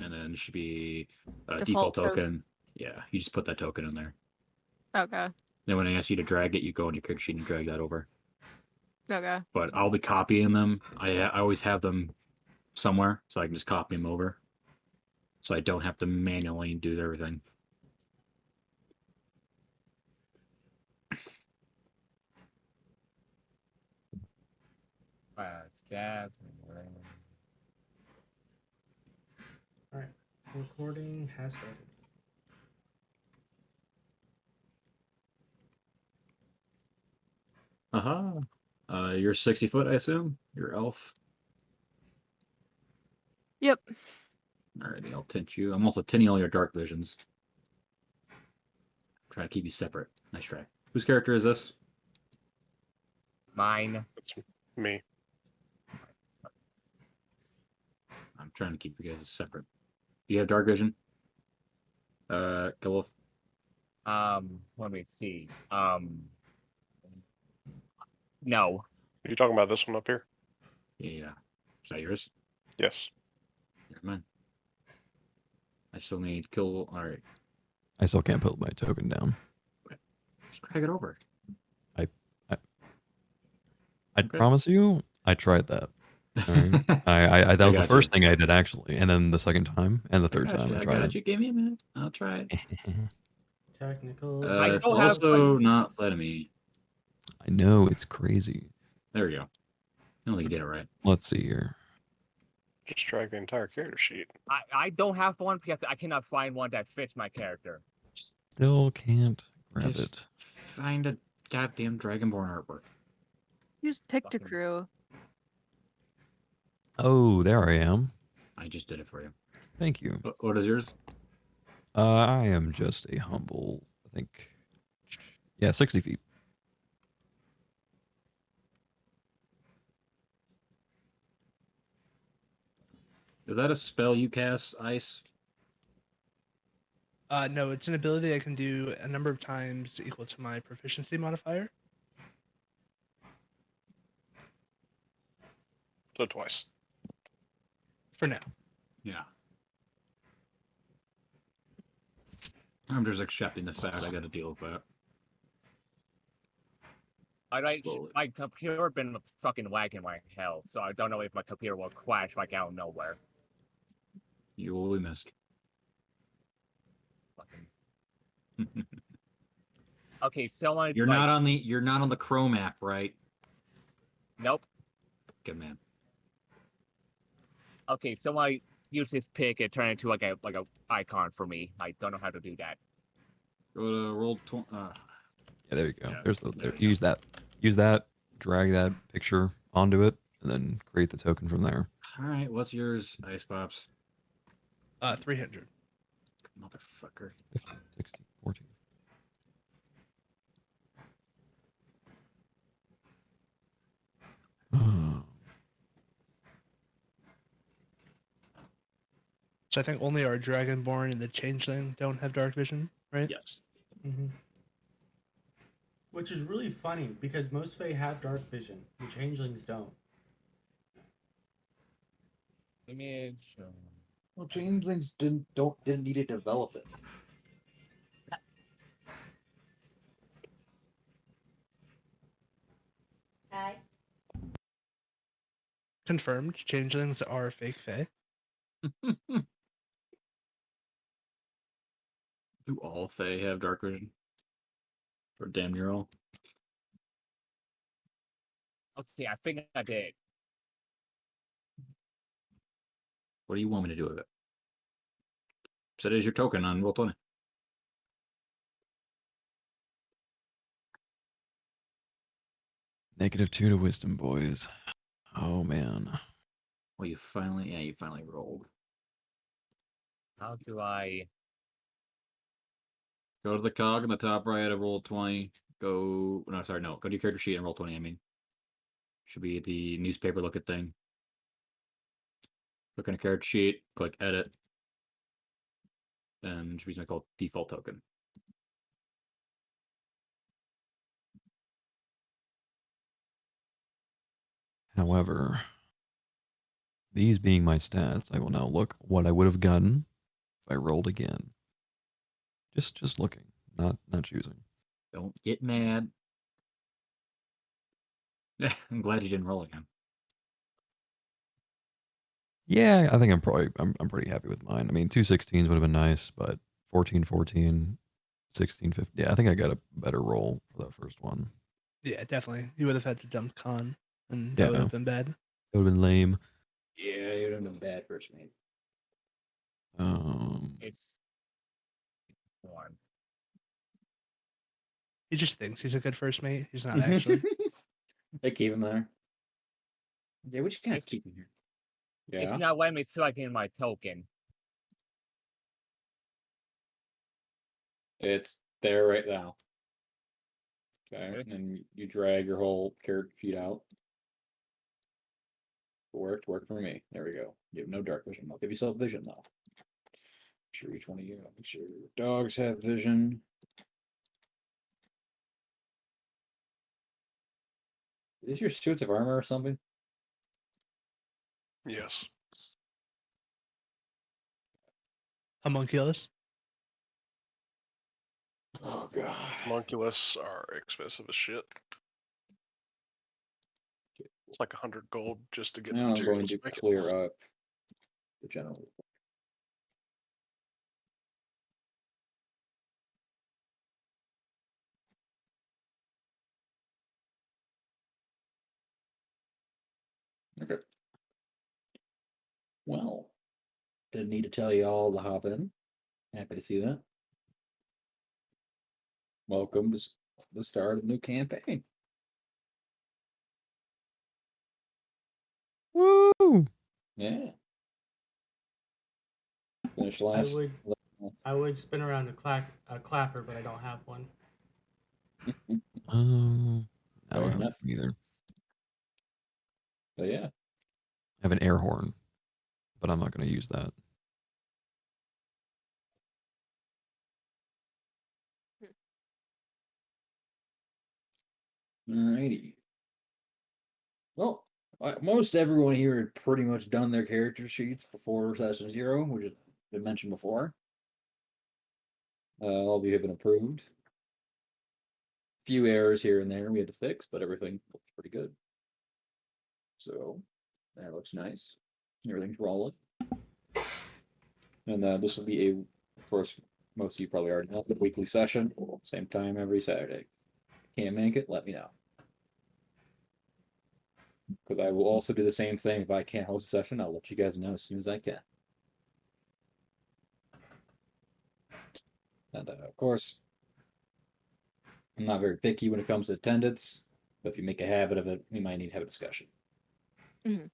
and then it should be a Default default token. Yeah, you just put that token in there. Okay. Then when I ask you to drag it, you go on your character sheet and drag that over. Okay. But I'll be copying them. I always have them somewhere, so I can just copy them over. So I don't have to manually do everything. Alright, recording has started. You're 60 foot, I assume? You're elf. Yep. Alrighty, I'll tint you. I'm also tinting all your dark visions. Try to keep you separate. Nice try. Whose character is this? Mine. It's me. I'm trying to keep you guys separate. Do you have dark vision? Wolf. Let me see. No. Are you talking about this one up here? Yeah. Is that yours? Yes. Never mind. I still need kill. Alright. I still can't put my token down. Just drag it over. I Okay. promise you, I tried that. All right? That was the gotcha. first thing I did actually, and then the second time and the third time I I tried got it. you. Give me a minute. I'll try it. Technical. It's don't have also not letting me. I know, it's crazy. There we go. I don't think you did it right. Let's see here. Just drag the entire character sheet. I don't have one because I cannot find one that fits my character. Still can't grab Just it. find a goddamn Dragonborn artwork. You just picked a Fucking- crew. Oh, there I am. I just did it for you. Thank you. What is yours? I am just a humble, I think, yeah, 60 feet. Is that a spell you cast, Ice? No, it's an ability I can do a number of times equal to my proficiency modifier. So twice. For now. Yeah. I'm just accepting the fact I got to deal with that. Slowly. My computer been fucking wagging my hell, so I don't know if my computer will crash like out of nowhere. You will be missed. Fucking... Okay, so You're not on the Chrome app, right? Nope. Good man. Okay, so I use this pick and turn it into like a icon for me. I don't know how to do that. Go to roll. Yeah, there you go. Yeah, There's the there there. you Use that. Use that. Drag that picture onto it, and then create the token from there. All right, what's yours, Ice Pops? 300. Motherfucker. 50, 60, 40. So I think only our Dragonborn and the Changeling don't have dark vision, right? Yes. Mm-hmm. Which is really funny because most Fae have dark vision, the changelings don't. Image. Well, changelings didn't need to develop it. Hi. Confirmed, Changelings are fake Fae. Do all Fae have dark vision? Or damn near all? Okay, I think I did. What do you want me to do with it? Set it as your token on Roll20. -2 to wisdom, boys. Oh man. Well, you finally rolled. How do I? Go to the cog in the top right of Roll20. Go to your character sheet and Roll20. I mean, should be the newspaper looking thing. Click on a character sheet. Click edit. And should be something called default token. However, these being my stats, I will now look what I would have gotten if I rolled again. Just looking, not choosing. Don't get mad. I'm glad you didn't roll again. Yeah, I think I'm pretty happy with mine. I mean, 216s would have been nice, but 14, 16, 15. Yeah, I think I got a better roll for that first one. Yeah, definitely. You would have had to dump con, and that Yeah. would have been bad. It would have been lame. Yeah, you'd have been bad first, mate. It's one. He just thinks he's a good first mate. He's not actually. They keep him there. Yeah, what you got It's- keep him here? It's Yeah. not letting me select in my token. It's there right now. Okay, Okay. and then you drag your whole character sheet out. Worked for me. There we go. You have no dark vision. I'll give yourself vision though. Make sure each one of you. Make sure your dogs have vision. Is your suits of armor or something? Yes. Homunculus. Oh god. Homunculus are expensive as shit. It's like 100 gold just to get the Now I'm going materials to make it. clear up the general. Okay. Well, didn't need to tell you all to hop in. Happy to see that. Welcome to the start of the new campaign. Woo! Yeah. Finished I last. would spin around a clapper, but I don't have one. I don't Fair have enough. either. But yeah. I have an air horn, but I'm not going to use that. Alrighty. Well, most everyone here had pretty much done their character sheets before session 0, which has been mentioned before. All of you have been approved. Few errors here and there we had to fix, but everything looks pretty good. So that looks nice. Everything's rolling. And this will be of course, most of you probably already know, the weekly session, same time every Saturday. Can't make it, let me know. Because I will also do the same thing. If I can't host a session, I'll let you guys know as soon as I can. And of course, I'm not very picky when it comes to attendance, but if you make a habit of it, we might need to have a discussion. Mhm.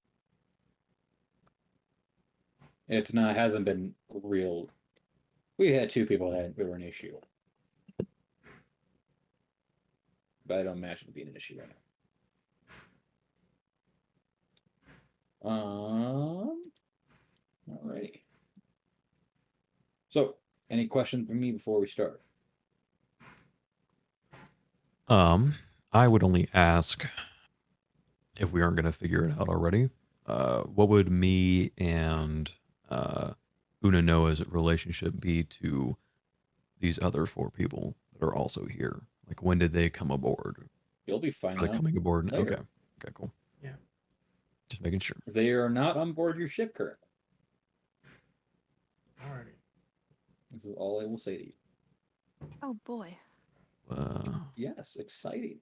Hasn't been real. We had 2 people that were an issue. But I don't imagine it being an issue right now. Alrighty. So, any questions for me before we start? I would only ask if we aren't going to figure it out already. What would me and Unanoa's relationship be to these other 4 people that are also here? Like, when did they come aboard? You'll be fine Are they now. coming aboard? later. Okay. Okay, cool. Yeah. Just making sure. They are not on board your ship currently. Alrighty. This is all I will say to you. Oh boy. Yes, exciting.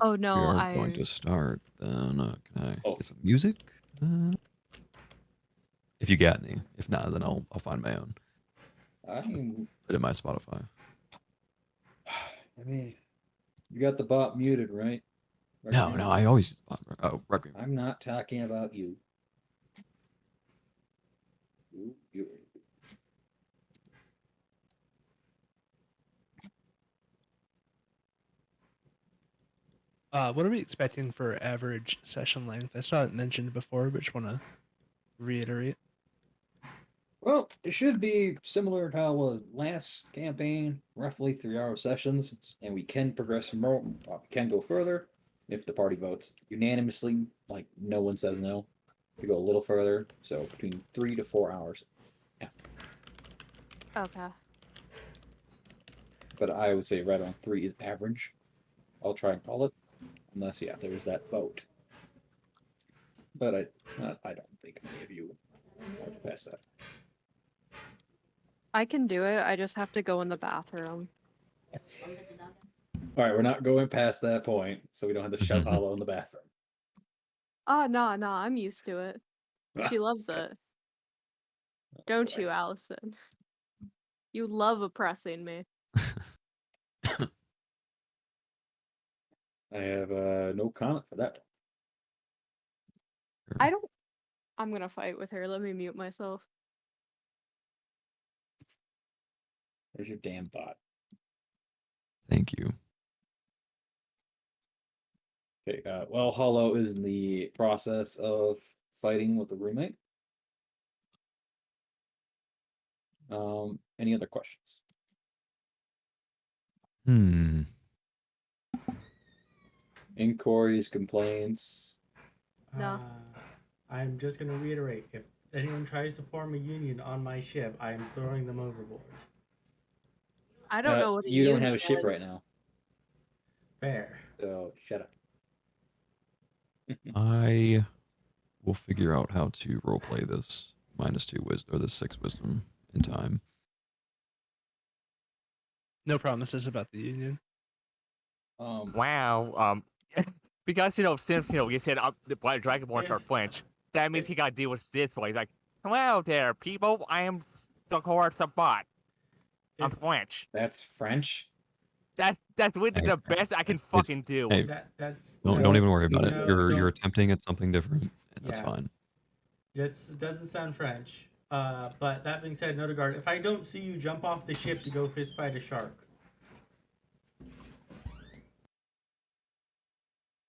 Oh, We no, are going to start. Then can I Oh. get some music? If you got any. If not, then I'll find my own. I Put it in my Spotify. mean, you got the bot muted, right? No, I always. Oh, Requiem. I'm not talking about you. You. What are we expecting for average session length? I saw it mentioned before, but just want to reiterate. Well, it should be similar to how it was last campaign, roughly 3-hour sessions, and we can progress more. We can go further if the party votes unanimously, like no one says no. to go a little further, so between 3 to 4 hours. Okay. But I would say right on 3 is average. I'll try and call it, unless there's that vote. But I don't think any of you are past that. I can do it. I just have to go in the bathroom. All right, we're not going past that point, so we don't have to shove Hollow in the bathroom. Oh, no, I'm used to it. She loves okay. it. Don't boy. you, Allison? You love oppressing me. I have no comment for that. I'm gonna fight with her. Let me mute myself. There's your damn bot. Thank you. Okay, well, Hollow is in the process of fighting with the roommate. Any other questions? Inquiries, complaints. No. I'm just going to reiterate, if anyone tries to form a union on my ship, I am throwing them overboard. I don't know what a you don't union have a ship is. right now, Fair. so shut up. I will figure out how to roleplay this -2 wisdom or this 6 wisdom in time. No promises about the union. Wow. Because since you said the Dragonborns are French, that means he got to deal with this way. He's like, "Hello there, people. I am Zencoria Sabor. I'm French. That's French. That's literally the best I can It's- fucking do." Hey, That's don't even worry about it. no, You're don't- attempting at something different. And that's Yeah. fine. Just doesn't sound French. But that being said, Notagard, if I don't see you jump off the ship to go fist fight a shark,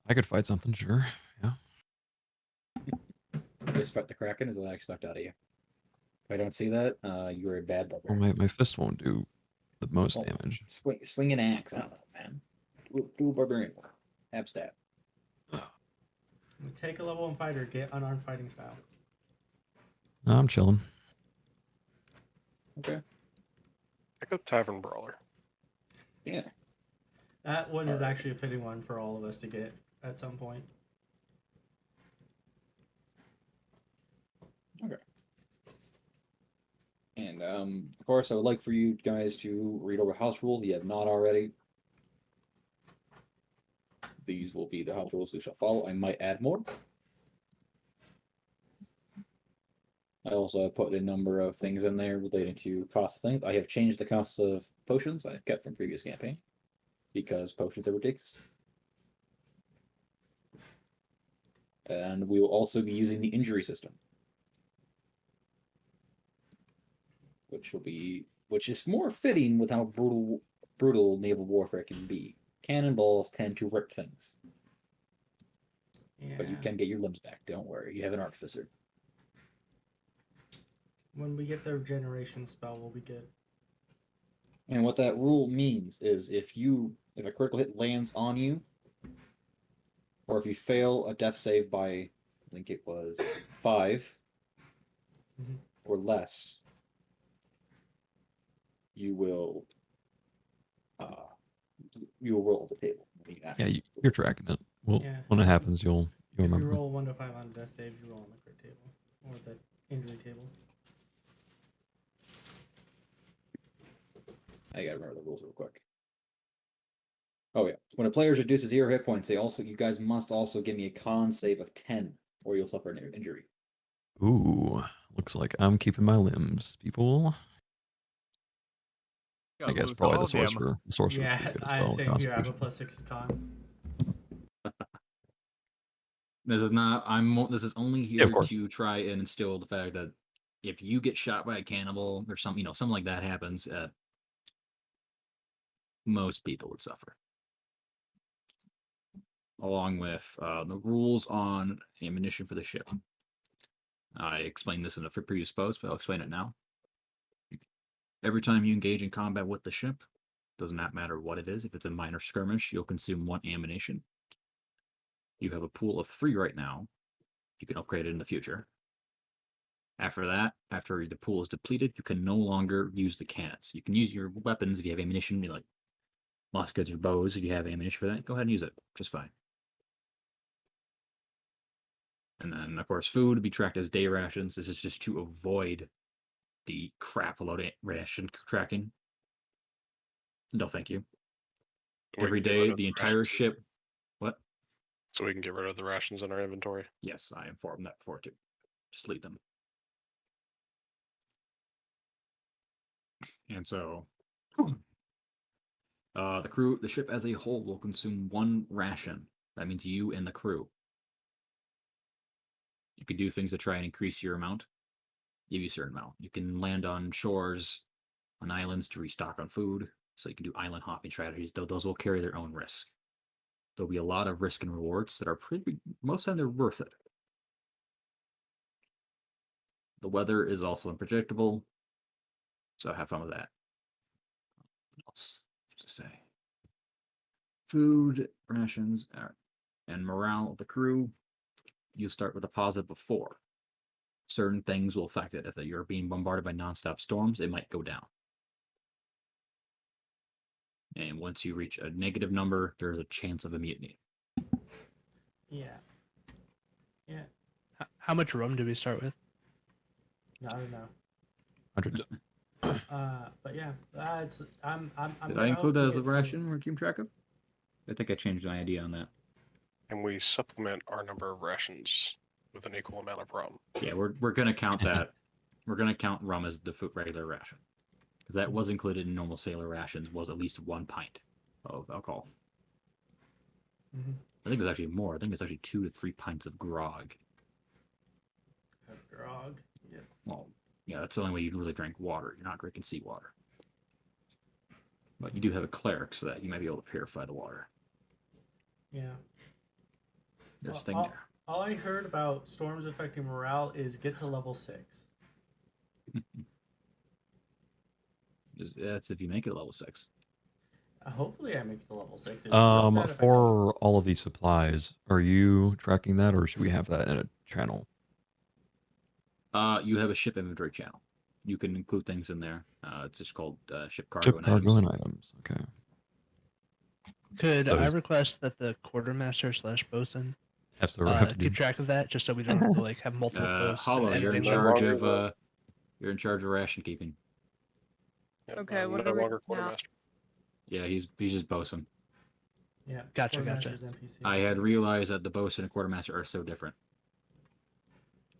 I could fight something, sure. Yeah. Fist fight the Kraken is what I expect out of you. If I don't see that, you're a bad Well, barbarian. my fist won't do the most Oh. damage. Swing an axe. I don't know, man. Do a barbarian. Ab stab. take a level 1 fighter, get unarmed fighting style. No, I'm chilling. Okay. Pick up Tavern Brawler. Yeah. That one is Alright. actually a fitting one for all of us to get at some point. Okay. And of course, I would like for you guys to read over house rules. You have not already. These will be the house rules we shall follow. I might add more. I also put a number of things in there relating to cost of things. I have changed the cost of potions I've kept from previous campaign because potions are ridiculous. And we will also be using the injury system, which is more fitting with how brutal naval warfare can be. Cannonballs tend to rip things, Yeah. but you can get your limbs back. Don't worry, you have an artificer. When we get the regeneration spell, we'll be good. And what that rule means is if a critical hit lands on you, or if you fail a death save by, I think it was 5 Mhm. or less, you will roll the table. Yeah, you're tracking it. Well, Yeah. when it happens, you'll If you remember. roll 1 to 5 on death saves, you roll on the crit table or the injury table. I gotta remember the rules real quick. Oh yeah, when a player reduces 0 hit points, you guys must also give me a con save of 10, or you'll suffer an injury. Ooh, looks like I'm keeping my limbs, people. I guess probably the sorcerer's Yeah, pretty good as well. same here. I have a Constitution. +6 con. This is not. This is only Yeah, of here course. to try and instill the fact that if you get shot by a cannibal or something, something like that happens, most people would suffer. Along with the rules on ammunition for the ship. I explained this in a previous post, but I'll explain it now. Every time you engage in combat with the ship, does not matter what it is. If it's a minor skirmish, you'll consume 1 ammunition. You have a pool of 3 right now. You can upgrade it in the future. After that, after the pool is depleted, you can no longer use the cannons. You can use your weapons if you have ammunition, like muskets or bows. If you have ammunition for that, go ahead and use it. Just fine. And then, of course, food would be tracked as day rations. This is just to avoid the crap load ration tracking. No, thank you. We Every can get rid day, of the entire rations. ship. What? So we can get rid of the rations in our inventory. Yes, I informed that before too. Just leave them. And so, the ship as a whole will consume 1 ration. That means you and the crew. You can do things to try and increase your amount. Give you a certain amount. You can land on shores, on islands to restock on food. So you can do island hopping strategies, though those will carry their own risk. There'll be a lot of risk and rewards that are most of the time they're worth it. The weather is also unpredictable, so have fun with that. What else to say? Food, rations, and morale of the crew. You start with a positive of 4. Certain things will affect it. If you're being bombarded by nonstop storms, it might go down. And once you reach a negative number, there's a chance of a mutiny. Yeah. Yeah. How much rum do we start with? Not enough. 100. But yeah, I'm. Did I include that as a hoping it- ration we're keeping track of? I think I changed my idea on that. And we supplement our number of rations with an equal amount of rum. Yeah, we're gonna count that. We're gonna count rum as the regular ration, because that was included in normal sailor rations. Was at least 1 pint of alcohol. Mhm. I think it was actually more. I think it's actually 2 to 3 pints of grog. Grog. Yeah. Well, yeah, that's the only way you really drink water. You're not drinking seawater. But you do have a cleric, so that you might be able to purify the water. Yeah. There's a Well, thing I'll- there. All I heard about storms affecting morale is get to level 6. That's if you make it level 6. Hopefully, I make it to level 6. It's real sad if I don't. For all of these supplies, are you tracking that, or should we have that in a channel? You have a ship inventory channel. You can include things in there. It's just called ship cargo Ship and cargo items. and items. Okay. Could So I is- request that the quartermaster / bosun That's the right. keep track of that, just so we don't have to like have multiple posts Hollow, and you're in editing them? charge longer of you're in charge of ration keeping. Yep, Okay, I'm what no are we longer now? quartermaster. Yeah, he's just bosun. Yeah. Gotcha, Quartermaster's NPC. I had realized that the bosun and quartermaster are so different.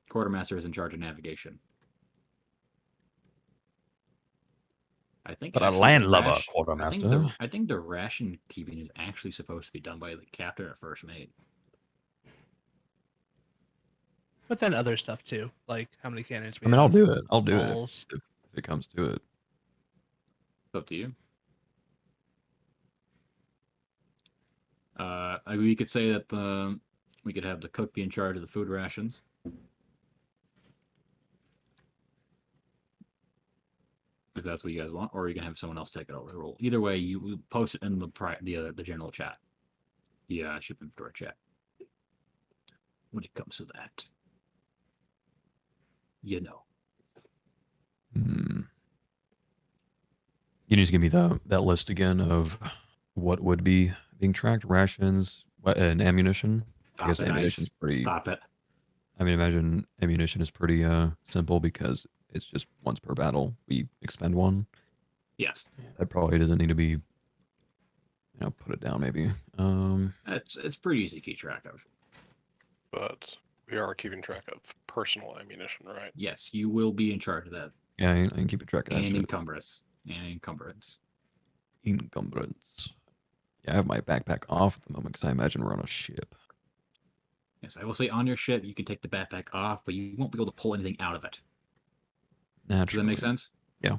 Quartermaster is in charge of navigation. I think But a actually the landlubber, ration- quartermaster. I think the ration keeping is actually supposed to be done by the captain or first mate. But then other stuff too, like how many cannons we I mean, I'll have. do it. I'll do it balls. if it comes to it. It's up to you. We could say that we could have the cook be in charge of the food rations. If that's what you guys want, or you can have someone else take it over the role. Either way, you post it in the general chat, the ship inventory chat. When it comes to that, you know. Hmm. You need to give me that list again of what would be being tracked: rations, and ammunition. I guess ammunition's pretty. Stop it. I mean, imagine ammunition is pretty simple because it's just once per battle we expend 1. Yes, That probably doesn't need to be, put it down maybe. it's pretty easy to keep track of. But we are keeping track of personal ammunition, right? Yes, you will be in charge of that, Yeah, I can keep a track of that and shit. encumbrance. Encumbrance. Yeah, I have my backpack off at the moment because I imagine we're on a ship. Yes, I will say on your ship you can take the backpack off, but you won't be able to pull anything out of it. Does Naturally. that make sense? Yeah.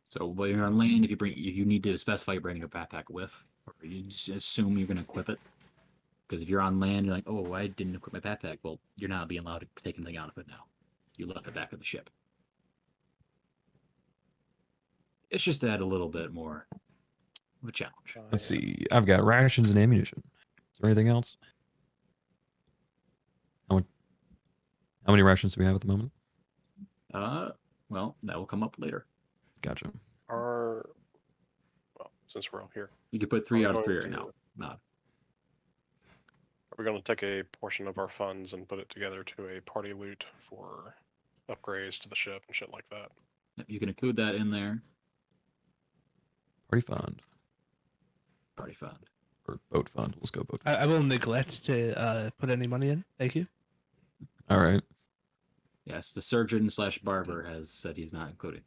So when you're on land, if you need to specify you're bringing your backpack with, or you just assume you're going to equip it. Because if you're on land, you're like, oh, I didn't equip my backpack. Well, you're not being allowed to take anything out of it now. You left it back of the ship. It's just to add a little bit more of a challenge. Let's see. I've got rations and ammunition. Is there anything else? How many rations do we have at the moment? Well, that will come up later. Gotcha. Well, since we're all here, You can put Are 3 we out of going 3 right to- now. Not. are we going to take a portion of our funds and put it together to a party loot for upgrades to the ship and shit like that? You can include that in there. Party fund Party fund. or boat fund. Let's go boat fund. I will neglect to put any money in. Thank you. All right. Yes, the surgeon/barber has said he's not including.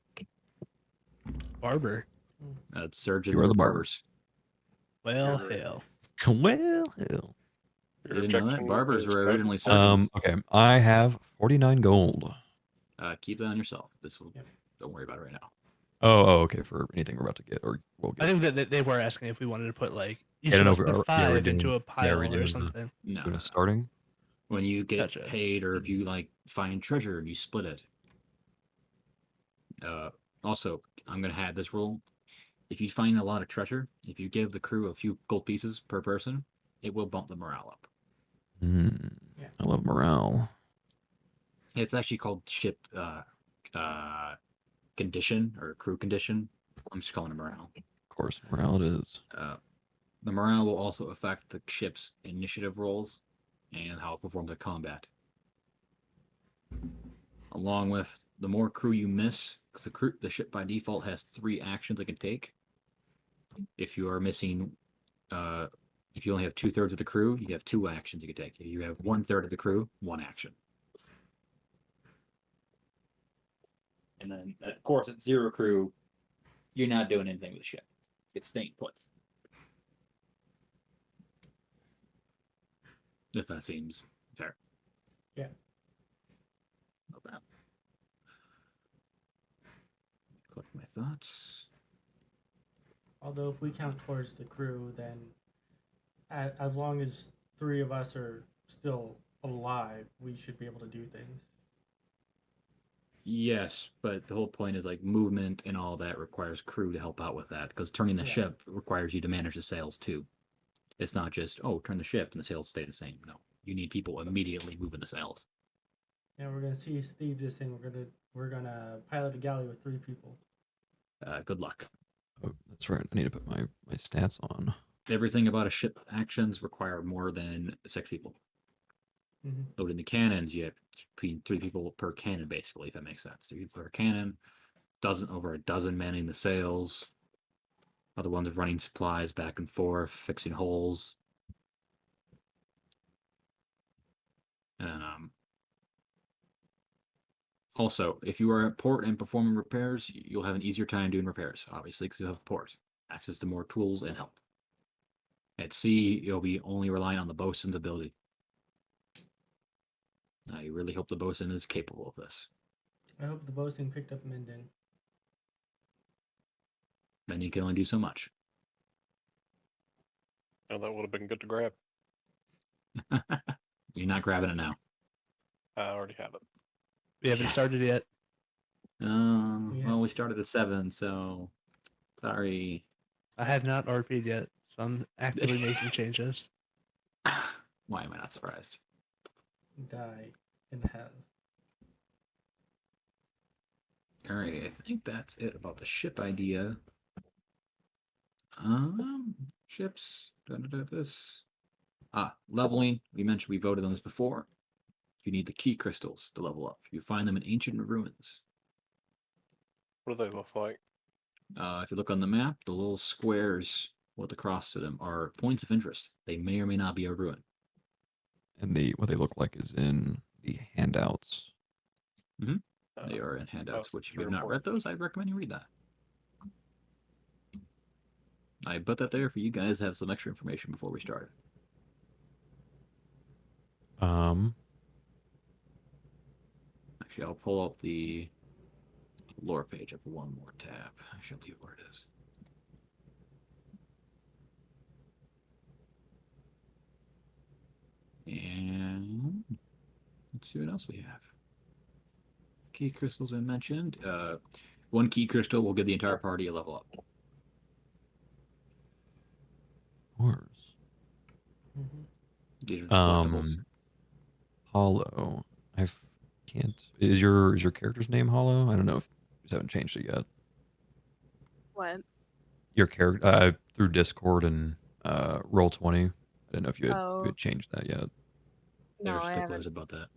Barber. Surgeons You are or the barber. barbers. Well, You're- hell. Well, hell. You didn't know that? objection Barbers is were noted. originally surgeons. Okay. I have 49 gold. Keep that on yourself. This will. Yep. Don't worry about it right now. Okay. For anything we're about to get or we'll I get. think that they were asking if we wanted to put like each Yeah, of no, us we're- put yeah, we're 5 into doing- a pile we're or doing the- something. No. Doing a starting. When you get Gotcha. paid, or if you like find treasure and you split it. Also, I'm gonna add this rule. If you find a lot of treasure, if you give the crew a few gold pieces per person, it will bump the morale up. Yeah. I love morale. It's actually called ship condition or crew condition. I'm just calling it morale. Of course, morale it is. The morale will also affect the ship's initiative rolls and how it performs at combat. Along with the more crew you miss, because the ship by default has 3 actions it can take. If you are missing, if you only have 2/3 of the crew, you have 2 actions you can take. If you have 1/3 of the crew, 1 action. And then, of course, at 0 crew, you're not doing anything with the ship. It's staying put. If that seems fair. Yeah. Okay. Collect my thoughts. Although if we count towards the crew, then as long as 3 of us are still alive, we should be able to do things. Yes, but the whole point is like movement and all that requires crew to help out with that, because turning the Yeah. ship requires you to manage the sails too. It's not just, oh, turn the ship and the sails stay the same. No, you need people immediately moving the sails. Yeah, we're gonna see Steve this thing. We're gonna pilot a galley with 3 people. Good luck. Oh, that's right. I need to put my stats on. Everything about a ship actions require more than 6 people. Mm-hmm. Loading the cannons, you have between 3 people per cannon, basically, if that makes sense. 3 people per cannon, over a dozen manning the sails, other ones running supplies back and forth, fixing holes. And also, if you are at port and performing repairs, you'll have an easier time doing repairs, obviously, because you have a port, access to more tools and help. At sea, you'll be only relying on the bosun's ability. I really hope the bosun is capable of this. I hope the bosun picked up Minden. Then you can only do so much. Oh, that would have been good to grab. You're not grabbing it now. I already have it. We haven't started yet. Well, we started at 7, so sorry. I have not RP'd yet, so I'm actively making changes. Why am I not surprised? Die in hell. Alrighty, I think that's it about the ship idea. Ships. This. Leveling. We mentioned we voted on this before. You need the key crystals to level up. You find them in ancient ruins. What do they look like? If you look on the map, the little squares with the cross to them are points of interest. They may or may not be a ruin. And what they look like is in the handouts. They are in handouts, which if you have not read those, I'd recommend you read that. I put that there for you guys to have some extra information before we start. Actually, I'll pull up the lore page of one more tab. Actually, I'll leave it where it is. And let's see what else we have. Key crystals I mentioned. 1 key crystal will give the entire party a level up. Of course. Mm-hmm. These are just collectibles. Hollow. can't. Is your character's name Hollow? I don't know if you haven't changed it yet. What? Your character through Discord and Roll20. I didn't know if you Oh. had changed that yet. No, They're I sticklers haven't. about that.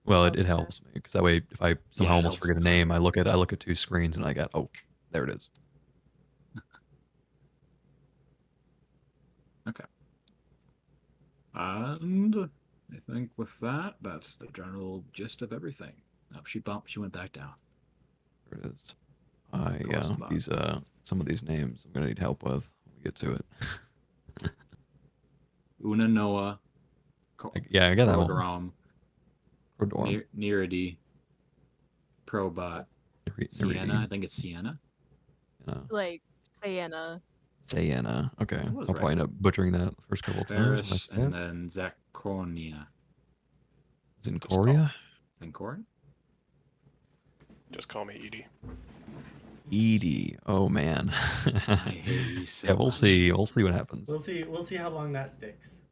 Well, it Okay. helps me because that way, if I somehow it almost helps forget a the- name, I look at 2 screens and I got, oh, there it is. And I think with that, that's the general gist of everything. Oh, she went back down. There it is. course Yeah, not. these some of these names I'm gonna need help with when we get to it. Unanoa. Yeah, I got that one. Krodorm. Krodorm. Neridi. Probot. Sienna. I think it's Sienna. Like Saeynia. Saeynia. Okay, That I'll was probably right. end up butchering that the first couple of times. Varis, when I and say then Zencoria. it. Zencoria? Zencoria? Just call me Edie. Edie. Oh man. I hate you so Yeah, we'll much. see. We'll see what happens. We'll see how long that sticks.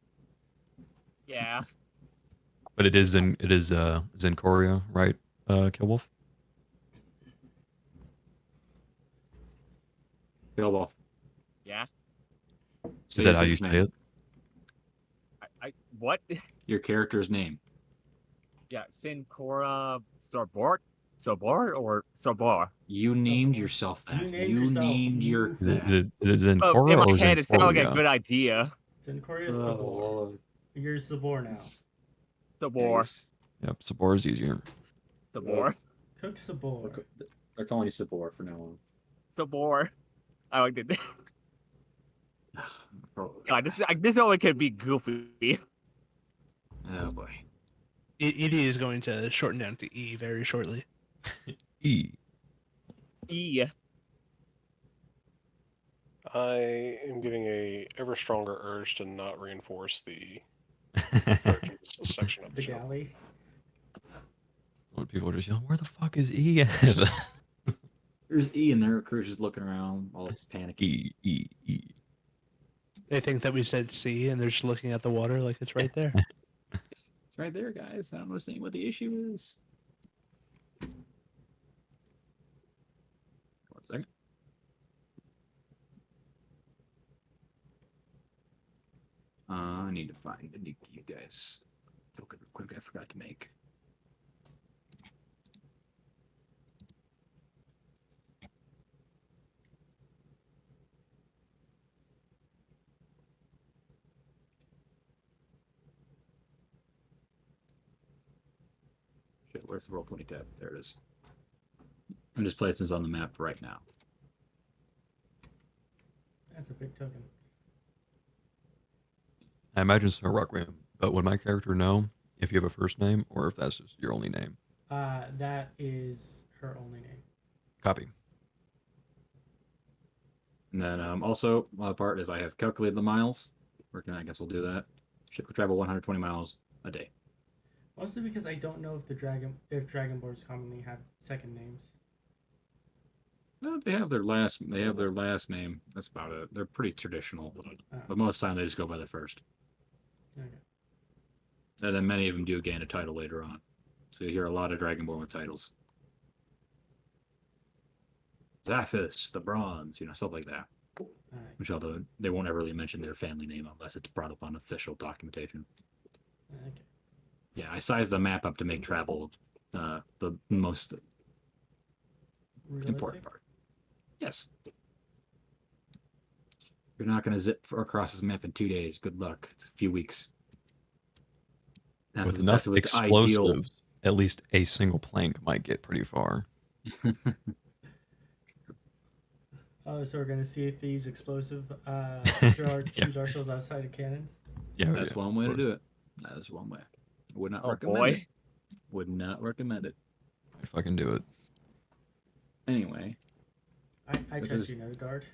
Yeah. But it is Zencoria, right? Killwolf. Beowulf. Yeah. Is that how you say it? I what? Your character's name. Yeah, Zencoria Sabor or Sabor? You named Sabor. yourself that. You named You yourself. named your. Is it Zencoria Oh, in or my head, it sounded like a Zencoria? good idea. Zencoria Sabor. You're Sabor now. Sabor. Yep, Sabor is easier. Sabor. Cook Sabor. They're calling you Sabor for now on. Sabor. I like it. Oh, God, this only could be goofy. oh boy. Edie is going to shorten down to E very shortly. E. Yeah. I am getting a ever stronger urge to not reinforce the section of the The ship. galley. When people are just yelling, where the fuck is E at? There's E in there. Crew's just looking around, all panicky. E. They think that we said C and they're just looking at the water like it's right there. It's right there, guys. I don't understand what the issue is. 1 second. I need to find a new you guys. Token real quick. I forgot to make. Shit, where's the Roll20 tab? There it is. I'm just placing this on the map right now. That's a big token. I imagine so, Requiem. But would my character know if you have a first name or if that's just your only name? That is her only name. Copy. And then also, my part is I have calculated the miles. I guess we'll do that. Ship will travel 120 miles a day. Mostly because I don't know if Dragonborns commonly have second names. No, they have their last name. That's about it. They're pretty traditional, but most of the time they just go by the first. Okay. And then many of them do gain a title later on. So you hear a lot of Dragonborn with titles. Zathis, the Bronze, stuff like that. Alright. Which although they won't ever really mention their family name unless it's brought up on official documentation. Okay. Yeah, I sized the map up to make travel the most important Realistic? part. Yes. You're not going to zip across this map in 2 days. Good luck. It's a few weeks. With enough explosives, at least a single plank might get pretty far. Oh, so we're gonna see if these explosive Yeah. choose ourselves outside of cannons. Yeah, That's one way to do it. That is one way. Would not recommend it. Would not recommend it. If I can do it. Anyway, I trust you, Guard.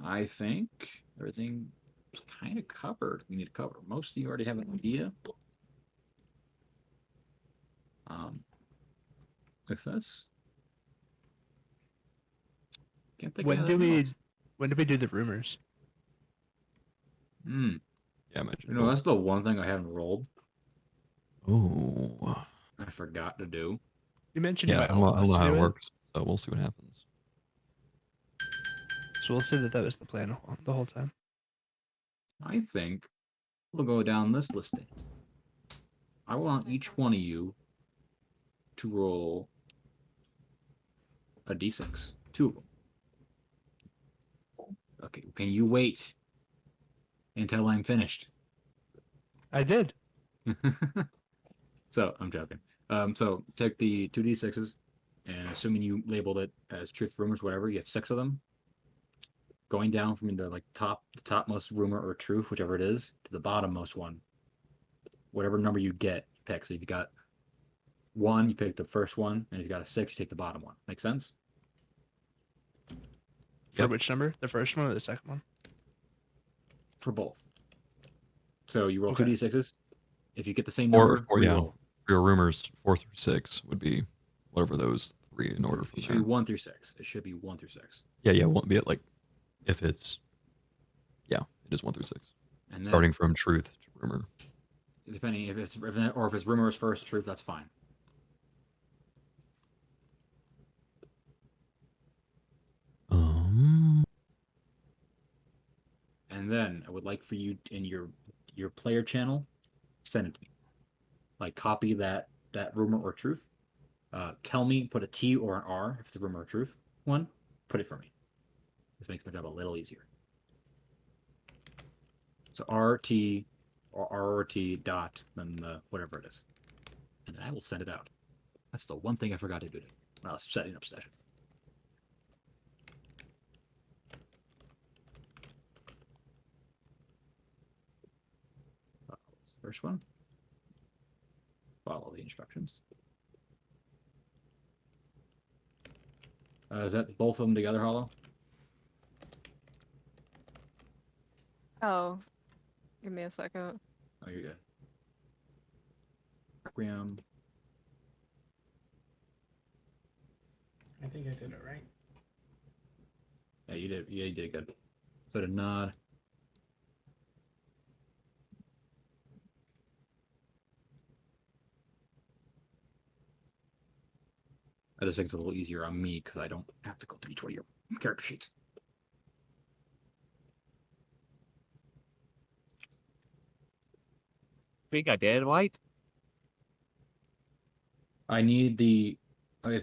I think everything is kind of covered. We need to cover. Most of you already have an idea. With this, can't think. When do we do the rumors? Yeah, I imagine. that's the one thing I haven't rolled. Oh. I forgot to do. You mentioned you Yeah, might I don't want know us to how do it it, works, so we'll see what happens. so we'll say that that was the plan the whole time. I think we'll go down this listing. I want each one of you to roll a d6. 2 of them. Okay, can you wait until I'm finished? I did. So, I'm joking. So take the 2d6s, and assuming you labeled it as truth, rumors, whatever, you have 6 of them. Going down from the topmost rumor or truth, whichever it is, to the bottommost one. Whatever number you get, you pick. So if you got 1, you pick the first one, and if you got a 6, you take the bottom one. Make sense? For Yep. which number? The first one or the second one? For both. So you roll Okay. 2d6s. If you get the same Or number, yeah, reroll. for your rumors 4 through 6 would be whatever those 3 in order from It should there. be 1 through 6. It should be 1 through 6. Yeah, won't be it like if it's it is 1 through 6. And then, Starting from truth to rumor. depending if it's rumor is first, truth, that's fine. And then I would like for you in your player channel, send it to me. Like copy that rumor or truth. Tell me, put a T or an R if it's a rumor or truth one. Put it for me. This makes my job a little easier. So RT or RT dot, then whatever it is. And I will send it out. That's the one thing I forgot to do when I was setting up session. First one. Follow the instructions. Is that both of them together, Hollow? Oh, give me a second. Oh, you're good. Requiem. I think I did it right. Yeah, you did. Yeah, you did good. So did Nod. I just think it's a little easier on me because I don't have to go through each one of your character sheets. Think I did right? I need if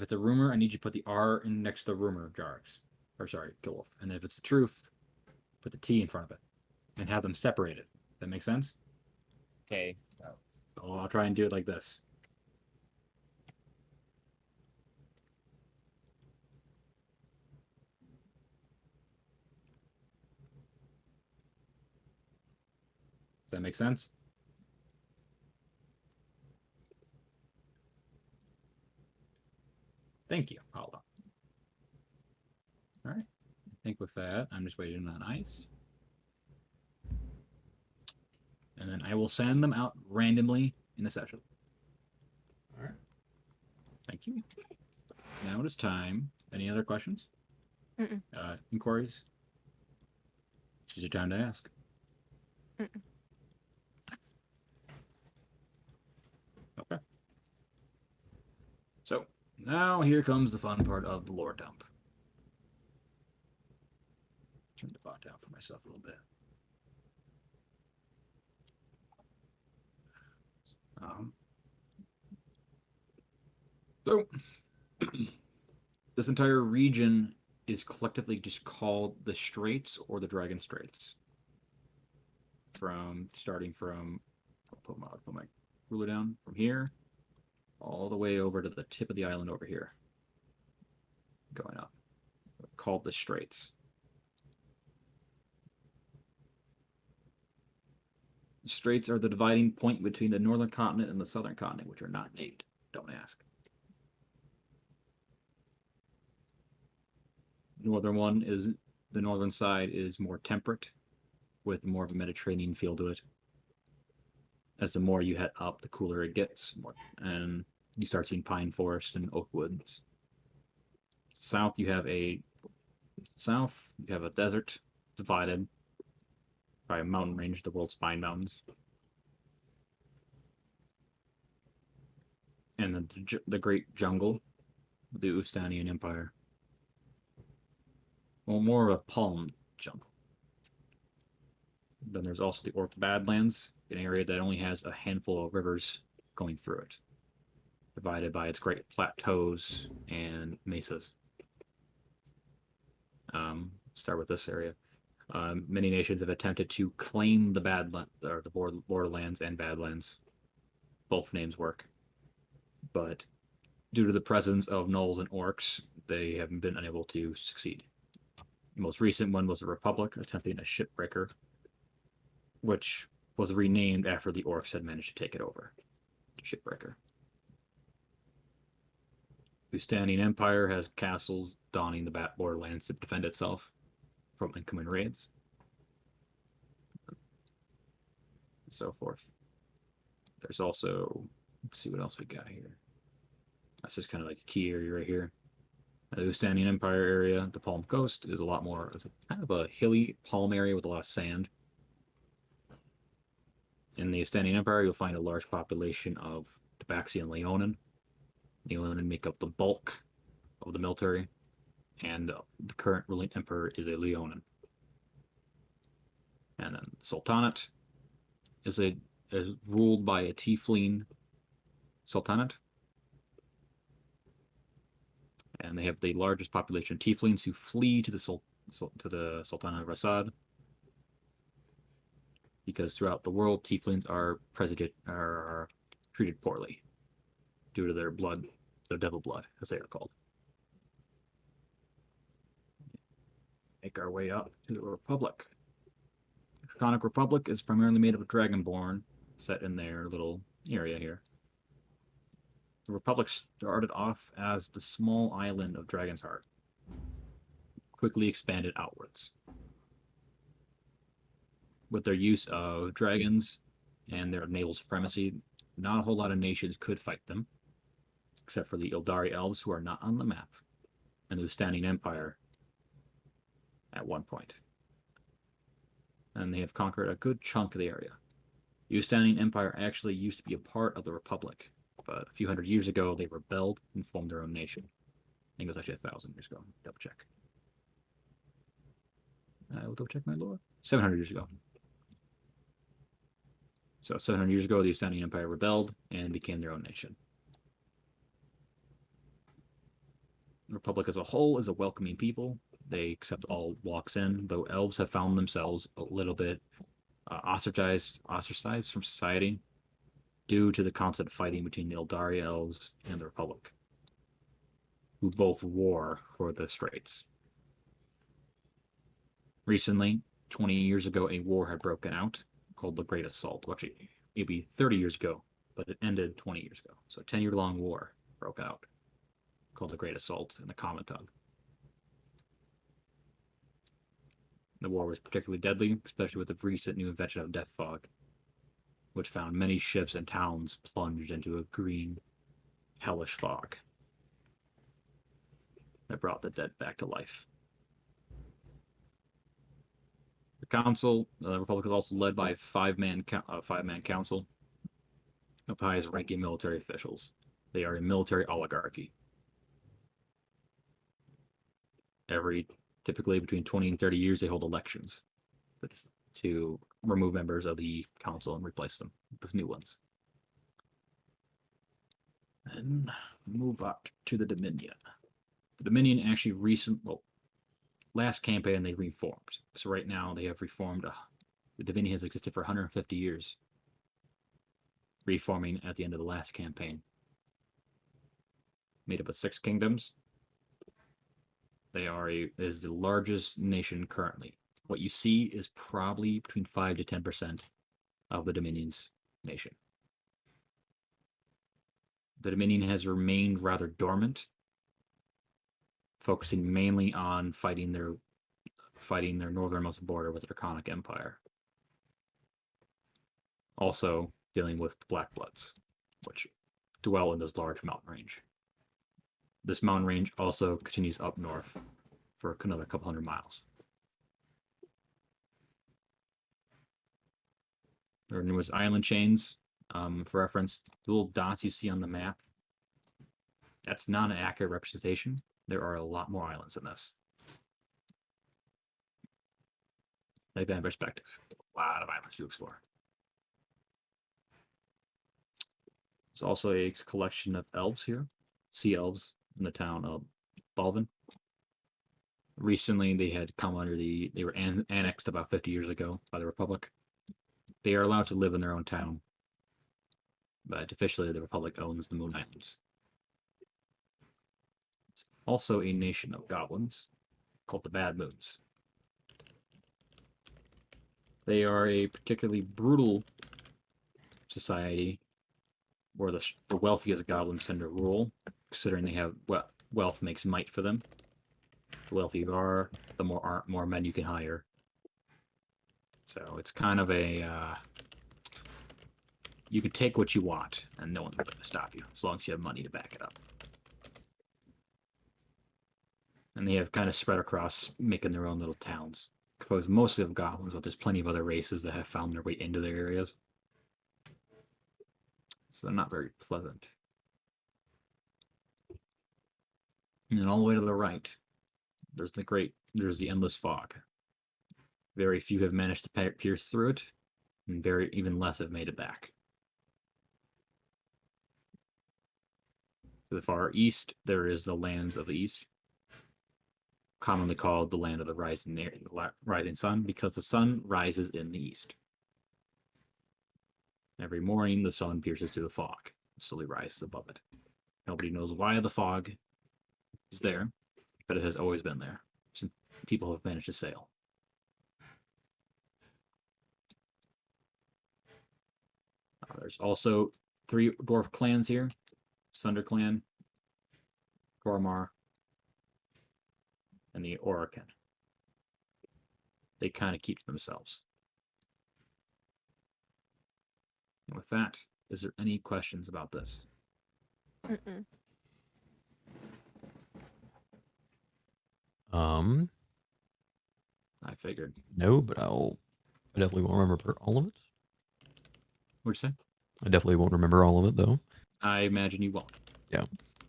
it's a rumor, I need you to put the R in next to the rumor jars. Or sorry, Killwolf. And if it's the truth, put the T in front of it. And have them separated. That make sense? Okay. So I'll try and do it like this. Does that make sense? Thank you, Paula. All right. I think with that, I'm just waiting on ice. And then I will send them out randomly in the session. All right. Thank you. Now it is time. Any other questions? Mm-mm. Inquiries? This is your time to ask. Mm-mm. Okay. So now here comes the fun part of the lore dump. Turn the bot down for myself a little bit. So this entire region is collectively just called the Straits or the Dragon Straits. Starting from, I'll put my ruler down from here, all the way over to the tip of the island over here. Going up. Called the Straits. The Straits are the dividing point between the northern continent and the southern continent, which are not named. Don't ask. The northern side is more temperate, with more of a Mediterranean feel to it. As the more you head up, the cooler it gets, and you start seeing pine forest and oak woods. South, you have a desert divided by a mountain range, the world's Pine Mountains. and then the Great Jungle, the Ustanian Empire. Well, more of a palm jungle. Then there's also the Orc Badlands, an area that only has a handful of rivers going through it, divided by its great plateaus and mesas. Start with this area. Many nations have attempted to claim the borderlands and Badlands. Both names work. But due to the presence of gnolls and orcs, they haven't been unable to succeed. The most recent one was the Republic attempting a shipbreaker, which was renamed after the orcs had managed to take it over. Shipbreaker. The Ustanian Empire has castles donning the borderlands to defend itself from incoming raids, and so forth. There's also, let's see what else we got here. That's just kind of like a key area right here. The Ustanian Empire area, the Palm Coast, is a lot more, it's kind of a hilly palm area with a lot of sand. In the Ustanian Empire, you'll find a large population of Tabaxi and Leonin. Leonin make up the bulk of the military, and the current ruling emperor is a Leonin. And then the Sultanate is ruled by a Tiefling Sultanate. And they have the largest population of Tieflings who flee to the Sultanate of Rasad. Because throughout the world, Tieflings are treated poorly due to their blood, their devil blood, as they are called. Make our way up to the Republic. The Draconic Republic is primarily made up of Dragonborn, set in their little area here. The Republic started off as the small island of Dragon's Heart, quickly expanded outwards. With their use of dragons and their naval supremacy, not a whole lot of nations could fight them, except for the Ildari elves, who are not on the map, and the Ustanian Empire at one point. And they have conquered a good chunk of the area. The Ustanian Empire actually used to be a part of the Republic, but a few hundred years ago they rebelled and formed their own nation. I think it was actually 1,000 years ago. Double check. I will double check my lore. 700 years ago. So 700 years ago, the Ustanian Empire rebelled and became their own nation. The Republic as a whole is a welcoming people. They accept all walks in, though elves have found themselves a little bit ostracized from society due to the constant fighting between the Eldari elves and the Republic, who both war for the Straits. Recently, 20 years ago, a war had broken out called the Great Assault. Well, actually, it'd be 30 years ago, but it ended 20 years ago. So a 10-year-long war broke out called the Great Assault in the Common Tongue. The war was particularly deadly, especially with the recent new invention of death fog, which found many ships and towns plunged into a green, hellish fog that brought the dead back to life. The council, the Republic is also led by a five-man council of highest-ranking military officials. They are a military oligarchy. Typically between 20 and 30 years, they hold elections to remove members of the council and replace them with new ones. Then move up to the Dominion. The Dominion actually last campaign they reformed. So right now they have reformed. The Dominion has existed for 150 years, reforming at the end of the last campaign. Made up of 6 kingdoms. They is the largest nation currently. What you see is probably between 5 to 10% of the Dominion's nation. The Dominion has remained rather dormant, focusing mainly on fighting their northernmost border with the Draconic Empire. Also dealing with the Black Bloods, which dwell in this large mountain range. This mountain range also continues up north for another couple hundred miles. There are numerous island chains. For reference, the little dots you see on the map That's not an accurate representation. There are a lot more islands than this. Take that in perspective. A lot of islands to explore. There's also a collection of elves here, sea elves in the town of Balvin. Recently, they had come under they were annexed about 50 years ago by the Republic. They are allowed to live in their own town, but officially the Republic owns the Moon Islands. It's also a nation of goblins called the Bad Moons. They are a particularly brutal society where the wealthiest goblins tend to rule, considering they have wealth makes might for them. The wealthier you are, the more men you can hire. So it's kind of a you can take what you want, and no one's going to stop you as long as you have money to back it up. And they have kind of spread across, making their own little towns, composed mostly of goblins, but there's plenty of other races that have found their way into their areas. So they're not very pleasant. And then all the way to the right, there's the endless fog. Very few have managed to pierce through it, and even less have made it back. To the far east, there is the lands of the east, commonly called the land of the rising sun, because the sun rises in the east. Every morning, the sun pierces through the fog and slowly rises above it. Nobody knows why the fog is there, but it has always been there since people have managed to sail. There's also 3 dwarf clans here: Sunder Clan, Gormar, and the Orakin. They kind of keep to themselves. And with that, is there any questions about this? Mm-mm. I figured. No, but I definitely won't remember all of it. What'd you say? I definitely won't remember all of it though. I imagine you won't. Yeah.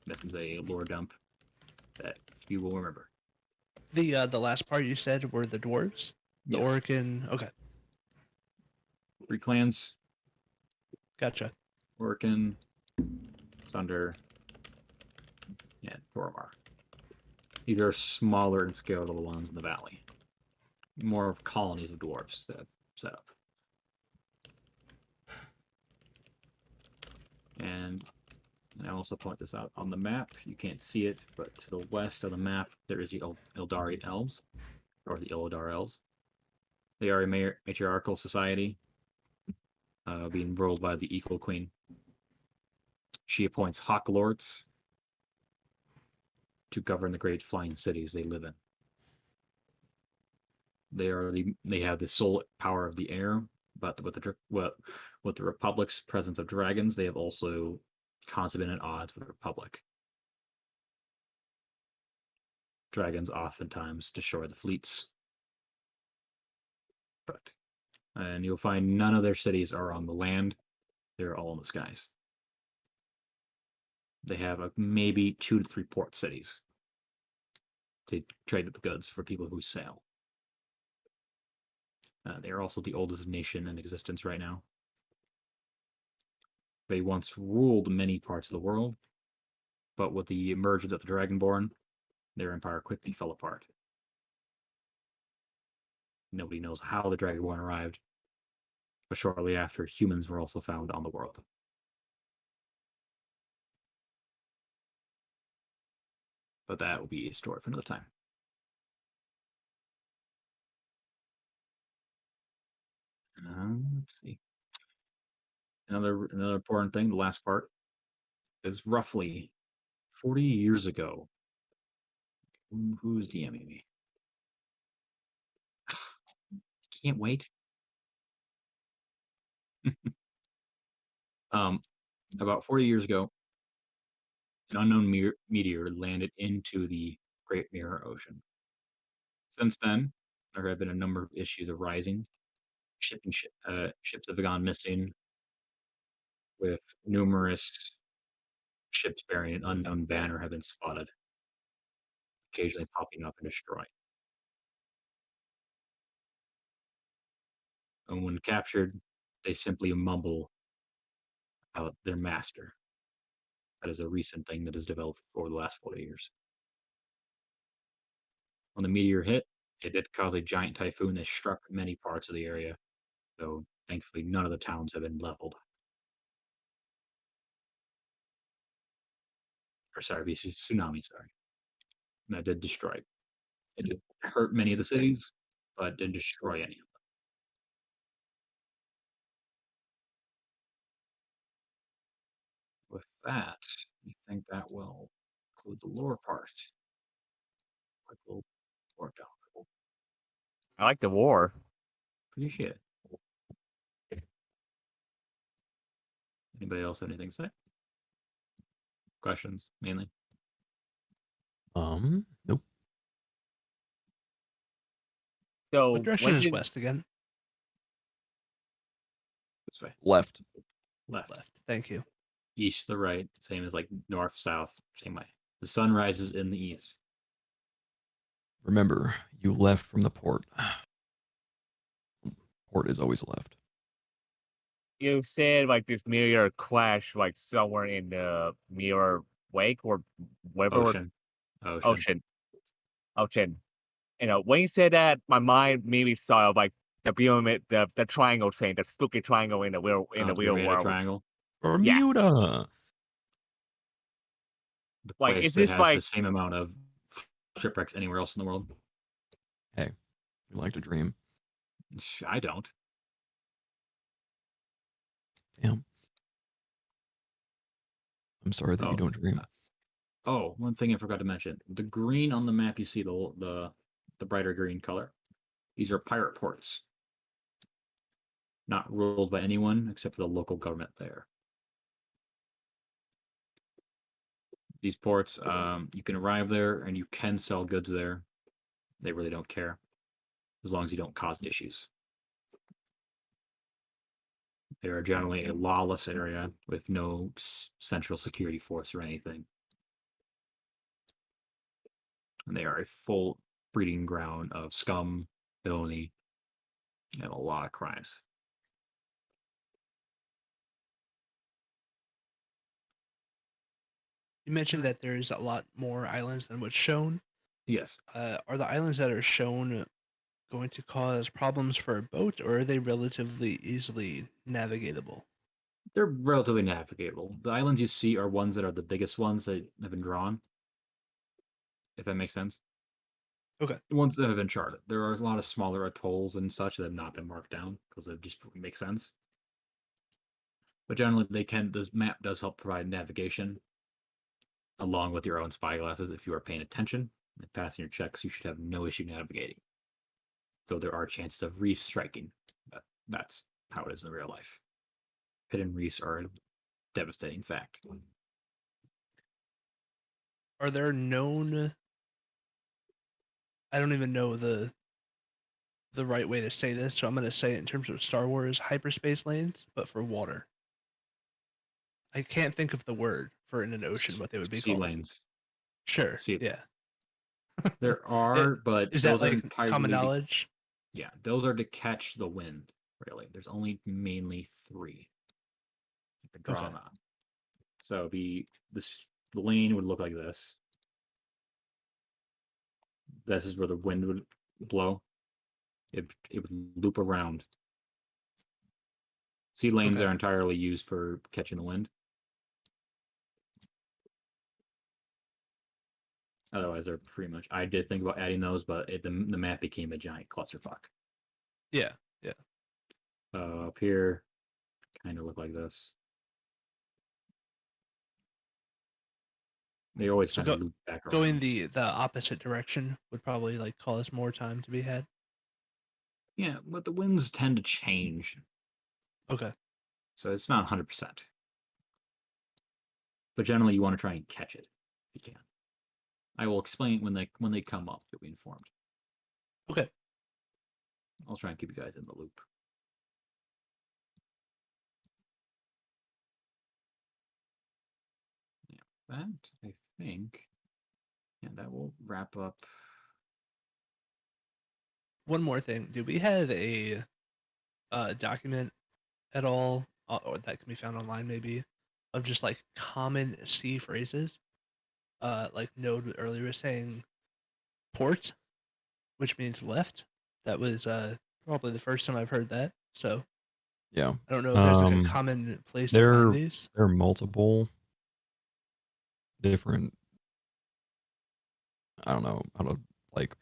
This is a lore dump that you will remember. The last part you said were the dwarves? The Yes. Orkin. Okay, 3 clans: gotcha. Orkin, Sunder, and Orabar. These are smaller in scale than the ones in the valley. More of colonies of dwarves that have set up. And I also point this out on the map. You can't see it, but to the west of the map, there is the Eldari Elves, or the Illidar Elves. They are a matriarchal society, being ruled by the Equal Queen. She appoints Hawk Lords to govern the great flying cities they live in. They have the sole power of the air, but with the Republic's presence of dragons, they have also constantly been at odds with the Republic. Dragons oftentimes destroy the fleets, and you'll find none of their cities are on the land; they're all in the skies. They have maybe 2 to 3 port cities to trade the goods for people who sail. They are also the oldest nation in existence right now. They once ruled many parts of the world, but with the emergence of the Dragonborn, their empire quickly fell apart. Nobody knows how the Dragonborn arrived, but shortly after, humans were also found on the world. But that will be a story for another time. Let's see. Another important thing, the last part, is roughly 40 years ago. Who's DMing me? Can't wait. About 40 years ago, an unknown meteor landed into the Great Mirror Ocean. Since then, there have been a number of issues arising. Ships have gone missing, with numerous ships bearing an unknown banner have been spotted, occasionally popping up and destroying. And when captured, they simply mumble about their master. That is a recent thing that has developed over the last 40 years. When the meteor hit, it did cause a giant typhoon that struck many parts of the area, though thankfully none of the towns have been leveled. Or sorry, it's just tsunami, sorry. And that did destroy. It did hurt many of the cities, but didn't destroy any of them. With that, I think that will include the lore part. Quick little lore down. I like the war. Appreciate it. Anybody else have anything to say? Questions, mainly? Nope. So What direction when is did- west again? This way. Left. Left. Left. Thank you. East to the right. Same as like north, south. Same way. The sun rises in the east. Remember, you left from the port. Port is always left. You said like this meteor crash like somewhere in the mirror wake or whatever was- Ocean. ocean. You know, when you said that, my mind maybe saw like the pyramid, the triangle thing, the spooky triangle in the real Bermuda world. Triangle. Bermuda. The Like, place is that this has like- the same amount of shipwrecks anywhere else in the world. You like to dream. I don't. Damn. I'm sorry that Oh, you don't dream. Oh, one thing I forgot to mention. The green on the map you see, the brighter green color. These are pirate ports. Not ruled by anyone except for the local government there. These ports, you can arrive there and you can sell goods there. They really don't care, as long as you don't cause issues. They are generally a lawless area with no central security force or anything. And they are a full breeding ground of scum, villainy, and a lot of crimes. You mentioned that there's a lot more islands than what's shown. Yes. Are the islands that are shown going to cause problems for a boat, or are they relatively easily navigatable? They're relatively navigable. The islands you see are ones that are the biggest ones that have been drawn. If that makes sense. Okay. The ones that have been charted. There are a lot of smaller atolls and such that have not been marked down because it just makes sense. But generally, this map does help provide navigation along with your own spy glasses. If you are paying attention and passing your checks, you should have no issue navigating. Though there are chances of reef striking. But that's how it is in real life. Hidden reefs are a devastating fact. Are there known? I don't even know the right way to say this, so I'm going to say it in terms of Star Wars hyperspace lanes, but for water. I can't think of the word for in an ocean what they would be Sea called. lanes. Sure. Sea- Yeah. There are, but Is those that are like entirely common knowledge? Yeah, those are to catch the wind, really. There's only mainly 3. You can draw Okay. them out. So the lane would look like this. This is where the wind would blow. It would loop around. Sea lanes Okay. are entirely used for catching the wind. Otherwise, they're pretty much. I did think about adding those, but the map became a giant clusterfuck. Yeah. Up here, kind of look like this. They always So kind of loop back around. Going the opposite direction would probably like cause more time to be had. Yeah, but the winds tend to change, Okay. so it's not 100%. But generally, you want to try and catch it if you can. I will explain when they come up. You'll be informed. Okay. I'll try and keep you guys in the loop. Yeah. that, I think, yeah, that will wrap up. One more thing. Do we have a document at all, or that can be found online maybe, of just like common C phrases? Like Node earlier was saying port, which means left. That was probably the first time I've heard that. So Yeah. I don't know if there's like a Um, common place to there find these. there are multiple different. I don't know how to like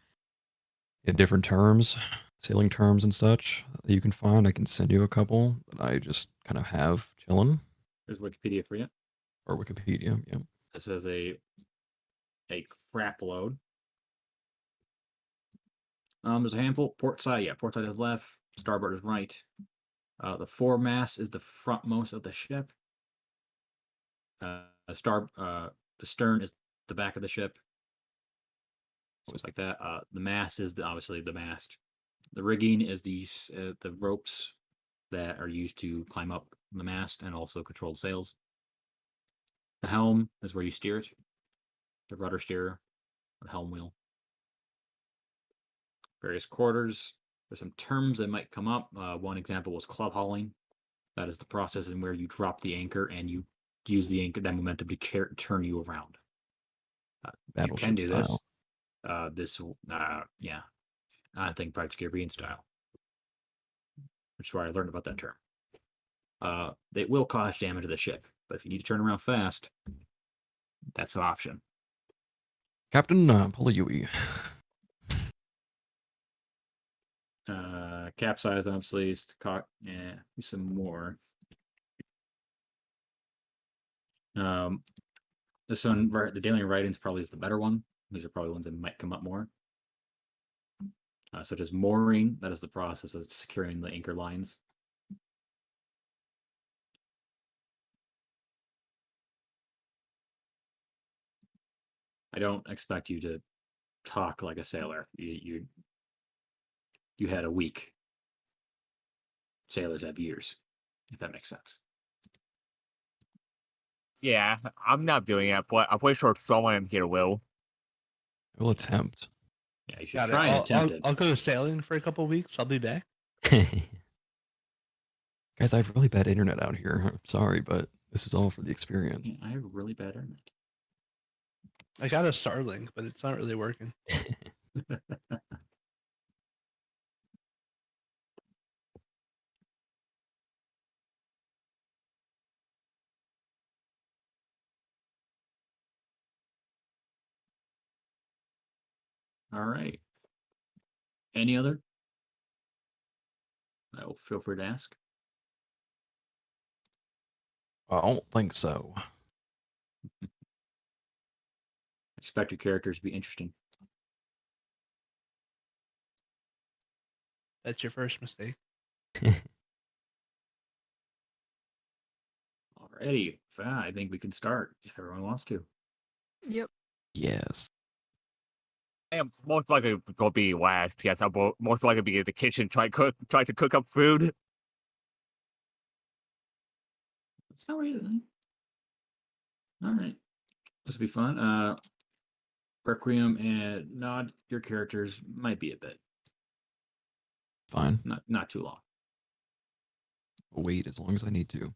different terms, sailing terms and such that you can find. I can send you a couple that I just kind of have chilling, There's Wikipedia for you. or Wikipedia. Yeah. This is a crap load. There's a handful. Port side, yeah. Port side is left. Starboard is right. The foremast is the frontmost of the ship. The stern is the back of the ship. Always like that. The mast is obviously the mast. The rigging is the ropes that are used to climb up the mast and also control the sails. The helm is where you steer it. The rudder steerer, the helm wheel. Various quarters. There's some terms that might come up. One example was club hauling. That is the process in where you drop the anchor and you use the anchor, that momentum to turn you around. You can Battleship do this. style. Yeah, I think practically green style, which is where I learned about that term. They will cause damage to the ship, but if you need to turn around fast, that's an option. Captain Polyui. Capsize, obviously, some more. This one, the daily writings probably is the better one. These are probably ones that might come up more. Such as mooring, that is the process of securing the anchor lines. I don't expect you to talk like a sailor. You had a week. Sailors have years, if that makes sense. Yeah, I'm not doing it, but I'm pretty sure someone in here will. I will attempt. Yeah, you should Got it. try and attempt it. I'll go sailing for a couple weeks. I'll be back. Guys, I have really bad internet out here. I'm sorry, but this is all for the experience. I have really bad internet. I got a Starlink, but it's not really working. All right. Any other? Feel free to ask. I don't think so. Expect your characters to be interesting. That's your first mistake. Alrighty. I think we can start if everyone wants to. Yep. Yes. I am most likely gonna be last because I'm most likely be in the kitchen trying to cook up food. That's no reason. All right. This will be fun. Requiem and Nod, your characters might be a bit. Fine. Not too long. I'll wait as long as I need to.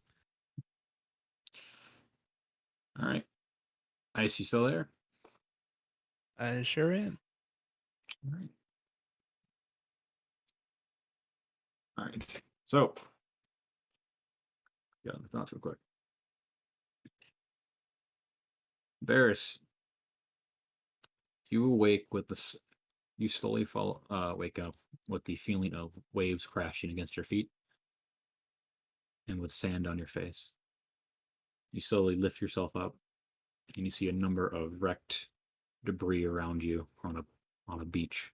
All right. Ice, you still there? I sure am. All right. All right. So, yeah, the thoughts real quick. Varis, you awake with this. You slowly wake up with the feeling of waves crashing against your feet and with sand on your face. You slowly lift yourself up, and you see a number of wrecked debris around you on a beach.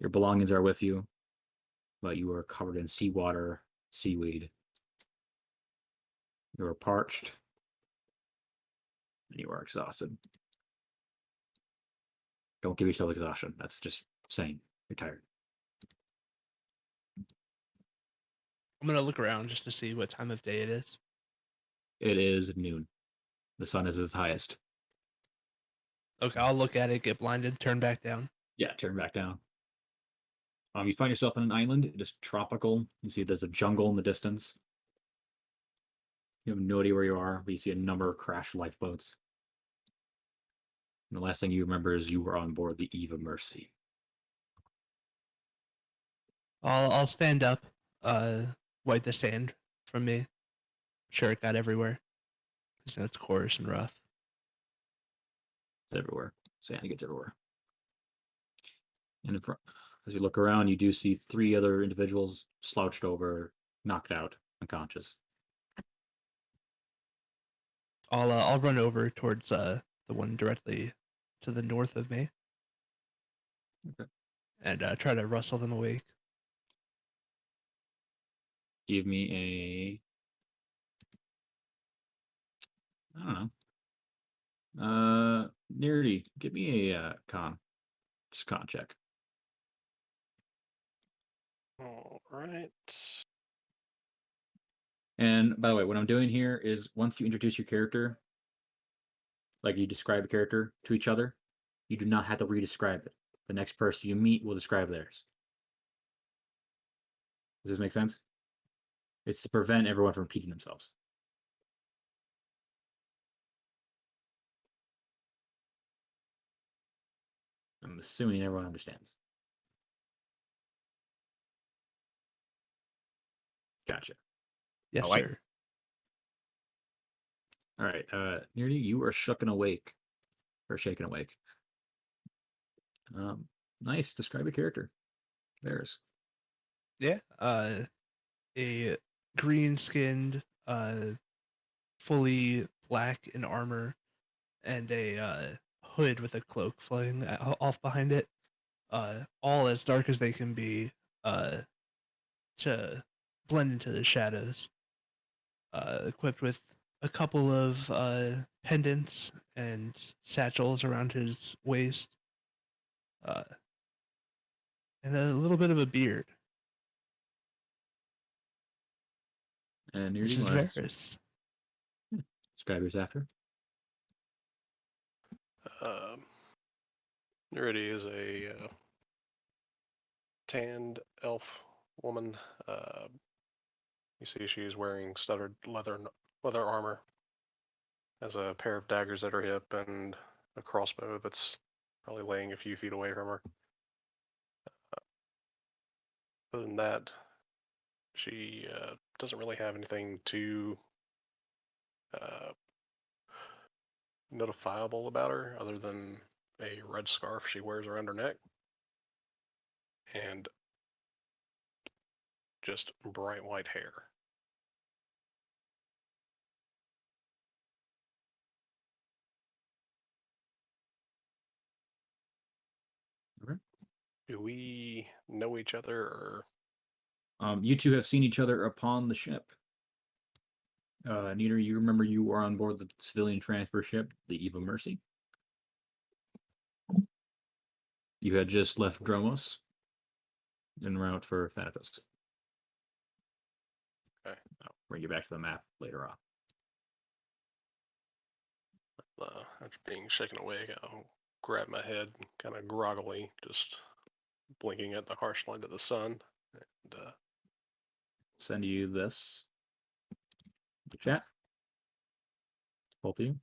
Your belongings are with you, but you are covered in seawater, seaweed. You are parched, and you are exhausted. Don't give yourself exhaustion. That's just saying you're tired. I'm gonna look around just to see what time of day it is. It is noon. The sun is its highest. Okay, I'll look at it, get blinded, turn back down. Yeah, turn back down. You find yourself on an island. It is tropical. You see there's a jungle in the distance. You have no idea where you are, but you see a number of crashed lifeboats. And the last thing you remember is you were on board the Eve of Mercy. I'll stand up, wipe the sand from me. Sure, it got everywhere. Because it's coarse and rough. It's everywhere. Sand gets everywhere. And in front, as you look around, you do see 3 other individuals slouched over, knocked out, unconscious. I'll run over towards the one directly to the north of me. Okay. And try to rustle them awake. Give me I don't know. Neridi, give me a just con check. All right. And by the way, what I'm doing here is once you introduce your character, like you describe a character to each other, you do not have to re-describe it. The next person you meet will describe theirs. Does this make sense? It's to prevent everyone from repeating themselves. I'm assuming everyone understands. Gotcha. Yes, Alright. sir. All right, Neridi, you are shaken awake. Nice. Describe a character. Theirs. Yeah. A green-skinned, fully black in armor, and a hood with a cloak flowing off behind it. All as dark as they can be, to blend into the shadows. Equipped with a couple of pendants and satchels around his waist, and a little bit of a beard. And This Neridi, is wanna Varis. describe yours after. Neridi is a tanned elf woman. You see she's wearing studded leather armor, has a pair of daggers at her hip, and a crossbow that's probably laying a few feet away from her. Other than that, she doesn't really have anything too notifiable about her, other than a red scarf she wears around her neck and just bright white hair. Okay. Do we know each other, or You two have seen each other upon the ship. Nita, you remember you were on board the civilian transfer ship, the Eve of Mercy. You had just left Dromos en route for Thanatos. Okay. I'll bring you back to the map later on. after being shaken awake, I'll grab my head, kind of groggily, just blinking at the harsh light of the sun, and Send you this. The chat. Both of you.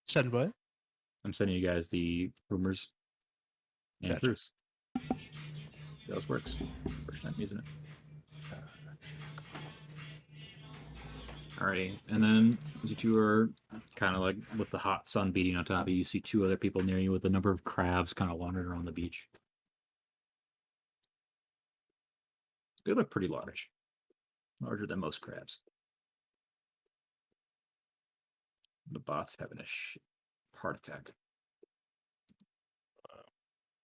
Send what? I'm sending you guys the rumors and Gotcha. proofs. That works. First time using it. Alrighty, and then you two are kind of like with the hot sun beating on top of you. You see 2 other people near you with a number of crabs kind of wandering around the beach. They look pretty large. Larger than most crabs. The bot's having a heart attack.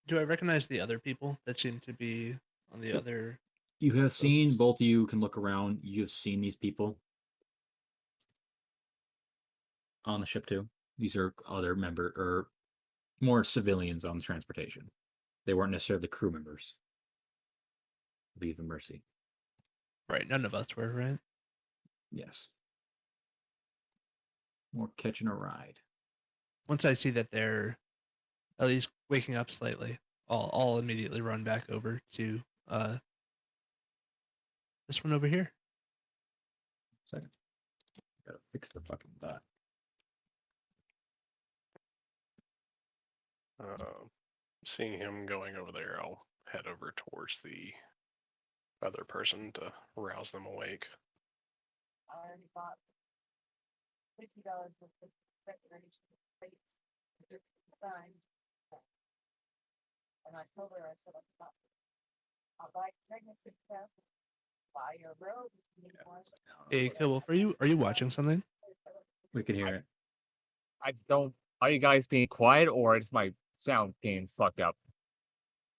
Do I recognize the other people that seem to be on the other? You have seen, both of you can look around. You have seen these people on the ship too. These are other more civilians on transportation. They weren't necessarily crew members. Leave the Mercy. Right, none of us were, right? Yes. More catching a ride. Once I see that they're at least waking up slightly, I'll immediately run back over to this one over here. Second. Gotta fix the fucking dot. Seeing him going over there, I'll head over towards the other person to rouse them awake. I already bought $50 worth of decorations plates. They're signed. And I told her, I said, I'll buy pregnancy stuff, buy your robe. if you need one." Hey, Killwolf, are you watching something? We can hear it. I don't. Are you guys being quiet or is my sound being fucked up?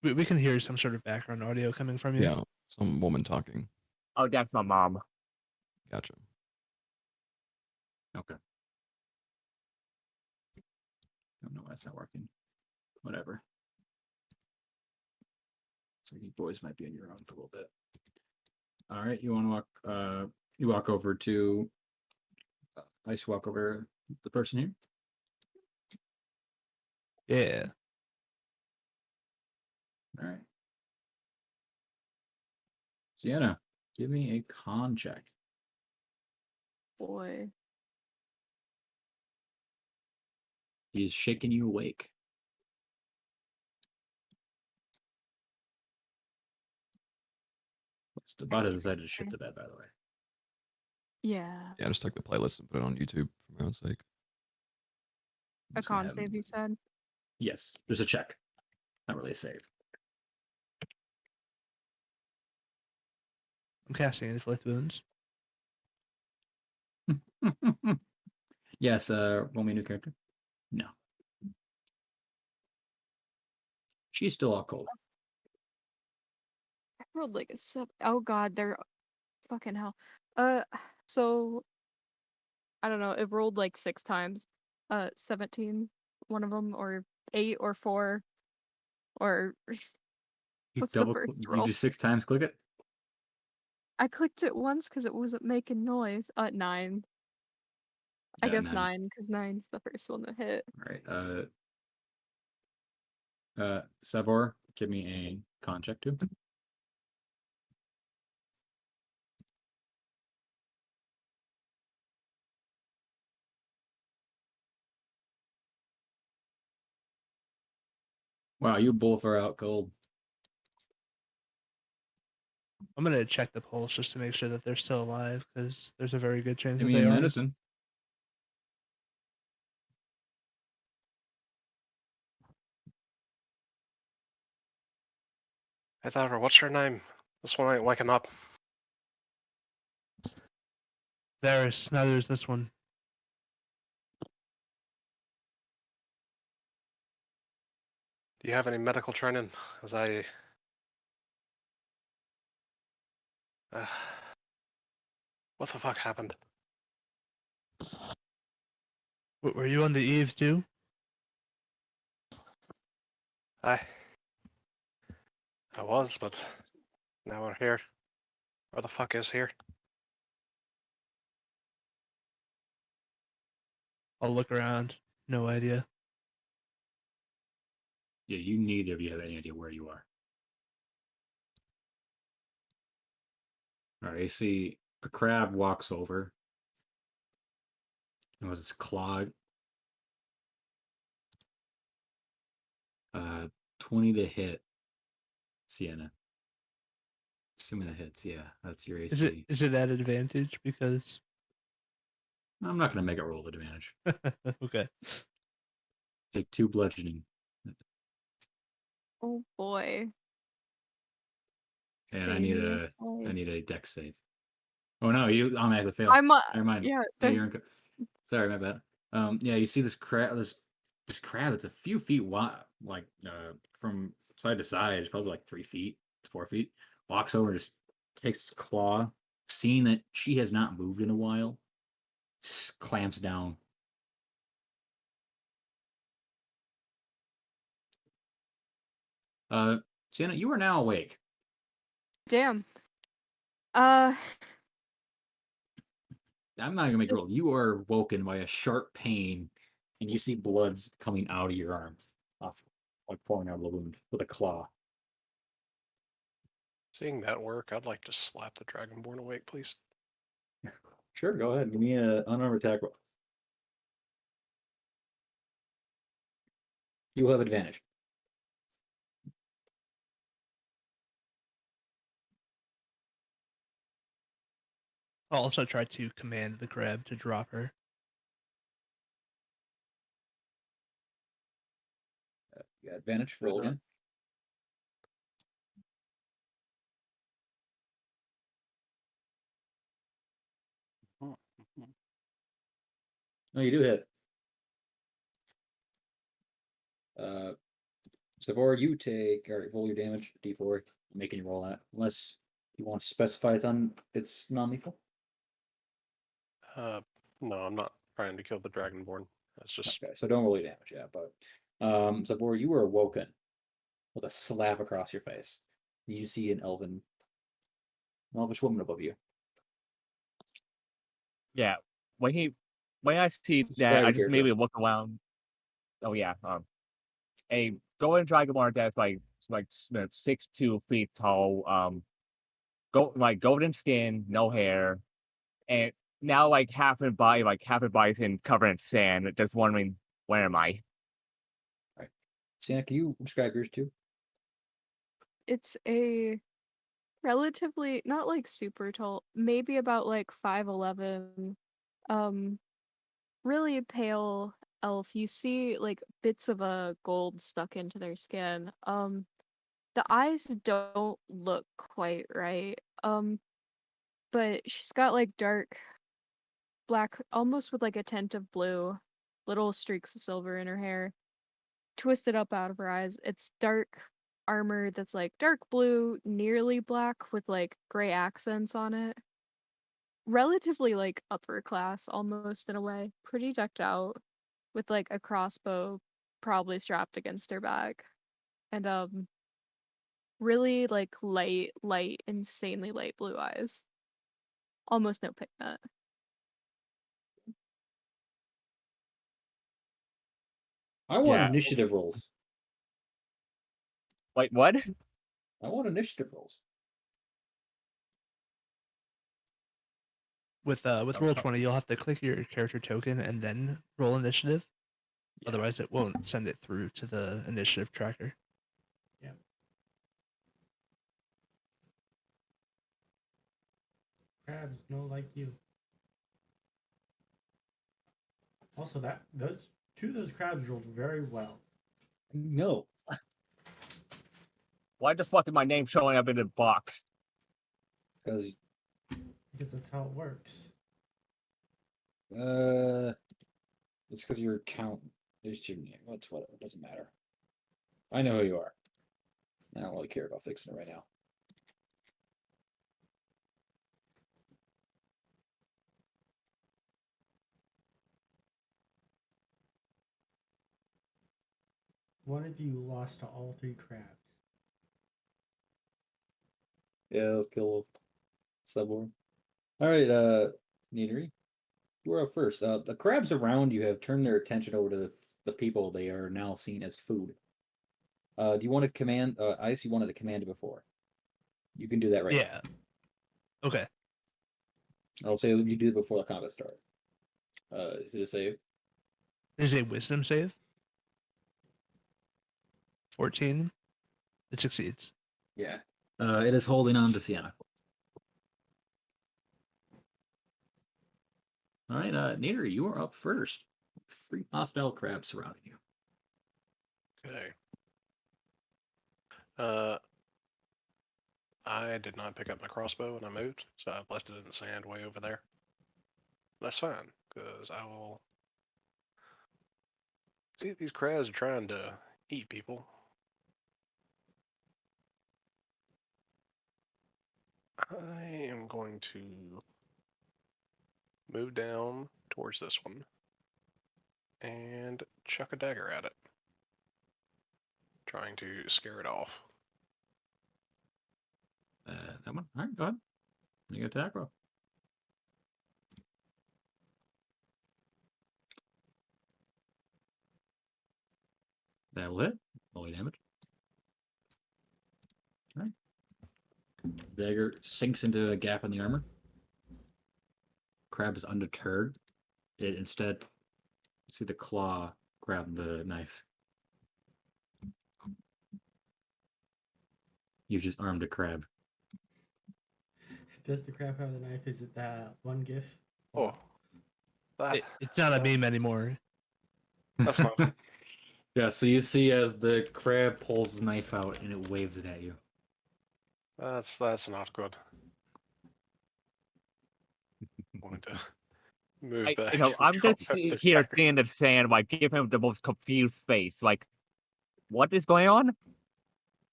We can hear some sort of background audio coming from you. Yeah, some woman talking. Oh, that's my mom. Gotcha. Okay. Don't know why it's not working. Whatever. So you boys might be on your own for a little bit. All right, you want to walk? You walk over to. Ice walk over the person here. Yeah. All right. Sienna, give me a con check. Boy. He's shaking you awake. The bot has decided to ship to bed, by the way. Yeah. Yeah, I just took the playlist and put it on YouTube for my own sake. A Just gonna con have him- save, you said? Yes, there's a check. Not really a save. I'm casting Inflict Wounds. Yes, roll me a new character. No. She's still all cold. I rolled like a 7. Oh god, they're fucking hell. So I don't know. It rolled like 6 times. 17, one of them, or 8 or 4, or You what's the first you roll? do 6 times, click it. I clicked it once because it wasn't making noise. 9. I Yeah, guess 9. 9 because 9's the first one that hit. All right. Sabor, give me a con check too. Wow, you both are out cold. I'm gonna check the pulse just to make sure that they're still alive, because there's a very good chance Give that me they a are. medicine. I thought her, what's her name? This one ain't waking up. Varis, neither is this one. Do you have any medical training? As I. What the fuck happened? Were you on the eaves too? I was, but now we're here. Where the fuck is here? I'll look around. No idea. Yeah, you neither of you have any idea where you are. All right, you see a crab walks over. It was its claw. 20 to hit. Sienna. Assuming that hits, yeah, that's your AC. Is it at advantage because? I'm not gonna make it roll the advantage. Okay. Take 2 bludgeoning, Oh boy. and I need Save a dex save. Oh no, you automatically fail. I'm Never mind. yeah, Yeah, you're sorry, my bad. Yeah, you see this crab. This crab. It's a few feet wide, like from side to side. It's probably like 3 feet, 4 feet. Walks over, and just takes its claw. Seeing that she has not moved in a while, clamps down. Sienna, you are now awake. Damn. I'm not gonna make a Just- roll. You are woken by a sharp pain, and you see blood coming out of your arm, off, like pouring out of the wound with a claw. Seeing that work, I'd like to slap the Dragonborn awake, please. Sure, go ahead. Give me an unarmed attack roll. You will have advantage. I'll also try to command the crab to drop her. You got advantage. Roll again. No, you do hit. Sabor, you take. All right, roll your damage. D4. I'm making you roll that, unless you want to specify it's non-lethal. No, I'm not trying to kill the Dragonborn. That's just Okay, so don't roll your damage, yeah. But Sabor, you were awoken with a slap across your face. You see an elvish woman above you. Yeah. When I see Describe that, your I just character. maybe look around. Oh yeah. A golden dragonborn that's like 6'2" feet tall. Golden skin, no hair, and now half her body's covered in sand. Just wondering, where am I? Sienna, can you describe yours too? It's a relatively not like super tall, maybe about like 5'11". Really pale elf. You see like bits of a gold stuck into their skin. The eyes don't look quite right. But she's got like dark black, almost with like a tint of blue, little streaks of silver in her hair, twisted up out of her eyes. It's dark armor that's like dark blue, nearly black with like gray accents on it. Relatively like upper class almost in a way. Pretty decked out with like a crossbow probably strapped against her back. And really like light, insanely light blue eyes. Almost no pigment. I want Yeah. initiative rolls. Wait, what? I want initiative rolls. With roll 20, you'll have to click your character token and then roll initiative. Yeah. Otherwise, it won't send it through to the initiative tracker. Crabs no like you. Also, those two of those crabs rolled very well. No. Why the fuck is my name showing up in the box? Because That's how it works. it's because your count is your name. What's what? It doesn't matter. I know who you are. I don't really care about fixing it right now. One of you lost to all three crabs. Yeah, let's kill Sabor. All right, Neridi, you're up first. The crabs around you have turned their attention over to the people they are now seen as food. Do you want to command? Ice, you wanted to command it before. You can do that right Yeah. Okay. now. I'll say you do it before the combat start. Is it a save? There's a wisdom save. 14. It succeeds. Yeah. It is holding on to Sienna. All right, Neridi, you are up first. 3 hostile crabs surrounding you. okay. I did not pick up my crossbow when I moved, so I've left it in the sand way over there. That's fine, because I will. See, these crabs are trying to eat people. I am going to move down towards this one and chuck a dagger at it, trying to scare it off. That one. All right, go ahead. You got attack roll. That will hit. Only damage. All right. Dagger sinks into a gap in the armor. Crab is undeterred. It instead, see the claw grab the knife. You just armed a crab. Does the crab have the knife? Is it that one gif? Oh, that It's not a meme anymore. that's not. Yeah, so you see as the crab pulls the knife out and it waves it at you. That's not good. Wanting to move I, back. you know, and I'm drop just back the here dagger. seeing the sand, like, give him the most confused face. Like, what is going on?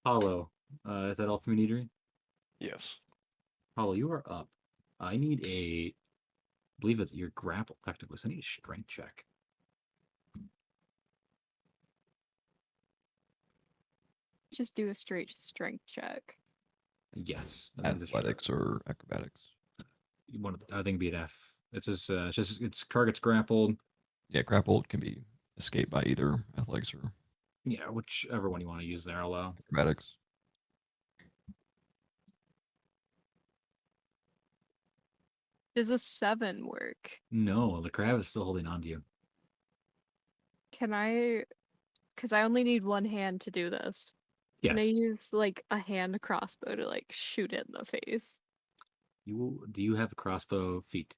Hollow, is that all from you, Neridi? Yes. Hollow, you are up. I need I believe it's your grapple technically, so I need a strength check. Just do a straight strength check. Yes. I think it's a Athletics or acrobatics? one of the, I think it'd be an F. It's target's grappled. Yeah, grappled can be escaped by either athletics or Yeah, whichever one you want to use there, allow. acrobatics. Does a 7 work? No, the crab is still holding on to you. Can I? Because I only need one hand to do this. Yes. Can I use like a hand crossbow to like shoot it in the face? Do you have crossbow feet?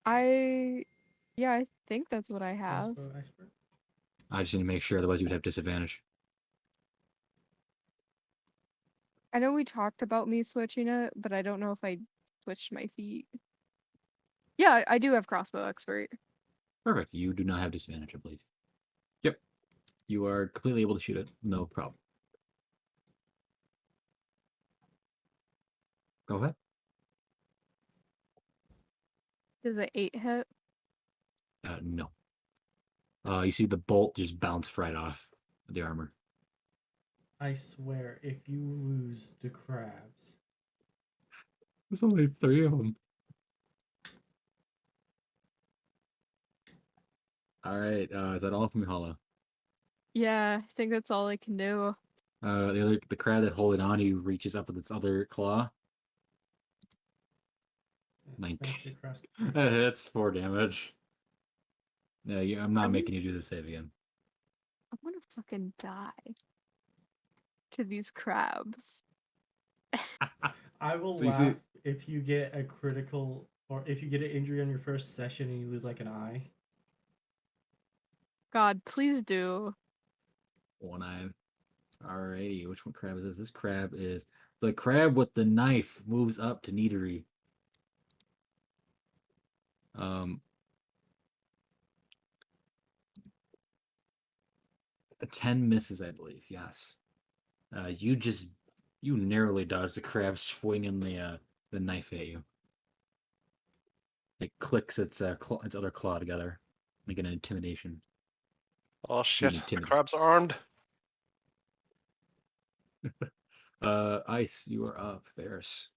Yeah, I think that's what I have. Crossbow expert. I just need to make sure, otherwise you would have disadvantage. I know we talked about me switching it, but I don't know if I switched my feet. Yeah, I do have crossbow expert. Perfect. You do not have disadvantage, I believe. Yep. You are completely able to shoot it. No problem. Go ahead. Does an 8 hit? No. You see the bolt just bounce right off the armor. I swear, if you lose the crabs, There's only 3 of them. All right. Is that all from you, Hollow? Yeah, I think that's all I can do. The crab that holding on to you reaches up with its other claw. smash 19. it across That hits 4 damage. Yeah, I'm not I'm- making you do the save again. I'm gonna fucking die to these crabs. I will So you see- laugh if you get a critical or if you get an injury on your first session and you lose like an eye. God, please do. 1 eye. Alrighty, which one crab is this? This crab is the crab with the knife moves up to Neridi. A 10 misses, I believe. Yes. You narrowly dodge the crab swinging the knife at you. It clicks its other claw together, making an intimidation. Oh shit! The intimidate. crab's armed. Ice, you are up. Varis.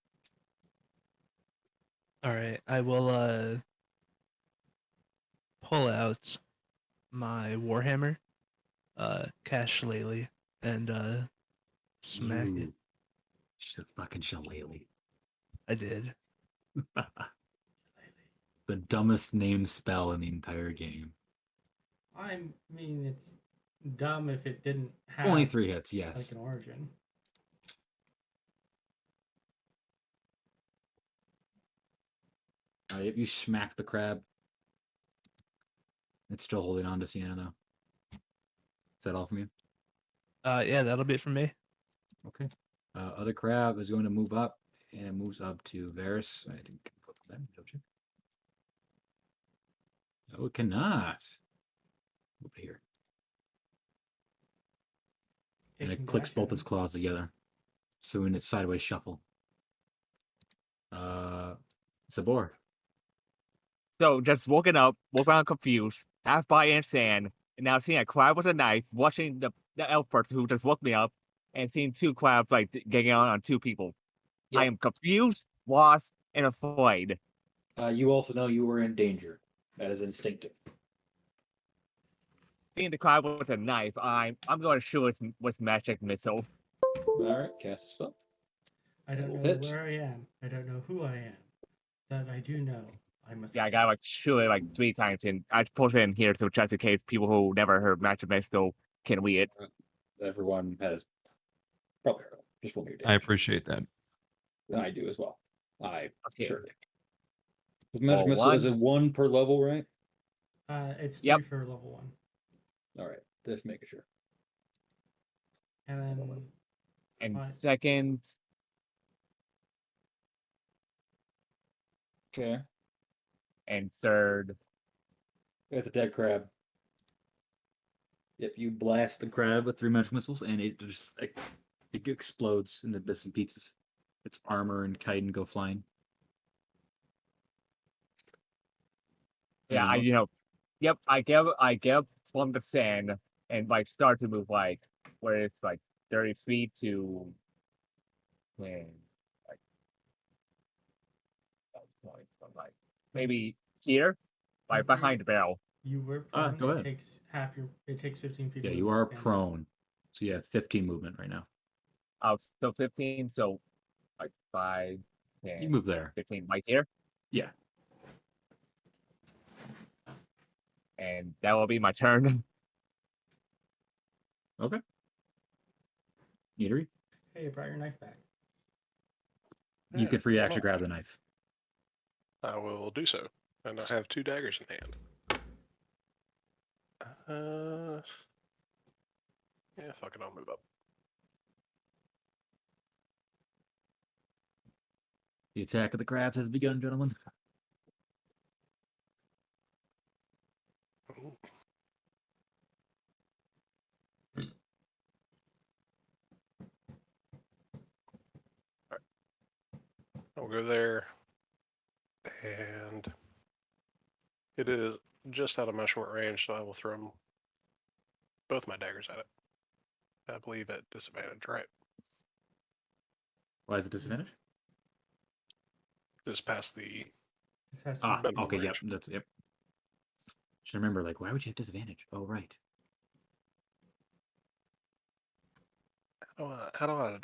All right, I will pull out my warhammer, cast Shillelagh, and smack it. Ooh, she's a fucking shillelagh. I did. The dumbest named spell in the entire game. I mean, it's dumb if it didn't have 23 hits, like yes. an origin. Yep, you smack the crab. It's still holding on to Saeynia, though. Is that all from you? Yeah, that'll be it from me. Okay. Other crab is going to move up, and it moves up to Varis. I think put that, don't you? No, it cannot. Over here. And it can clicks dash both at its him. claws together. So in its sideways shuffle. Sabor. So just woken up, woke around confused, half by in sand, and now seeing a crab with a knife, watching the elf person who just woke me up, and seeing 2 crabs like getting on 2 people. I Yep. am confused, lost, and afraid. You also know you were in danger. That is instinctive. Being the crowd with a knife, I'm going to shoot with magic missile. All right, cast a spell. I don't will know hit. where I am. I don't know who I am. That I do know. I must. Yeah, I kill. gotta like shoot it like 3 times, and I post it in here so just in case people who never heard magic missile can read it. Everyone has probably heard of it. Just one of your I appreciate that. I do as well. I Okay. sure do. Is magic Well, missile is it 1 per level, right? It's Yep. 3 for level 1, All right, just making sure. and then And Fine. second, Okay. and third, It's a dead crab. Yep, you blast the crab with 3 magic missiles, and it just like, it explodes into bits and pieces. Its armor and chitin go flying. yeah, Anything else? yep, I get from the sand and like start to move like where it's like 30 feet to like from like maybe here, like behind the barrel. you were prone. Go it ahead. takes It takes 15 feet. Yeah, to you move are to stand up. prone, so you have 15 movement right now. So 15, so like 5, 10, You move there. 15 right here. Yeah. And that will be my turn. Okay. Eatery, Hey, you brought your knife back. you Yeah, can free why action not? grab the knife. I will do so. And I have 2 daggers in hand. Yeah, fuck it, I'll move up. The attack of the crabs has begun, gentlemen. Ooh. Alright. I'll go there. And it is just out of my short range, so I will throw both my daggers at it. I believe at disadvantage, right? Why is it disadvantage? Just past the It's past Ah, the minimum okay, yep, range. that's yep. Should remember, like, why would you have disadvantage? Oh, right. How do I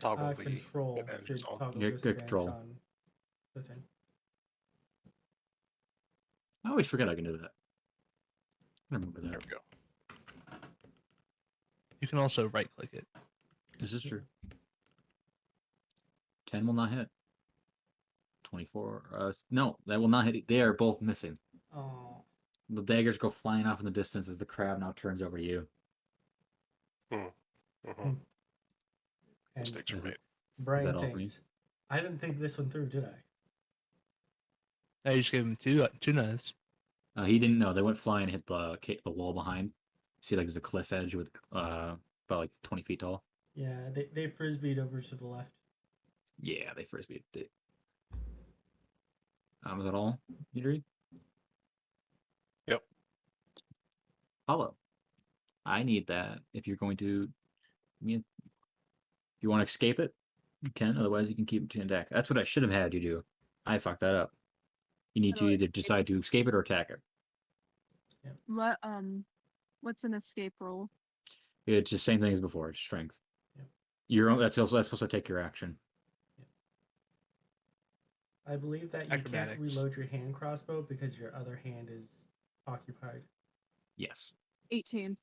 toggle the control advantages should on? toggle Yeah, good disadvantage control. on the thing. I always forget I can do that. I remember There that. we go. You can also right click it. This is true. 10 will not hit. 24. No, that will not hit. They are both missing. Oh, The daggers go flying off in the distance as the crab now turns over to you. Mm-hmm. and Mistakes are Is it- made. Brian that all for thinks, I didn't think this one through, did I? Now you just gave him two knives. He didn't know. They went flying and hit the wall behind. See, like there's a cliff edge with about like 20 feet tall. Yeah, they frisbeed over to the left. Yeah, they frisbeed it. Was that all, Eatery? Yep. Hollow. I need that if you're going to. If you want to escape it, you can. Otherwise, you can keep it to attack. That's what I should have had you do. I fucked that up. You need How to do I either escape? decide to escape it or attack it. What what's an escape roll? It's the same thing as before. It's strength. Yep. That's supposed to take your action. I believe that you Acrobatics. can't reload your hand crossbow because your other hand is occupied. Yes. 18.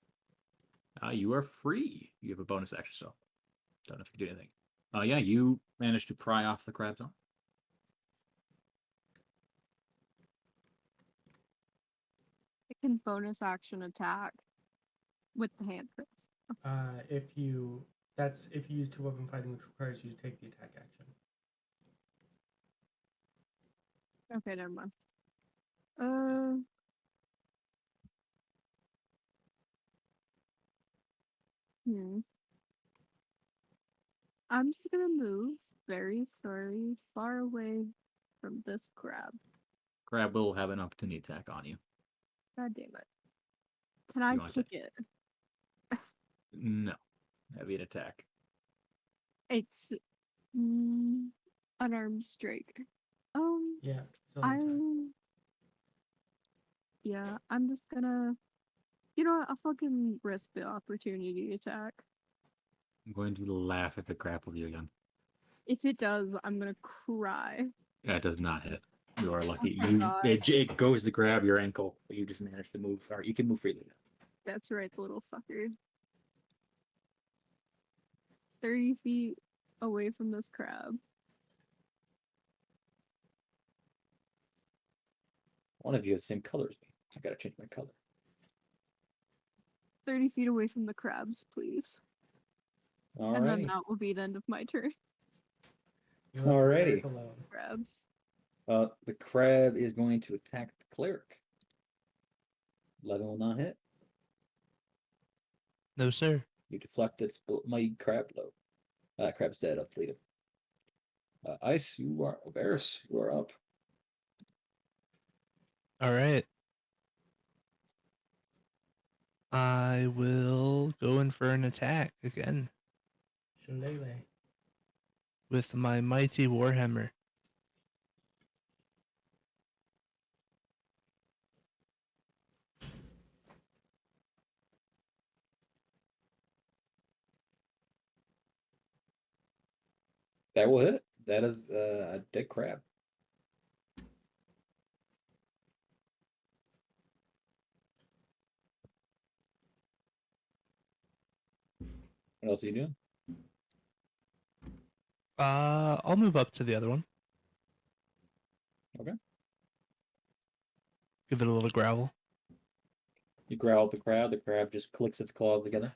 You are free. You have a bonus action, so don't know if you can do anything. Yeah, you managed to pry off the crab's arm. It can bonus action attack with the hand cross. If you use 2 weapon fighting, which requires you to take the attack action. Okay, never mind. I'm just gonna move very far away from this crab. Crab will have an opportunity attack on you. God damn it. Can I wanna kick it? No. That'd be an attack. It's Unarmed strike. Yeah. So I'm just gonna. You know what? I'll fucking risk the opportunity attack. I'm going to laugh if it grapples you again. If it does, I'm gonna cry. Yeah, it does not hit. You are lucky. Oh my God. It goes to grab your ankle, but you just managed to move. Or you can move freely. That's right, the little fucker. 30 feet away from this crab. One of you has the same color as me. I gotta change my color. 30 feet away from the crabs, please. And then Alrighty. that will be the end of my turn. you left the Alrighty. cleric alone. Crabs. The crab is going to attack the cleric. 11 will not hit. No, sir. You deflect its mighty crab blow. Crab's dead. I'll delete him. Ice, you are Varis. You are up. All right. I will go in for an attack again Shillelagh. with my mighty warhammer. That will hit. That is a dead crab. What else are you doing? I'll move up to the other one. Okay. Give it a little growl. You growl at the crab. The crab just clicks its claws together.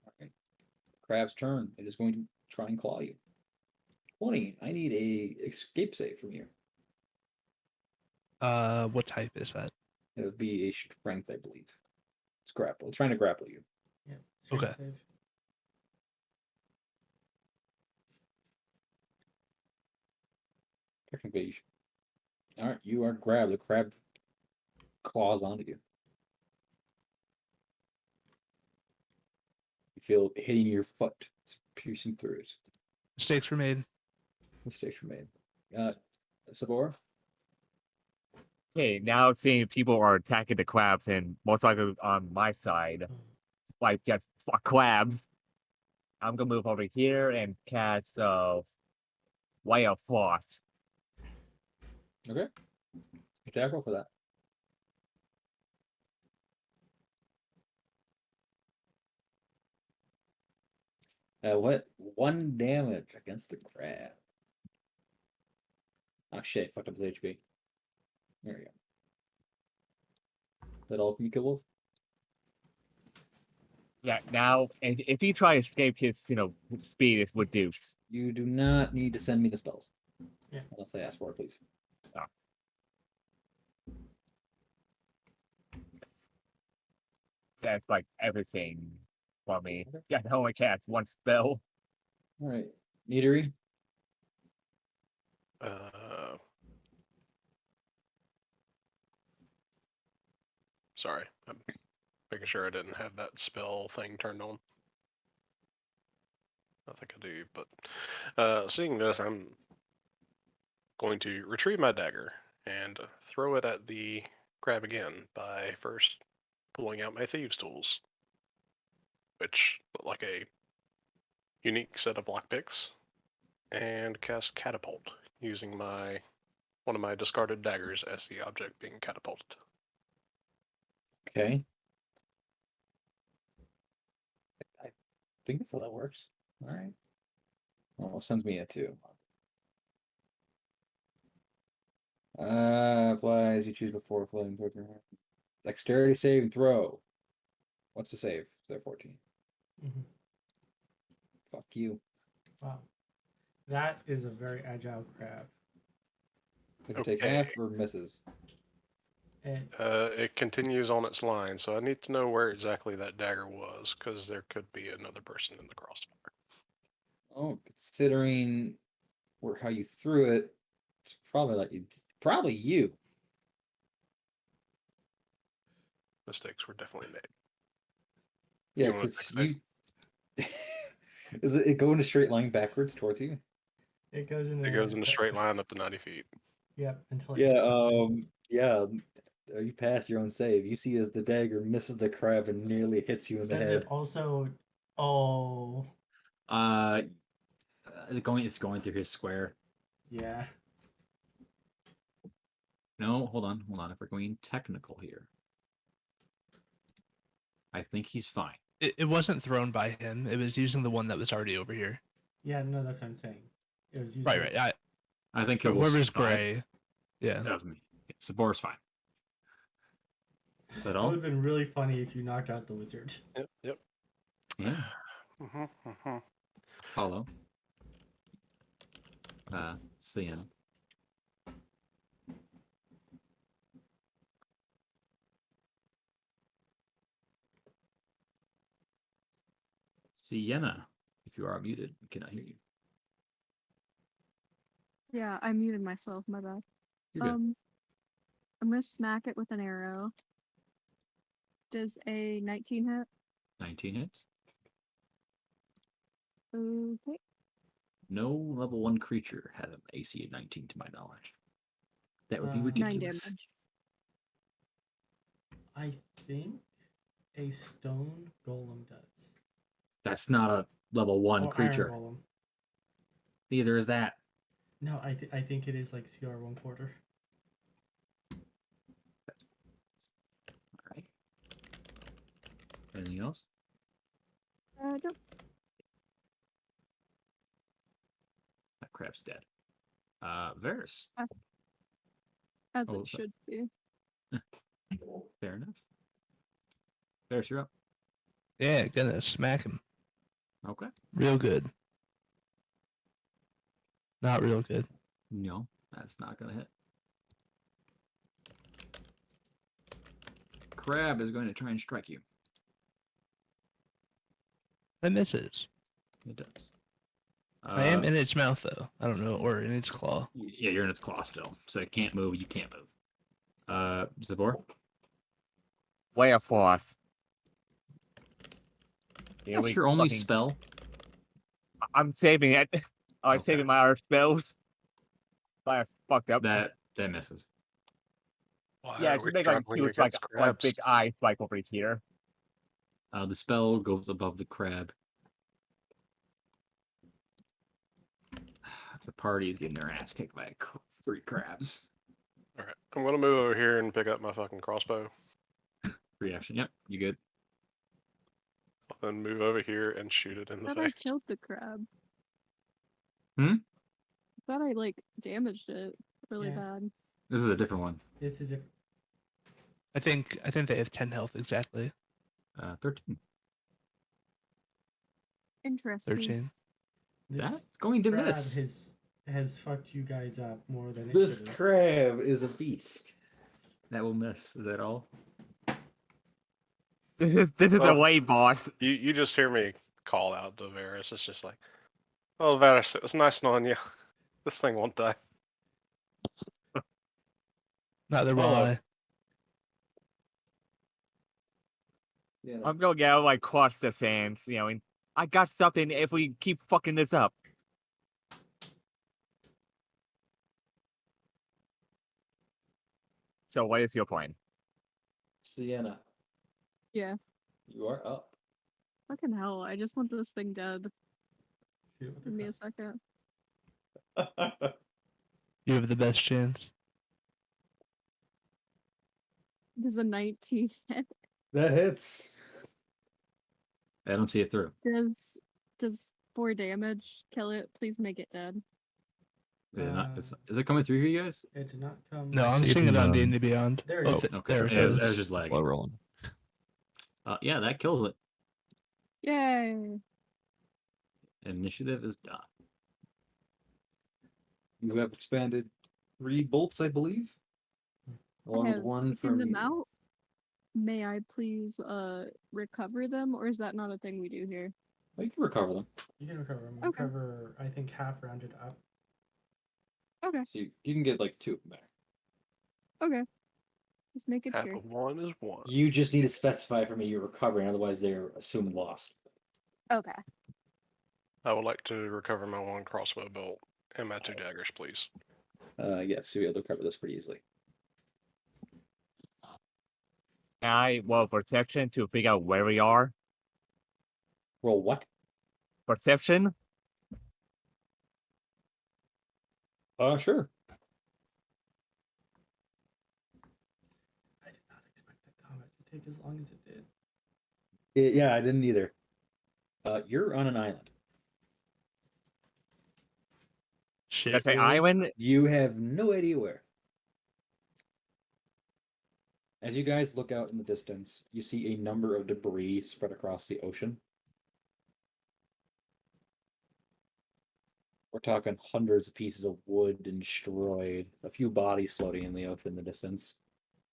Alright. Crab's turn. It is going to try and claw you. 20. I need a escape save from you. What type is that? It would be a strength, I believe. It's grapple. It's trying to grapple you. Yeah. Strength Okay. save. Technically, you should... Alright, you are grabbed. The crab claws onto you. You feel it hitting your foot. It's piercing through it. Mistakes were made. Mistakes were made. Sabor? Okay, now seeing people are attacking the crabs, and most likely on my side, like just fuck crabs. I'm gonna move over here and cast Way of Frost. Okay. Attack roll for that. What? 1 damage against the crab. Oh shit, fucked up his HP. There we go. Is that all from you, Killwolf? Yeah, now, and if you try to escape his, speed is reduced. You do not need to send me the spells. Yeah. Unless I ask for it, please. That's like everything for me. Okay. Yeah, I only cast 1 spell. Alright. Neatery? Sorry, I'm making sure I didn't have that spell thing turned on. I think I do, but seeing this, I'm going to retrieve my dagger and throw it at the crab again by first pulling out my thieves' tools, which look like a unique set of lockpicks, and cast catapult using one of my discarded daggers as the object being catapulted. Okay. I think that's how that works. Alright. Well, sends me a 2. Applies you choose before floating towards your hand. Dexterity save and throw. What's the save? Is there 14? Mm-hmm. Fuck you. Wow. That is a very agile crab. Does it take Okay. half or misses? And It continues on its line, so I need to know where exactly that dagger was, because there could be another person in the crossfire. Oh, considering how you threw it, it's probably you. Mistakes were definitely made. Yeah, You wanna because fix you. Is it go in a straight line backwards towards you? It goes in. It goes in a straight line up to 90 feet. Yep, until it Yeah, hits something. yeah. You pass your own save. You see as the dagger misses the crab and nearly hits you in the Does head. it also? Oh, It's going through his square. yeah. No, hold on. If we're going technical here, I think he's fine. It wasn't thrown by him. It was using the one that was already over here. Yeah, no, that's what I'm saying. It was using Right. I think he'll Whoever's survive. gray. Yeah. That was me. Yeah, Sabor's fine. Is that That all? would have been really funny if you knocked out the wizard. Yep. Yeah. Mm-hmm. Hollow. Cyan. Sienna, if you are muted, we cannot hear you. Yeah, I muted myself. My bad. You're good. I'm gonna smack it with an arrow. Does a 19 hit? 19 hits. Okay. No level 1 creature has an AC of 19 to my knowledge. That would be 9 ridiculous. damage. I think a stone golem does. That's not a level 1 Or creature. Iron golem. Neither is that. No, I think it is like CR 1/4. Alright. Anything else? Nope. That crab's dead. Varis. As Oh, it should be. Fair enough. Varis, you're up. Yeah, gonna smack him. Okay. Real good. Not real good. No, that's not gonna hit. Crab is going to try and strike you. That misses. It does. I am in its mouth though. I don't know, or in its claw. Yeah, you're in its claw still, so it can't move. You can't move. Sabor. Way of force. Here That's we your only fucking- spell. I'm saving it. I'm Okay. saving my other spells. I fucked up. That misses. Why Yeah, are I we should make like a struggling huge like against one crabs? big eye spike over here. The spell goes above the crab. The party is getting their ass kicked by 3 crabs. All right, I'm gonna move over here and pick up my fucking crossbow. Reaction. Yep, you good. I'll then move over here and shoot it in the I thought I face. killed the crab. Hmm? I thought I like damaged it really Yeah. bad. This is a different one. This is a I think they have 10 health exactly. 13. Interesting. 13. this That's going to crab miss. has fucked you guys up more than it This should have. crab is a beast. That will miss. Is that all? This is a Well- way, boss. You just hear me call out to Varis. It's just like, oh, Varis, it was nice knowing you. This thing won't die. Neither will Oh. I. Yeah. I'm gonna go like clutch this hands, and I got something if we keep fucking this up. So what is your plan? Sienna, Yeah. you are up. Fucking hell. I just want this thing dead. Shoot it with the Give me a crab. second. You have the best chance. Does a 19 hit? That hits. I don't see it through. Does 4 damage kill it? Please make it dead. Is it coming through here, you guys? It did not come. No, I I'm see it seeing it on in, D&D Beyond. There it Oh, is. Okay. there it Yeah, I goes. was just lagging. Slow rolling. Yeah, that kills it. Yay! Initiative is done. You have expanded 3 bolts, I believe. Along with have one taken from them you. out. May I please recover them, or is that not a thing we do here? Oh, you can recover them. You can recover them. Okay. Recover, I think, half rounded up. Okay, So you can get like 2 of them back. okay. Just make it Half sure. of one is one. You just need to specify for me you're recovering, otherwise they're assumed lost. Okay. I would like to recover my 1 crossbow bolt and my 2 daggers, please. Yes, you'll be able to cover this pretty easily. Can I roll perception to figure out where we are? Roll what? Perception? Sure. I did not expect that combat to take as long as it did. Yeah, I didn't either. You're on an island. Shit, That's an really? island? You have no idea where. As you guys look out in the distance, you see a number of debris spread across the ocean. We're talking hundreds of pieces of wood and destroyed, a few bodies floating in the ocean in the distance.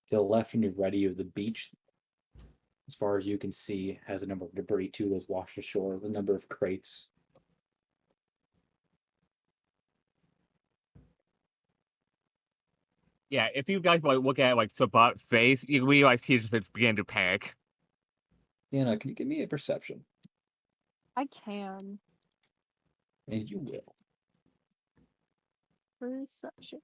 To the left and right of you, the beach, as far as you can see, has a number of debris too that's washed ashore, with a number of crates. Yeah, if you guys like look at like Sabot's face, you realize he just began to panic. Anna, can you give me a perception? I can. And you will. Perception.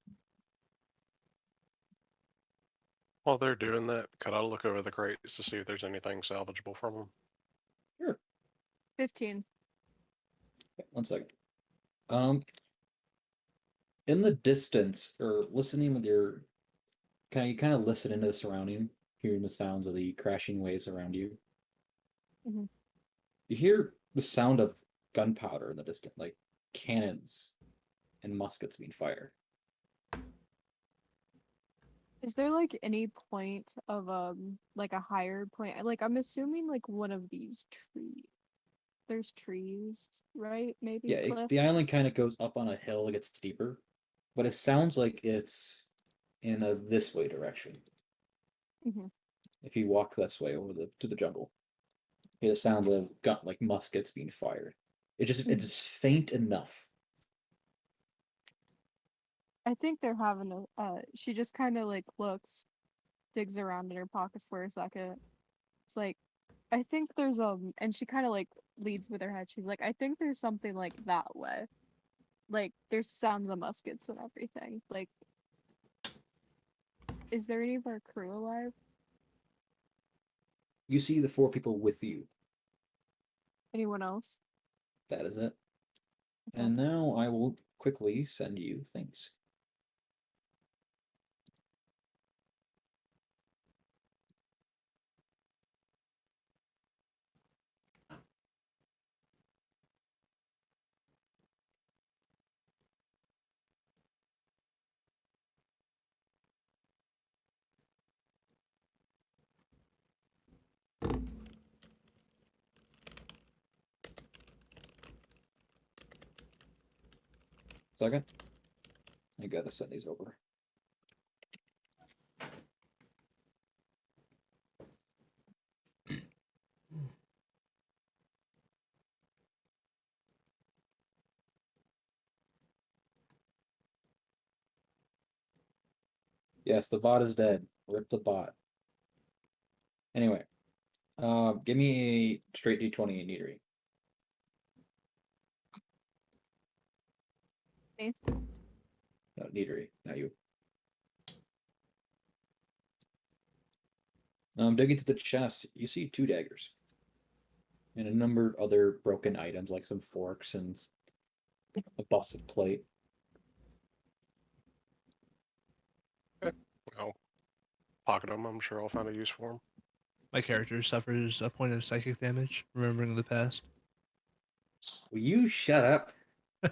While they're doing that, could I look over the crates to see if there's anything salvageable from them? Sure. 15. Okay, 1 second. In the distance, or listening with your, you kind of listen into the surrounding, hearing the sounds of the crashing waves around you. Mhm. You hear the sound of gunpowder in the distance, like cannons and muskets being fired. Is there like any point of like a higher point? Like I'm assuming like one of these trees. There's trees, right? Maybe Yeah, cliff. the island kind of goes up on a hill, it gets steeper, but it sounds like it's in a this way direction. Mhm. If you walk this way over to the jungle, you hear the sound of like muskets being fired. It's faint enough. I think they're having a. She just kind of like looks, digs around in her pockets for a second. It's like, I think there's and she kind of like leads with her head. She's like, I think there's something like that way. Like there's sounds of muskets and everything. Like, is there any of our crew alive? You see the 4 people with you. Anyone else? That is it. Okay. And now I will quickly send you things. Second. I gotta send these over. Yes, the bot is dead. Rip the bot. Anyway, give me a straight D20 in Neatery. Me? No, Neatery, not you. Digging to the chest, you see 2 daggers. And a number of other broken items, like some forks and a busted plate. I'll pocket them. I'm sure I'll find a use for them. My character suffers a point of psychic damage, remembering the past. Will you shut up? I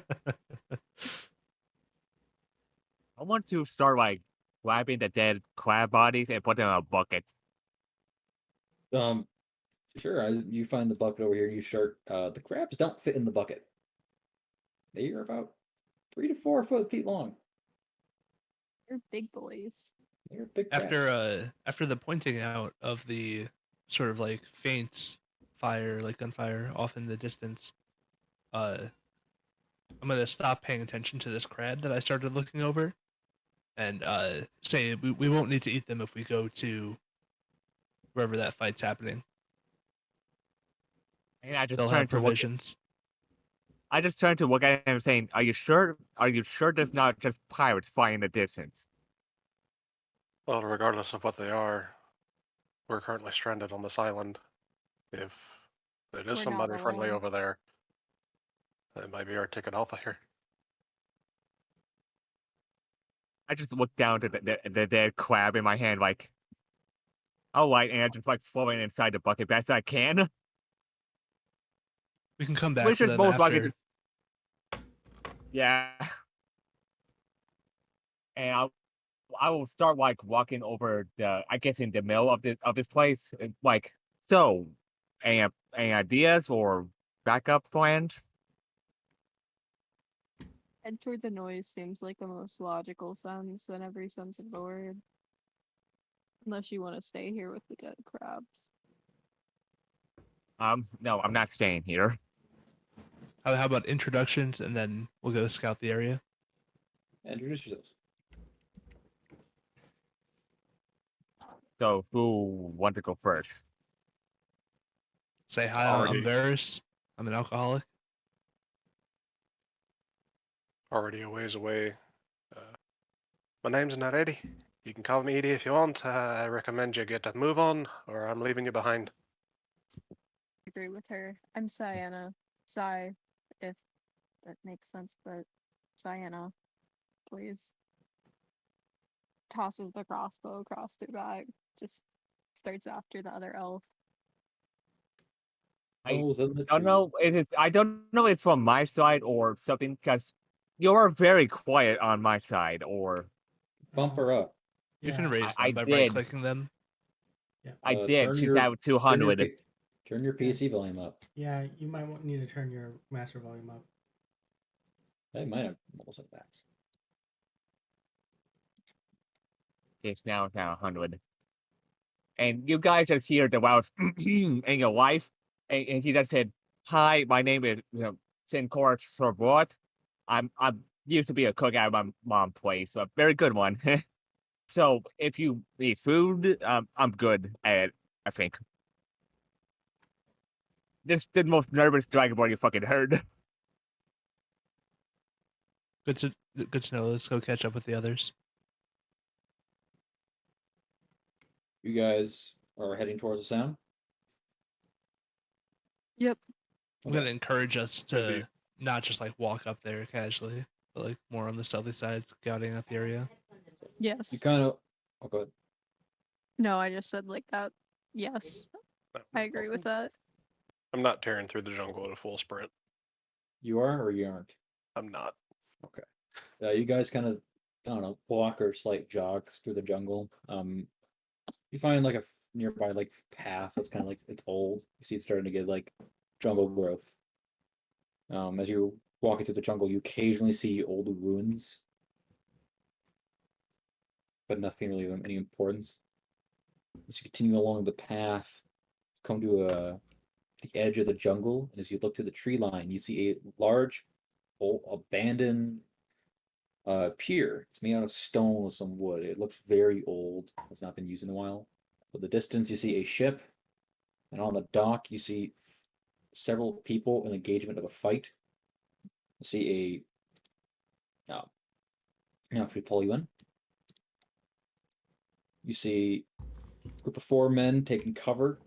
want to start like grabbing the dead crab bodies and put them in a bucket. Sure. You find the bucket over here. You start. The crabs don't fit in the bucket. They are about 3 to 4 feet long. They're big boys. They're big crabs. After the pointing out of the sort of like faint fire, like gunfire off in the distance, I'm gonna stop paying attention to this crab that I started looking over, and say we won't need to eat them if we go to wherever that fight's happening. And I just They'll turn have to look. provisions. I just turned to look at him saying, "Are you sure? Are you sure there's not just pirates flying in the distance?" Well, regardless of what they are, we're currently stranded on this island. If it is We're not somebody friendly alone. over there, that might be our ticket off of here. I just looked down to the dead crab in my hand, like, all right, and I just like throwing it inside the bucket best I can. We can come back Which for is them most likely after. Yeah. And I will start like walking over the, I guess, in the middle of this place. Like, so, any ideas or backup plans? Head toward the noise seems like the most logical sense in every sense of the word. Unless you want to stay here with the dead crabs. No, I'm not staying here. How about introductions, and then we'll go scout the area. Introduce yourselves. So, who want to go first? Say hi, Already. I'm Varis. I'm an alcoholic. Already a ways away. My name's Neridi. You can call me Edie if you want. I recommend you get a move on, or I'm leaving you behind. I agree with her. I'm Saeynia. Sai, if that makes sense, but Saeynia, please. Tosses the crossbow across their back. Just starts after the other elf. I Owls in the don't know if it's, I don't know if it's from my side or something, because you're very quiet on my side, or Bump her up. You can Yeah. raise I them by did. right-clicking them. I turn did. She's your- at 200. Turn your PC volume up. Yeah, you might need to turn your master volume up. I might have multiple setbacks. It's now 100. And you guys just hear the Wells and your wife, and he just said, "Hi, my name is Zencoria Sabor. I'm used to be a cook at my mom's place, a very good one. So if you need food, I'm good at it, I think." This is the most nervous Dragonborn you fucking heard. Good to know. Let's go catch up with the others. You guys are heading towards the sound? Yep. I'm Okay. gonna encourage us to Maybe. not just like walk up there casually, but like more on the stealthy side, scouting out the area. Yes. You kind of... Oh, go ahead. No, I just said like that. Yes. I agree with that. I'm not tearing through the jungle at a full sprint. You are or you aren't? I'm not. You guys kind of, I don't know, walk or slight jogs through the jungle. You find like a nearby like path that's kind of like it's old. You see it's starting to get like jungle growth. As you're walking through the jungle, you occasionally see old ruins, but nothing really of any importance. As you continue along the path, come to the edge of the jungle, and as you look to the tree line, you see a large, old, abandoned pier. It's made out of stone with some wood. It looks very old. It's not been used in a while. In the distance, you see a ship, and on the dock, you see several people in engagement of a fight. You see a. Now, if we pull you in, you see a group of 4 men taking cover,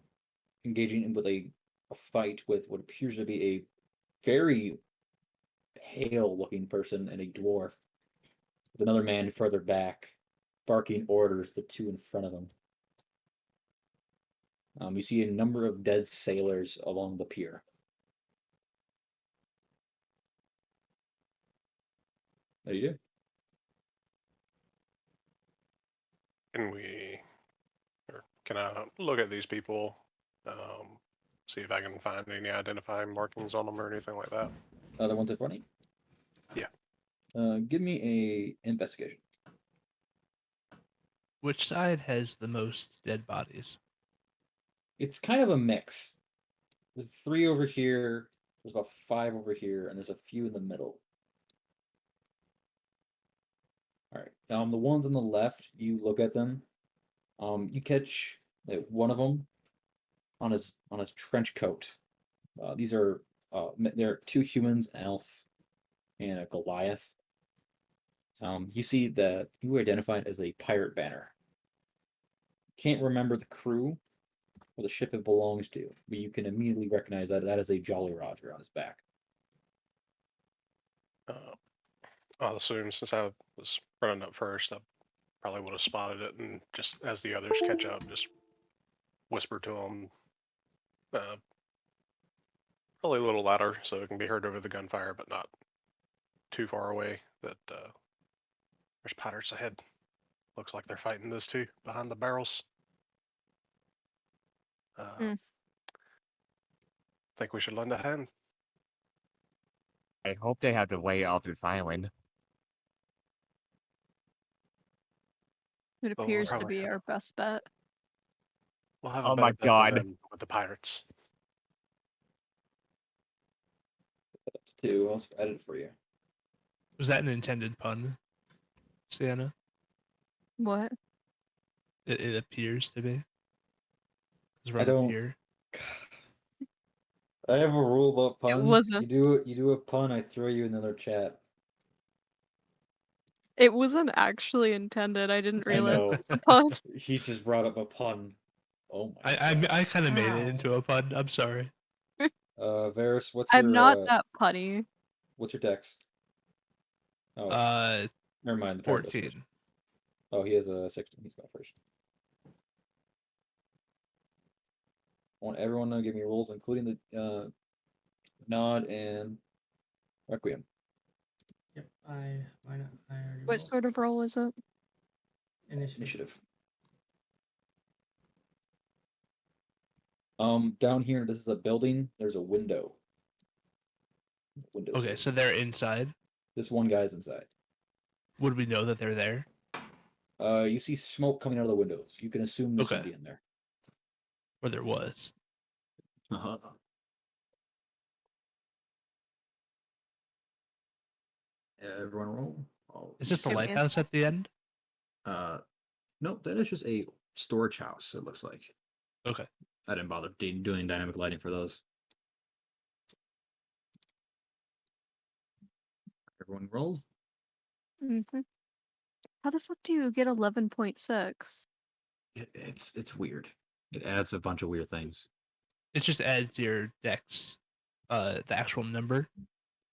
engaging in with a fight with what appears to be a very pale-looking person and a dwarf, with another man further back, barking orders to the 2 in front of him. You see a number of dead sailors along the pier. What do you do? Can I look at these people? See if I can find any identifying markings on them or anything like that. Other ones in front of you? Yeah. Give me a investigation. Which side has the most dead bodies? It's kind of a mix. There's 3 over here, there's about 5 over here, and there's a few in the middle. Alright. The ones on the left, you look at them. You catch like one of them on his trench coat. These are there are 2 humans, an elf, and a Goliath. You see that you identified as a pirate banner. Can't remember the crew or the ship it belongs to, but you can immediately recognize that that is a Jolly Roger on his back. I'll assume since I was running up first, I probably would have spotted it, and just as the others catch up, just whisper to them, probably a little louder so it can be heard over the gunfire, but not too far away, that there's pirates ahead. Looks like they're fighting those 2 behind the barrels. Think we should lend a hand. I hope they have the way off this island. It Well, we'll appears to probably be have, our best bet. we'll have Oh a my better bet God. with them with the pirates. Up to 2. I'll edit it for you. Was that an intended pun, Sienna? What? It appears to be. I don't. Here. I have a rule about It puns. wasn't. You do a pun, I throw you in another chat. It wasn't actually intended. I didn't I realize know. it was a pun. He just brought up a pun. Oh my I god. I kind of made it into a pun. I'm sorry. Varys, what's I'm your not that punny. what's your dex? Oh, never mind. The pirate goes first. 14. Oh, he has a 16. He's going first. I want everyone to give me rolls, including the nod and requiem. Yep, why not? I already What rolled. sort of roll is it? Initiative. Down here, this is a building. There's a window. Windows. Okay, so they're inside. This one guy's inside. Would we know that they're there? You see smoke coming out of the windows. You can assume there's Okay. somebody in there. Or there was. Uh-huh. Everyone roll. Is this the Give me a lighthouse at the end? Nope, that is just a storage house, it looks like. Okay. I didn't bother doing dynamic lighting for those. Everyone roll. Mm-hmm. How the fuck do you get 11.6? It's weird. It adds a bunch of weird things. It just adds your dex, the actual number,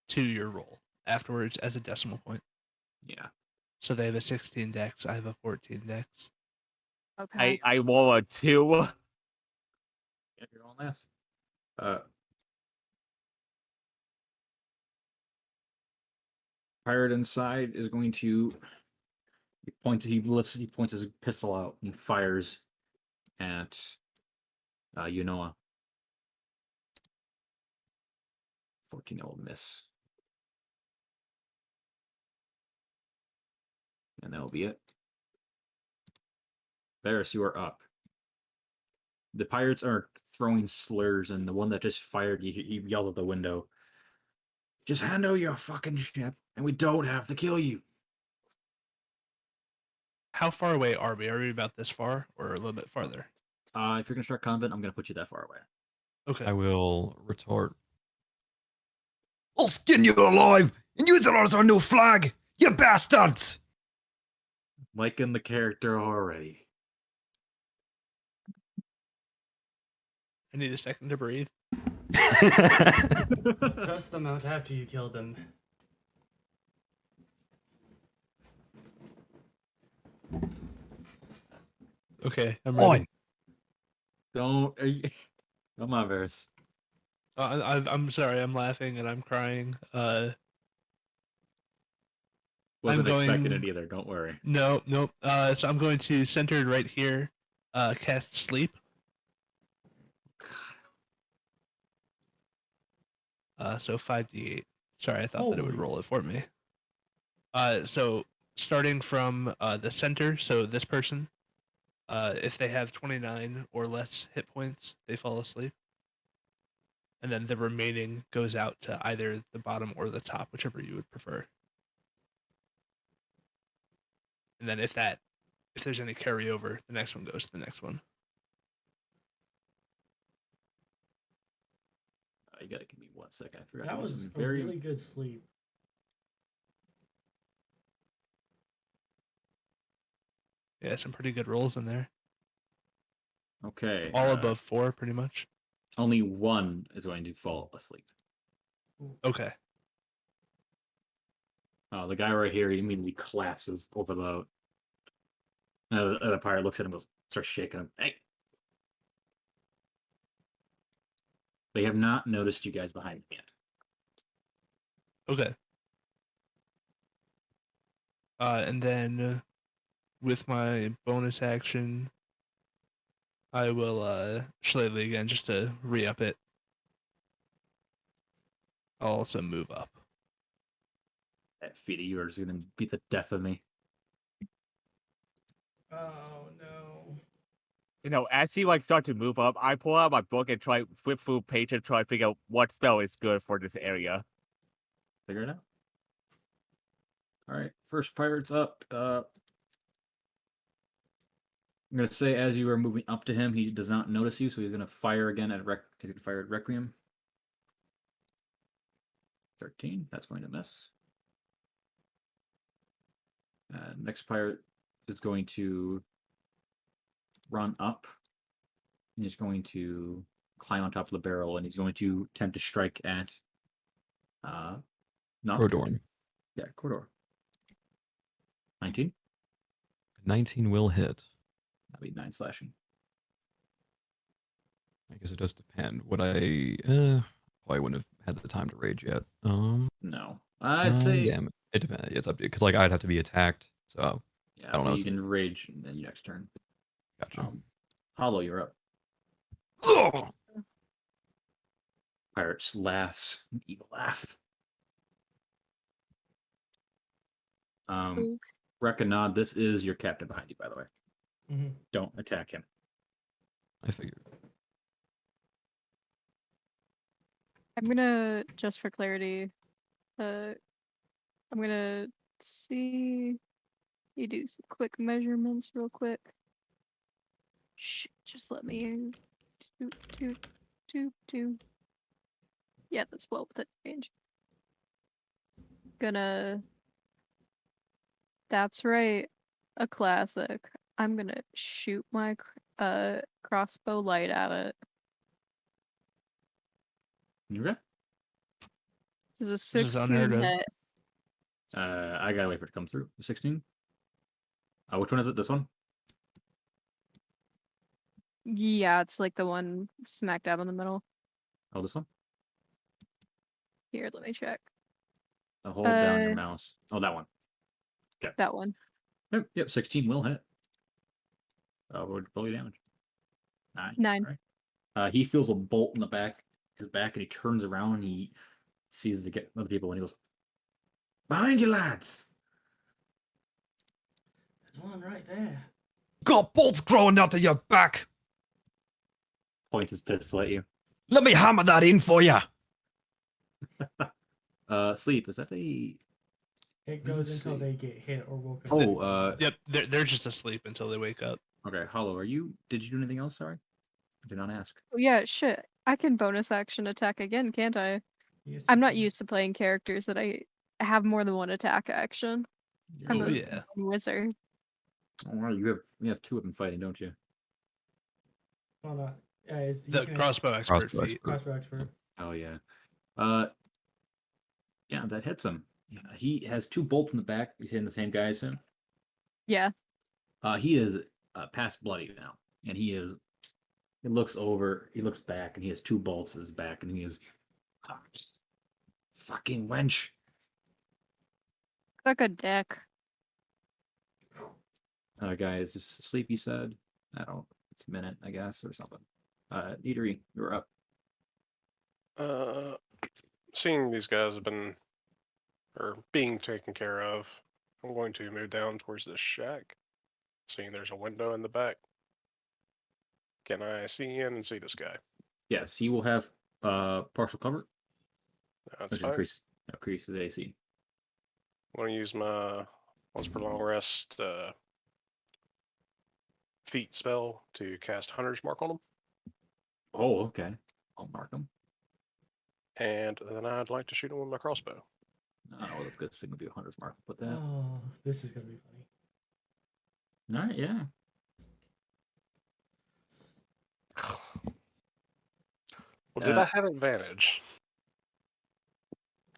to your roll afterwards as a decimal point. Yeah. So they have a 16 dex. I have a 14 dex. Okay. I roll a 2. Yeah, you're on last. Pirate inside is going to he points his pistol out and fires at Unanoa. 14 will miss. And that'll be it. Varis, you are up. The pirates are throwing slurs, and the one that just fired, he yelled at the window. Just hand over your fucking ship, and we don't have to kill you. How far away are we? Are we about this far or a little bit farther? If you're gonna start combat, I'm gonna put you that far away. Okay. I will retort. I'll skin you alive and use it as our new flag, you bastards! Liking the character already. I need a second to breathe. Press them out after you kill them. Okay, I'm ready. On. Don't. Come on, Varys. I'm sorry, I'm laughing and I'm crying. Wasn't expecting going- it either. Don't worry. Nope. So I'm going to centered right here, cast sleep. So 5d8. Sorry, I thought that it would Holy- roll it for me. So starting from the center, so this person, if they have 29 or less hit points, they fall asleep. And then the remaining goes out to either the bottom or the top, whichever you would prefer. And then if there's any carryover, the next one goes to the next one. You gotta give me 1 second. I forgot to That do was something a very. really good sleep. Yeah, some pretty good rolls in there. Okay. All above 4, pretty much. Only one is going to fall asleep. Okay. The guy right here, he immediately collapses over the boat. The other pirate looks at him and starts shaking him. Hey! They have not noticed you guys behind me yet. Okay. And then with my bonus action, I will Shillelagh again just to re-up it. I'll also move up. That feet of yours is gonna beat the death of me. Oh no. You know, as he like start to move up, I pull out my book and try flip through page and try to figure out what spell is good for this area. Figure it out. Alright, first pirate's up. I'm gonna say as you are moving up to him, he does not notice you, so he's gonna fire again at he's gonna fire at Requiem. 13, that's going to miss. Next pirate is going to run up. And he's going to climb on top of the barrel, and he's going to attempt to strike at not Krodorm. Yeah, Krodorm. 19. 19 will hit. That'd be 9 slashing. I guess it does depend. Would I probably wouldn't have had the time to rage yet. No, I'd say Damn it. It depends. It's up to you because like I'd have to be attacked. So yeah. I don't So know, you it's- can rage and then your next turn. gotcha. Hollow, you're up. Ugh! Pirates laughs, evil laugh. Rekanad, this is your captain behind you, by the way. Mm-hmm. Don't attack him. I figured. I'm gonna, just for clarity, I'm gonna see. You do some quick measurements real quick. Shh, just let me. Two. Yeah, that's well within range. Gonna. That's right, a classic. I'm gonna shoot my crossbow light at it. Okay. This is a This is unheard 16 of. hit. I gotta wait for it to come through. 16. Which one is it? This one? Yeah, it's like the one smack dab in the middle. Oh, this one? Here, let me check. Hold down your mouse. Oh, that one. Okay. That one. Yep, 16 will hit. What would roll your damage? 9. 9. Right. He feels a bolt in his back, and he turns around and he sees the other people, and he goes, "Behind you, lads!" There's one right there. Got bolts growing out of your back. Points his pistol at you. Let me hammer that in for you. Sleep, is that a... It Let me goes until see. they get hit or woken up. Oh, Yep, they're just asleep until they wake up. Okay, Hollow, did you do anything else? Sorry? I did not ask. Oh, yeah, shit. I can bonus action attack again, can't I? Yes, I'm you not can. used to playing characters that I have more than one attack action. I'm Oh, a yeah. wizard. Oh, wow, you have 2 of them fighting, don't you? Hold on. Is The crossbow expert Crossbow feat. expert. crossbow expert. Oh, yeah. Yeah, that hits him. Yeah, he has 2 bolts in the back. He's hitting the same guy, I assume. Yeah. He is past bloody now, and he looks back, and he has 2 bolts in his back, and he is fucking wench. Like a dick. Guy is just asleep, he said. I don't. It's a minute, I guess, or something. Eatery, you're up. Seeing these guys have been being taken care of, I'm going to move down towards this shack. Seeing there's a window in the back. Can I see in and see this guy? Yes, he will have partial cover. That's Which fine. increase the AC. I'm going to use my once per long rest feat spell to cast Hunter's Mark on him. Oh, okay. I'll mark him. And then I'd like to shoot him with my crossbow. Oh, the good thing would be a hunter's mark. Put that. Oh, this is gonna be funny. All right, yeah. Well, did I have advantage?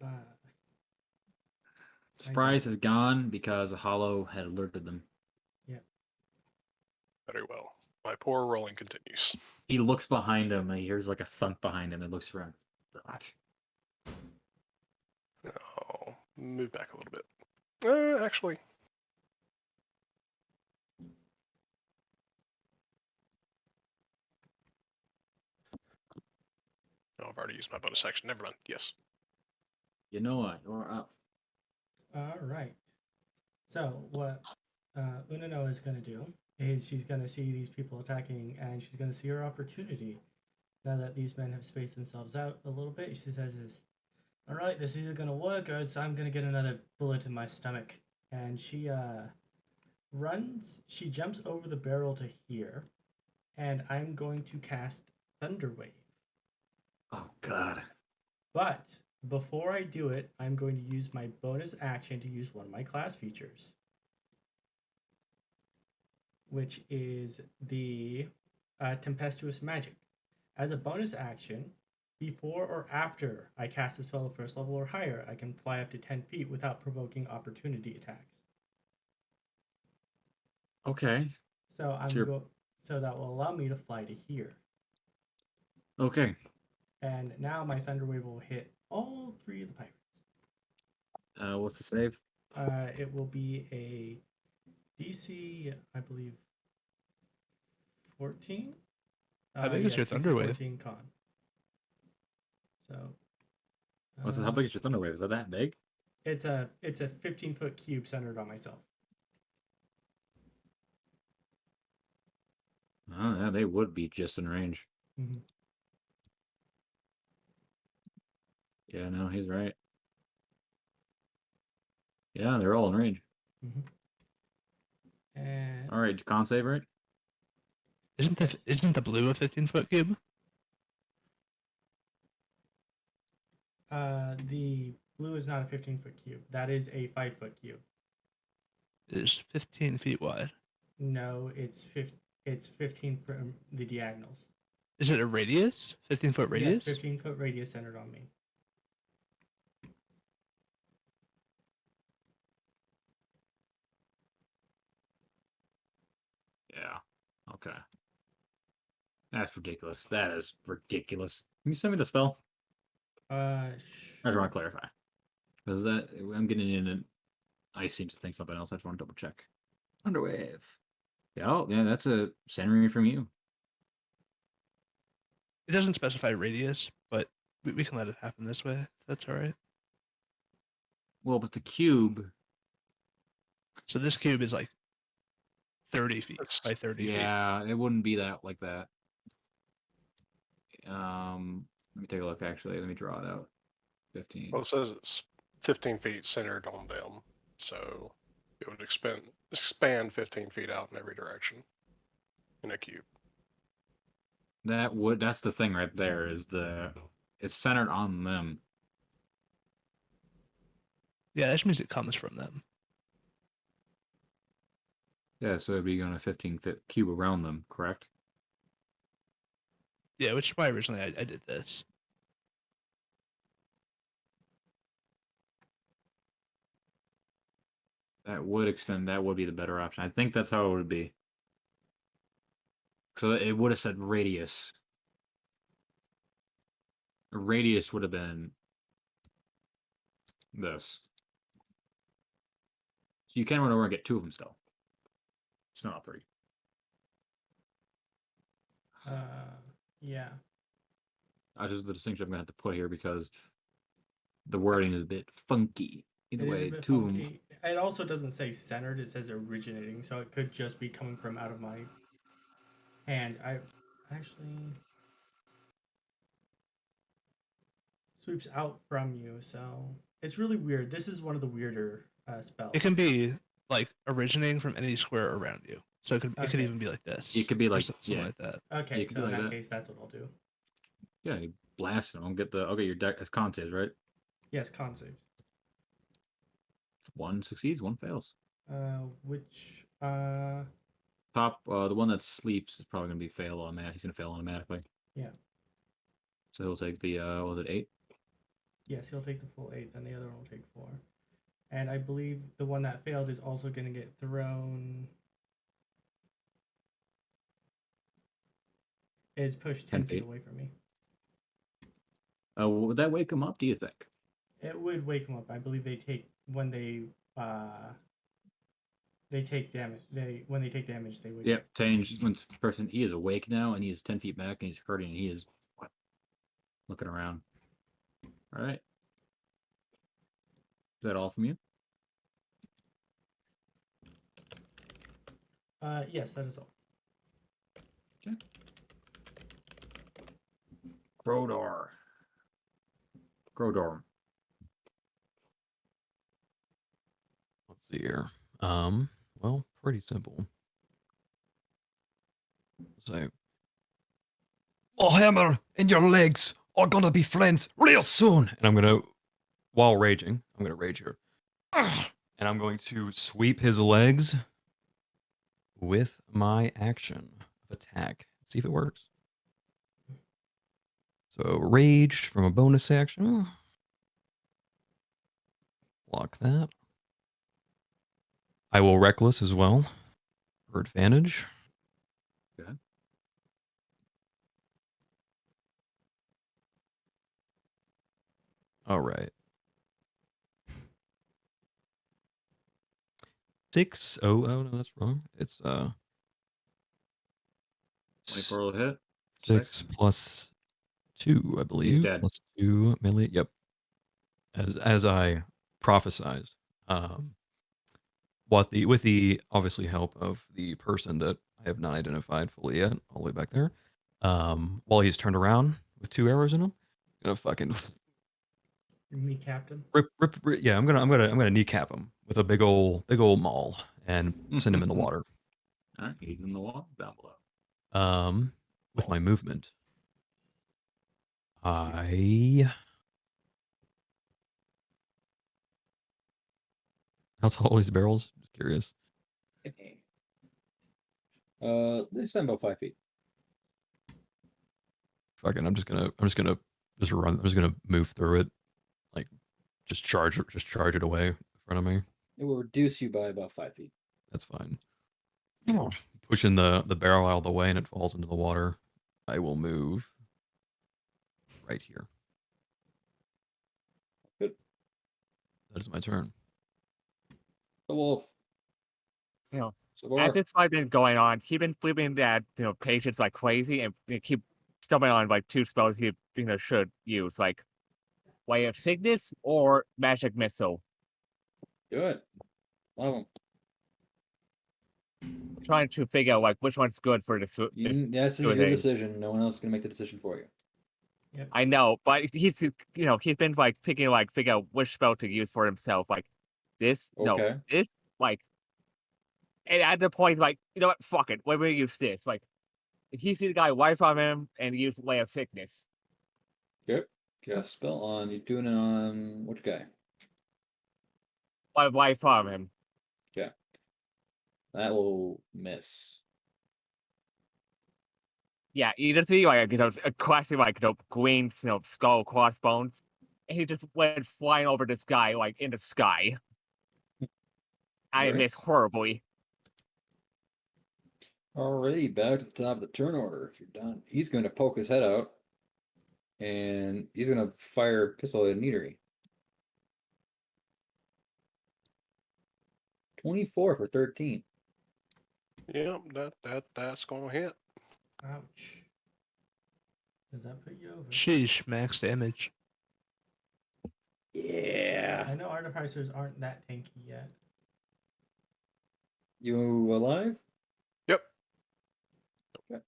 Uh, Surprise is gone because a hollow had alerted them. Very well. My poor rolling continues. He looks behind him and he hears like a thunk behind him and looks around. What? Oh, move back a little bit. Actually. Oh, I've already used my bonus action. Never mind. Yes. You know what? You're up. all right. So what Unanoa is gonna do is she's gonna see these people attacking, and she's gonna see her opportunity. Now that these men have spaced themselves out a little bit, she says, "All right, this is either gonna work or I'm gonna get another bullet in my stomach." And she runs. She jumps over the barrel to here, and I'm going to cast Thunderwave. Oh God. But before I do it, I'm going to use my bonus action to use one of my class features, which is the Tempestuous Magic. As a bonus action, before or after I cast a spell of first level or higher, I can fly up to 10 feet without provoking opportunity attacks. Okay. So Sure. so that will allow me to fly to here. Okay. And now my Thunderwave will hit all three of the pirates. What's the save? It will be a DC, I believe, 14. How big is your DC Thunderwave? 14 con. So. How big is your Thunderwave? Is that big? It's a 15-foot cube centered on myself. Oh yeah, they would be just in range. Mm-hmm. Yeah, no, he's right. Yeah, they're all in range. Mm-hmm. And All right, con save, right? Isn't the blue a 15-foot cube? the blue is not a 15-foot cube. That is a 5-foot cube. It is 15 feet wide. No, it's 15 from the diagonals. Is it a radius? 15-foot radius? Yes, 15-foot radius centered on me. Yeah. Okay. That's ridiculous. That is ridiculous. Can you send me the spell? I just want to clarify. Because that I'm getting in and I seem to think something else. I just want to double check. Underwave. Yeah, oh, yeah, that's a centering from you. It doesn't specify radius, but we can let it happen this way. That's all right. Well, but the cube. So this cube is like 30 feet That's- by 30 feet. Yeah, it wouldn't be that like that. Let me take a look. Actually, let me draw it out. 15. Well, it says it's 15 feet centered on them, so it would expand 15 feet out in every direction in a cube. That's the thing right there. It's centered on them. Yeah, that just means it comes from them. Yeah, so it'd be going a 15-foot cube around them, correct? Yeah, which is why originally I did this. That would extend. That would be the better option. I think that's how it would be. So it would have said radius. A radius would have been this. So you can run over and get 2 of them still. It's not 3. Yeah. That is the distinction I'm going to have to put here because the wording is a bit funky. Either It is a way, bit 2 of them. funky. It also doesn't say centered, it says originating, so it could just be coming from out of my hand. I actually sweeps out from you, so it's really weird. This is one of the weirder spells. It can be like originating from any square around you. So it could Okay. even be like this. It could be or like something yeah. like that. Okay, it could so be in like that that. case, that's what I'll do. Yeah, you blast him. I'll get your deck as con saves, right? Yes, con saves. One succeeds, one fails. Which Top, the one that sleeps is probably gonna be fail automatic. He's gonna fail automatically. Yeah. So he'll take the was it 8? yes, he'll take the full 8, and the other one will take 4. And I believe the one that failed is also going to get thrown. Is pushed 10 feet away from me. Would that wake him up? Do you think? It would wake him up. I believe they take when they take damage. When they take damage, they wake Yep. up. Change when person he is awake now and he is 10 feet back and he's hurting and he is looking around. All right. Is that all from you? Yes, that is all. Okay. Krodorm. Let's see here. Well, pretty simple. So, my hammer and your legs are gonna be friends real soon. And I'm gonna, while raging, I'm gonna rage here. And I'm going to sweep his legs with my action of attack. See if it works. So raged from a bonus action. Block that. I will reckless as well for advantage. Okay. All right. 6. Oh no, that's wrong. It's 24 will hit. 6 plus 2, I believe. dead. Plus 2 melee. Yep. As I prophesized. With the obviously help of the person that I have not identified fully yet, all the way back there. While he's turned around with 2 arrows in him, gonna fucking Kneecap him. rip, yeah, I'm gonna kneecap him with a big old maul and send him in the water. All right, he's in the water down below. With my Awesome. movement, how tall are these barrels? Just curious. They stand about 5 feet. Fucking, I'm just gonna run. I'm just gonna move through it, like just charge it away in front of me. It will reduce you by about 5 feet. That's fine. Pushing the barrel out of the way and it falls into the water. I will move right here. Good. That is my turn. The wolf. You know, Sabor. as this fight been going on, he's been flipping that patience like crazy and keep stumbling on like 2 spells he should use, like Way of Sickness or Magic Missile. Good. Love him. Trying to figure out like which one's good for this. This is your thing. decision. No one else is gonna make the decision for you. I know, but he's been like picking figure out which spell to use for himself. Like this, Okay. this, like, and at the point like, you know what, fuck it, we're gonna use this. Like, he see the guy wipe on him and use Way of Sickness. Good. Cast spell on. You're doing it on which guy? Wipe on him. That will miss. Yeah, you just see like a classic green skull crossbones, and he just went flying over this guy like in the sky. I Alright. miss horribly. Alrighty, back to the top of the turn order. If you're done, he's going to poke his head out, and he's going to fire a pistol at Neridi. 24 for 13. Yep, that's gonna hit. Ouch. Does that put you over? Sheesh, max damage. Yeah. I know artificers aren't that tanky yet. You alive? Yep. Okay.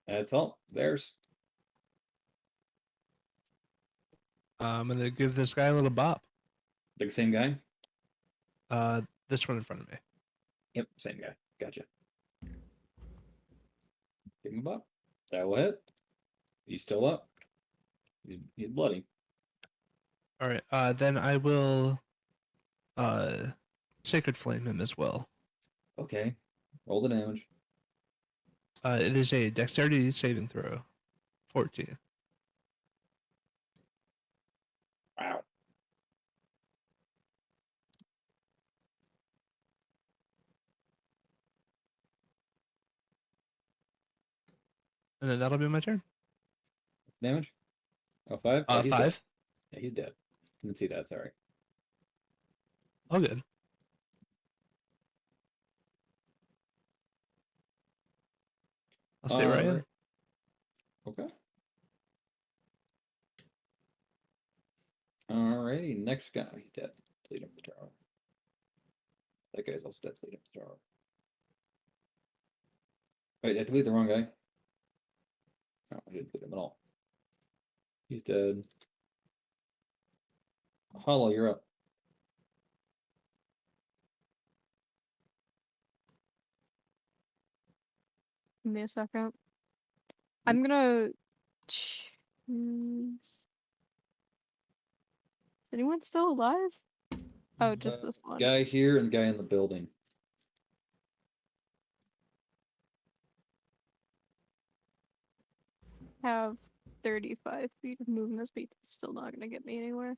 That's all. There's. I'm gonna give this guy a little bop. Like the same guy? This one in front of me. Yep, same guy. Gotcha. Give him a buck. That will hit. He's still up. He's bloody. All right. Then I will Sacred Flame him as well. Okay. Roll the damage. It is a Dexterity saving throw. 14. Wow. And then that'll be my turn. Damage? Oh, 5? Yeah, he's dead. 5. Yeah, he's dead. Didn't see that, sorry. Oh, good. I'll stay right in. Okay. Alrighty, next guy. He's dead. Lead him to the tower. That guy's also dead. Lead him to the tower. Wait, I deleted the wrong guy. No, I didn't delete him at all. He's dead. Hollow, you're up. Give me a second. I'm gonna choose. Is anyone still alive? Oh, just this one. Guy here and guy in the building. Have 35 feet of movement speed. It's still not gonna get me anywhere.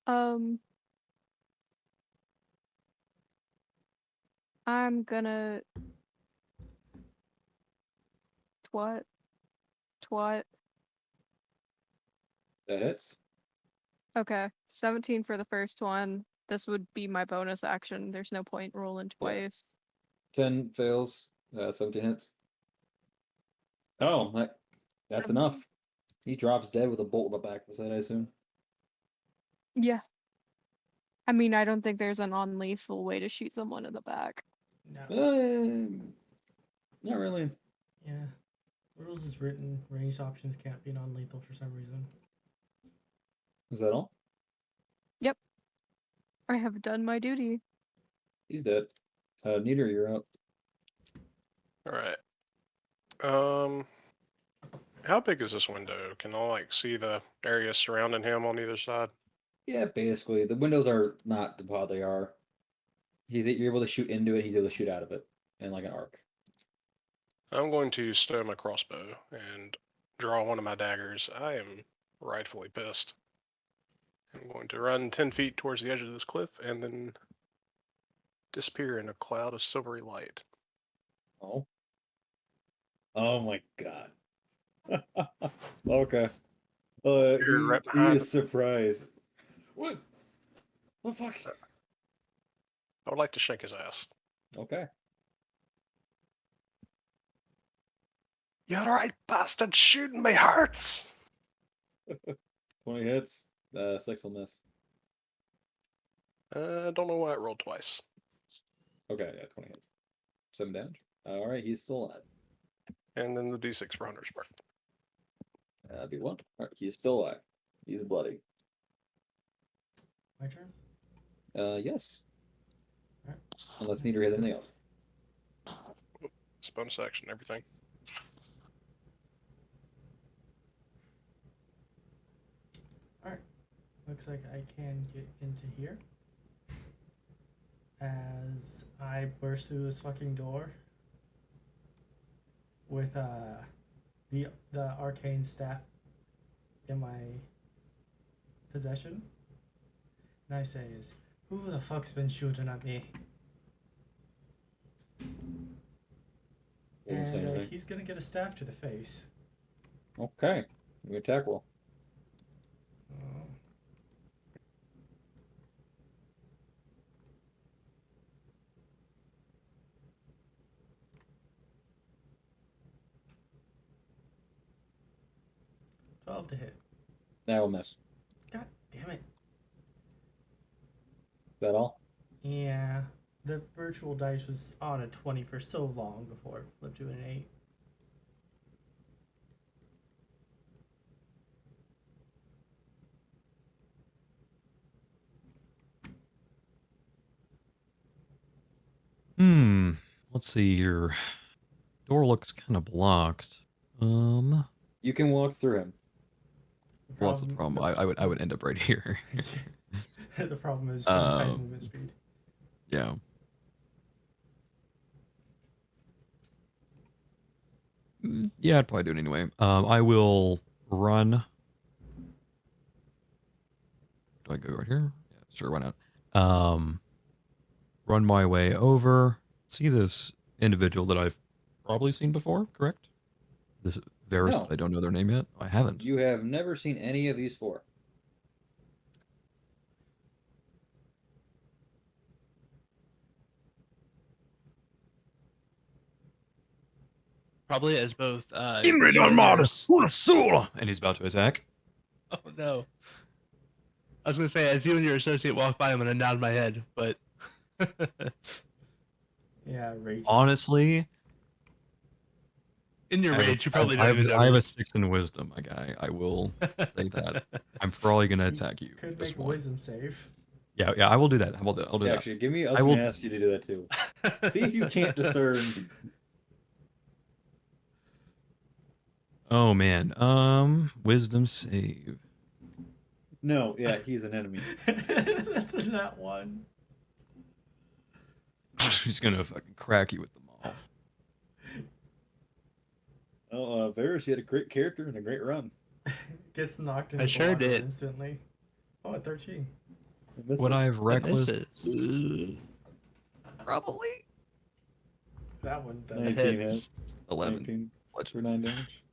I'm gonna twat. That hits. Okay, 17 for the first one. This would be my bonus action. There's no point rolling twice. 10 fails. 17 hits. Oh, that's enough. He drops dead with a bolt in the back of his head, I assume. Yeah. I mean, I don't think there's a non-lethal way to shoot someone in the back. No. Not really. Yeah. Rules is written. Ranged options can't be non-lethal for some reason. Is that all? Yep. I have done my duty. He's dead. Neater, you're up. Alright. How big is this window? Can I like see the area surrounding him on either side? Yeah, basically. The windows are not how they are. You're able to shoot into it, he's able to shoot out of it. In like an arc. I'm going to stow my crossbow and draw one of my daggers. I am rightfully pissed. I'm going to run 10 feet towards the edge of this cliff and then disappear in a cloud of silvery light. Oh. Oh my god. Okay. You're right He behind is surprised. What? What the fuck? I would like to shake his ass. Okay. You alright, bastard? Shooting me hurts! 20 hits. 6 will miss. I don't know why it rolled twice. Okay, yeah, 20 hits. 7 damage. Alright, he's still alive. And then the d6 for Hunter's Mark. That'd be 1. Alright, he's still alive. He's bloody. My turn? Yes. Alright. Unless Neater has anything else. It's bonus action, everything. Alright. Looks like I can get into here. As I burst through this fucking door with the arcane staff in my possession. And I say is, who the fuck's been shooting at me? Doesn't say And anything. he's gonna get a staff to the face. Okay. Your attack roll. Oh. $12 to hit. That will miss. Is God damn it. that all? Yeah. The virtual dice was on a 20 for so long before it flipped to an 8. Let's see here. door looks kind of blocked. You can walk through him. Well, that's the problem. I would end up right here. The problem is tiny Um, movement speed. Yeah. Yeah, I'd probably do it anyway. I will run. Do I go right here? Yeah, sure, why not? Run my way over. See this individual that I've probably seen before, correct? This Varis No. that I don't know their name yet. I haven't. You have never seen any of these 4. Probably as both. Imrid you and Almada, yours- Unasul! And he's about to attack. Oh no. I was gonna say, as you and your associate walk by, I'm gonna nod my head, but Yeah, rage. Honestly, in your I have a- rage, you probably I don't have, even I have a notice. 6 in wisdom, my guy. I will say that. I'm probably gonna attack you. Could This make a one. wisdom save. Yeah, I will do that. How about that? I'll do that. Actually, give me. I I was will- gonna ask you to do that too. See if you can't discern. Oh man. Wisdom save. No, yeah, he's an enemy. That's not one. He's gonna fucking crack you with them all. Oh, Varis, you had a great character and a great run. Gets knocked I into the sure water did. instantly. Oh, at 13. Would I have reckless? Misses. Probably. That one does. 19 hits. hits. 11. 19 Let's- for 9 damage.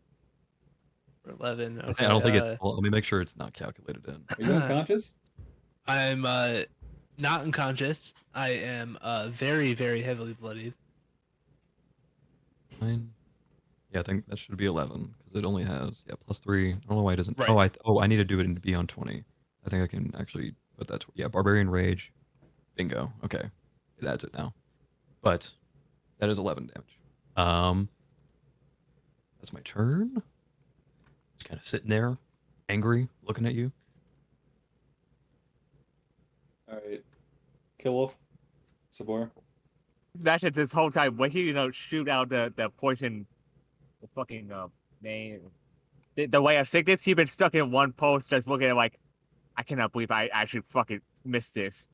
For 11. I Okay, don't think it's. Well, let me make sure it's not calculated in. Are you unconscious? I'm not unconscious. I am very, very heavily bloodied. 9. Yeah, I think that should be 11 because it only has +3. I don't know why it doesn't. Right. Oh, I need to do it and be on 20. I think I can actually put that. Barbarian Rage. Bingo. Okay, it adds it now. But that is 11 damage. That's my turn. Just kind of sitting there, angry, looking at you. Alright. Kill Wolf. Sabor. Imagine this whole time when he, shoot out the poison, the fucking name. The way of sickness, he's been stuck in one post, just looking at like, I cannot believe I actually fucking missed this.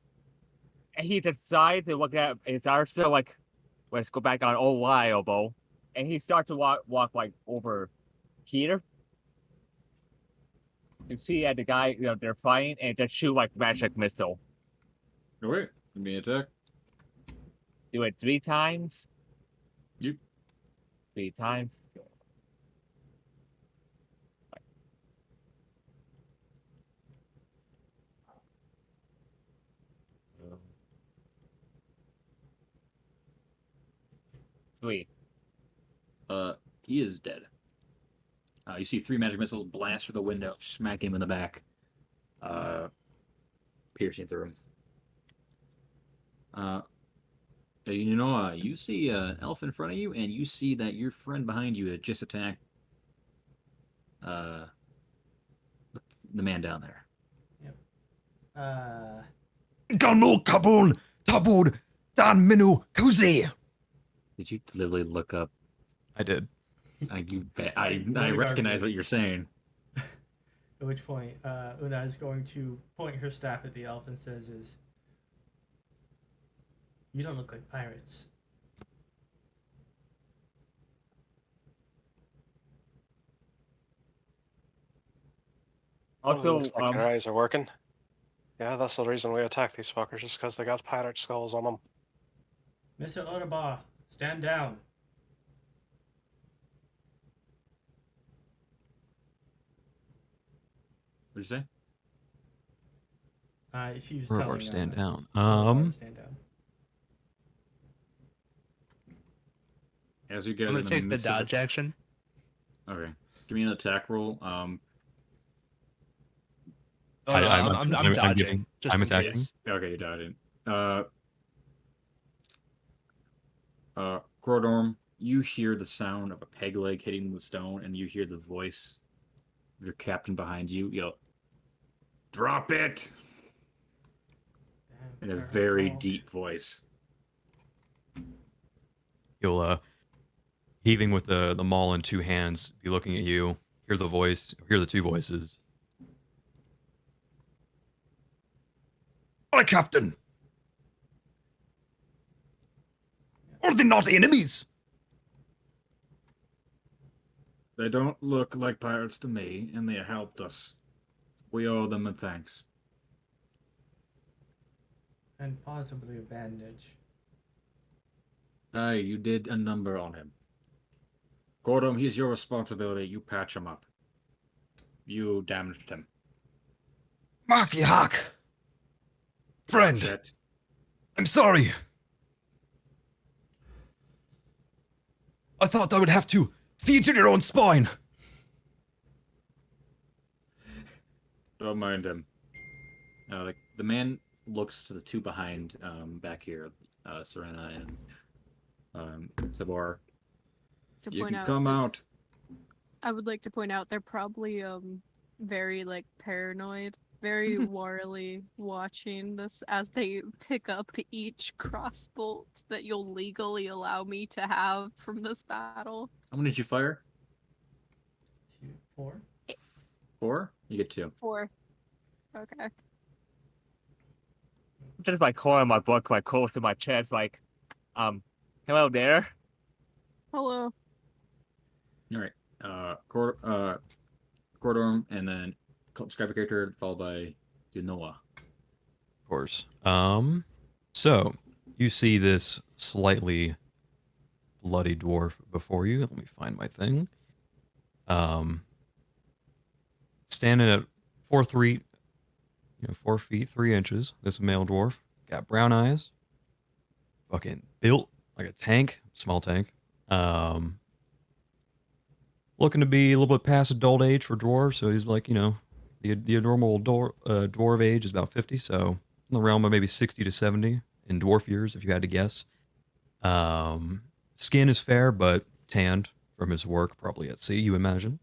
And he decides to look at his arsenal, like, let's go back on old elbow, and he starts to walk like over here. You see the guy, they're fighting, and just shoot like magic missile. Alright. Give me an attack. Do it 3 times. Yep. 3 times. Three. He is dead. You see 3 magic missiles blast through the window, smack him in the back, piercing through him. You see an elf in front of you, and you see that your friend behind you had just attacked the man down there. Ganu Kabun Tabud Dan Minu Kuzi. Did you literally look up? I did. You bet. I Really recognize garbage. what you're saying. At which point, Una is going to point her staff at the elf and says, "You don't look like pirates." Also, looks like your eyes are working. Yeah, that's the reason we attack these fuckers, just because they got pirate skulls on them. Mr. Orabar, stand down. What'd you say? She was Orabar, telling stand down. Orabar to stand down. As you get I'm in gonna the take the midst of dodge action. Okay. Give me an attack roll. Oh, no, I'm dodging. giving- Just I'm in attacking. case. Okay, you dodged it. Krodorm, you hear the sound of a peg leg hitting the stone, and you hear the voice of your captain behind you yell, "Drop it!" Damn, in a her very call. Oh. deep voice. You'll heaving with the maul in two hands, be looking at you, hear the two voices. Aye, Captain! Are they not enemies? They don't look like pirates to me, and they helped us. We owe them a thanks. And possibly a bandage. Aye, you did a number on him. Krodorm, he's your responsibility. You patch him up. You damaged him. Marky Hawk! Friend, Shit. I'm sorry. I thought I would have to feed you your own spine. Don't mind him. The man looks to the two behind, back here, Saeynia and Sabor. To You point can out, come out. I would like to point out they're probably very like paranoid, very warily watching this as they pick up each crossbolt that you'll legally allow me to have from this battle. How many did you fire? 2, 4. 4? You get 2. 4. Okay. Just my core in my book, my close to my chest, like, hello there. Hello. All right. Krodorm, and then describe a character followed by Unanoa. Of course. So you see this slightly bloody dwarf before you. Let me find my thing. Standing at 4 feet 3 inches. This male dwarf got brown eyes. Fucking built like a tank, small tank. Looking to be a little bit past adult age for dwarves, so he's like, the normal dwarf age is about 50, so in the realm of maybe 60 to 70 in dwarf years, if you had to guess. Skin is fair, but tanned from his work, probably at sea, you imagine.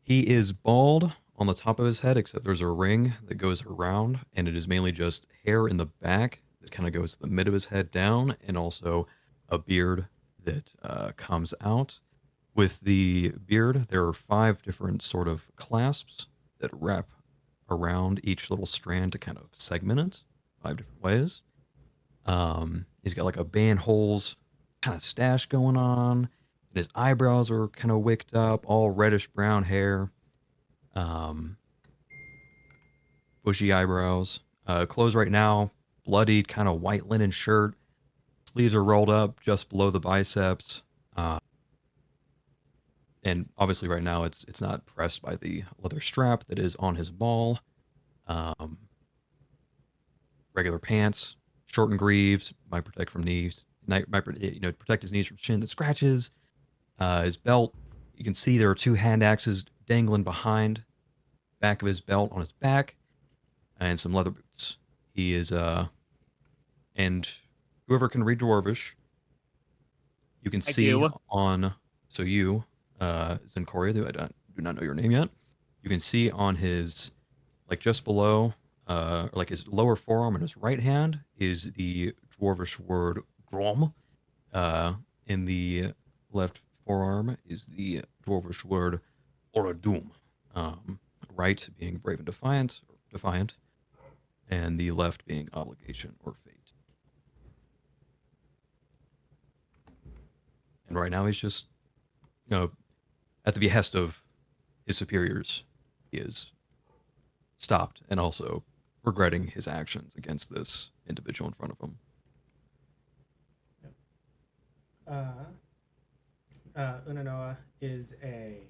He is bald on the top of his head, except there's a ring that goes around, and it is mainly just hair in the back that kind of goes to the mid of his head down, and also a beard that comes out. With the beard, there are 5 different sort of clasps that wrap around each little strand to kind of segment it 5 different ways. He's got like a band holes kind of stash going on, and his eyebrows are kind of wicked up, all reddish brown hair. Bushy eyebrows. Clothes right now, bloodied kind of white linen shirt. Sleeves are rolled up just below the biceps. And obviously right now it's not pressed by the leather strap that is on his ball. Regular pants, shortened greaves, might protect from knees. Protect his knees from shin and scratches. His belt, you can see there are 2 hand axes dangling behind back of his belt on his back, and some leather boots. He is and whoever can read Dwarvish, you can see do. on Zencoria, I do not know your name yet. You can see on his, like just below, like his lower forearm and his right hand is the Dwarvish word Grom. In the left forearm is the Dwarvish word Oradum. Right being brave and defiant, and the left being obligation or fate. And right now he's just, at the behest of his superiors, he is stopped and also regretting his actions against this individual in front of him. Unanoa is a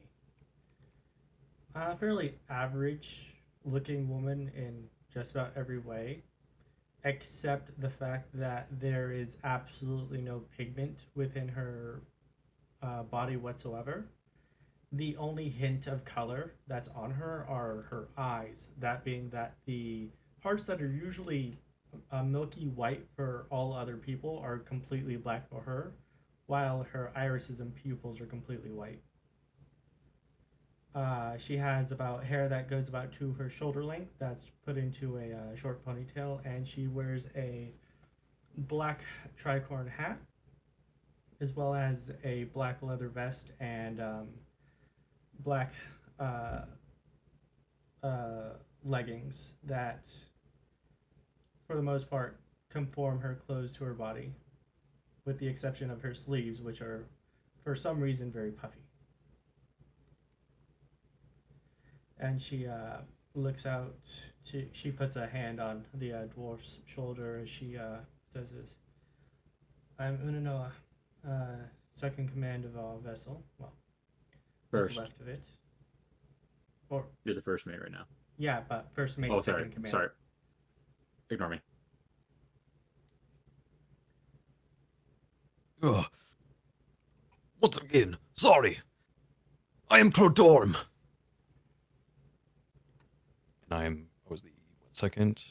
fairly average looking woman in just about every way, except the fact that there is absolutely no pigment within her body whatsoever. The only hint of color that's on her are her eyes, that being that the parts that are usually milky white for all other people are completely black for her, while her irises and pupils are completely white. She has about hair that goes about to her shoulder length, that's put into a short ponytail, and she wears a black tricorn hat, as well as a black leather vest and black uh, leggings that, for the most part, conform her clothes to her body, with the exception of her sleeves, which are, for some reason, very puffy. And she looks out. She puts a hand on the dwarf's shoulder as she says this. I'm Unanoa, second command of our vessel. Well, what's First. left of it. Or You're the first mate right now. yeah, but first mate, Oh, second sorry. command. Sorry. Ignore me. Ugh. Once again, sorry. I am Krodorm. And I was the second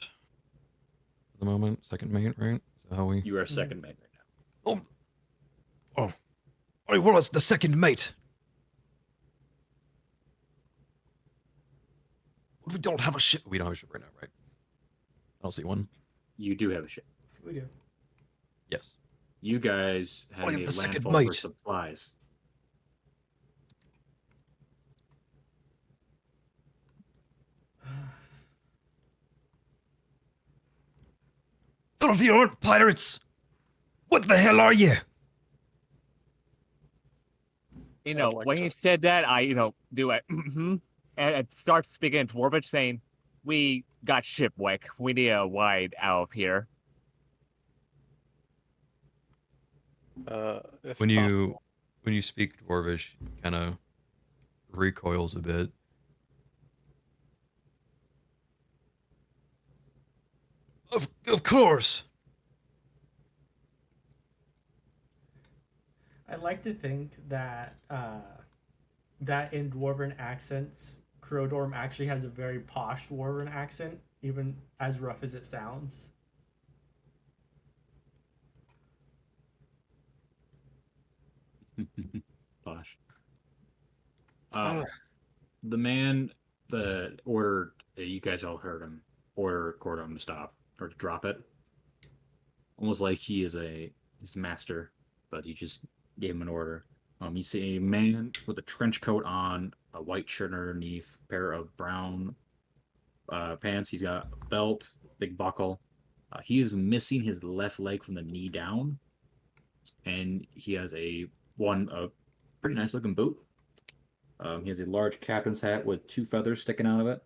at the moment? Second mate, right? Is that how we... You are second mate right now. Oh. I was the second mate. We don't have a ship. We don't have a ship right now, right? I don't see one. You do have a ship. We do. Yes. You guys had I am made the second landfall for mate. supplies. None of you aren't pirates. What the hell are you? You know, like when to- he said that, I, do it, and start speaking in Dwarvish, saying, "We got shipwreck. We need a ride out of here." If When possible. you speak Dwarvish, kind of recoils a bit. Of course. I like to think that that in dwarven accents, Krodorm actually has a very posh dwarven accent, even as rough as it sounds. Bosh. Uh, The man that ordered, you guys all heard him, order Kordom to stop or to drop it. Almost like he is his master, but he just gave him an order. You see a man with a trench coat on, a white shirt underneath, a pair of brown pants. He's got a belt, big buckle. He is missing his left leg from the knee down, and he has a pretty nice looking boot. He has a large captain's hat with two feathers sticking out of it.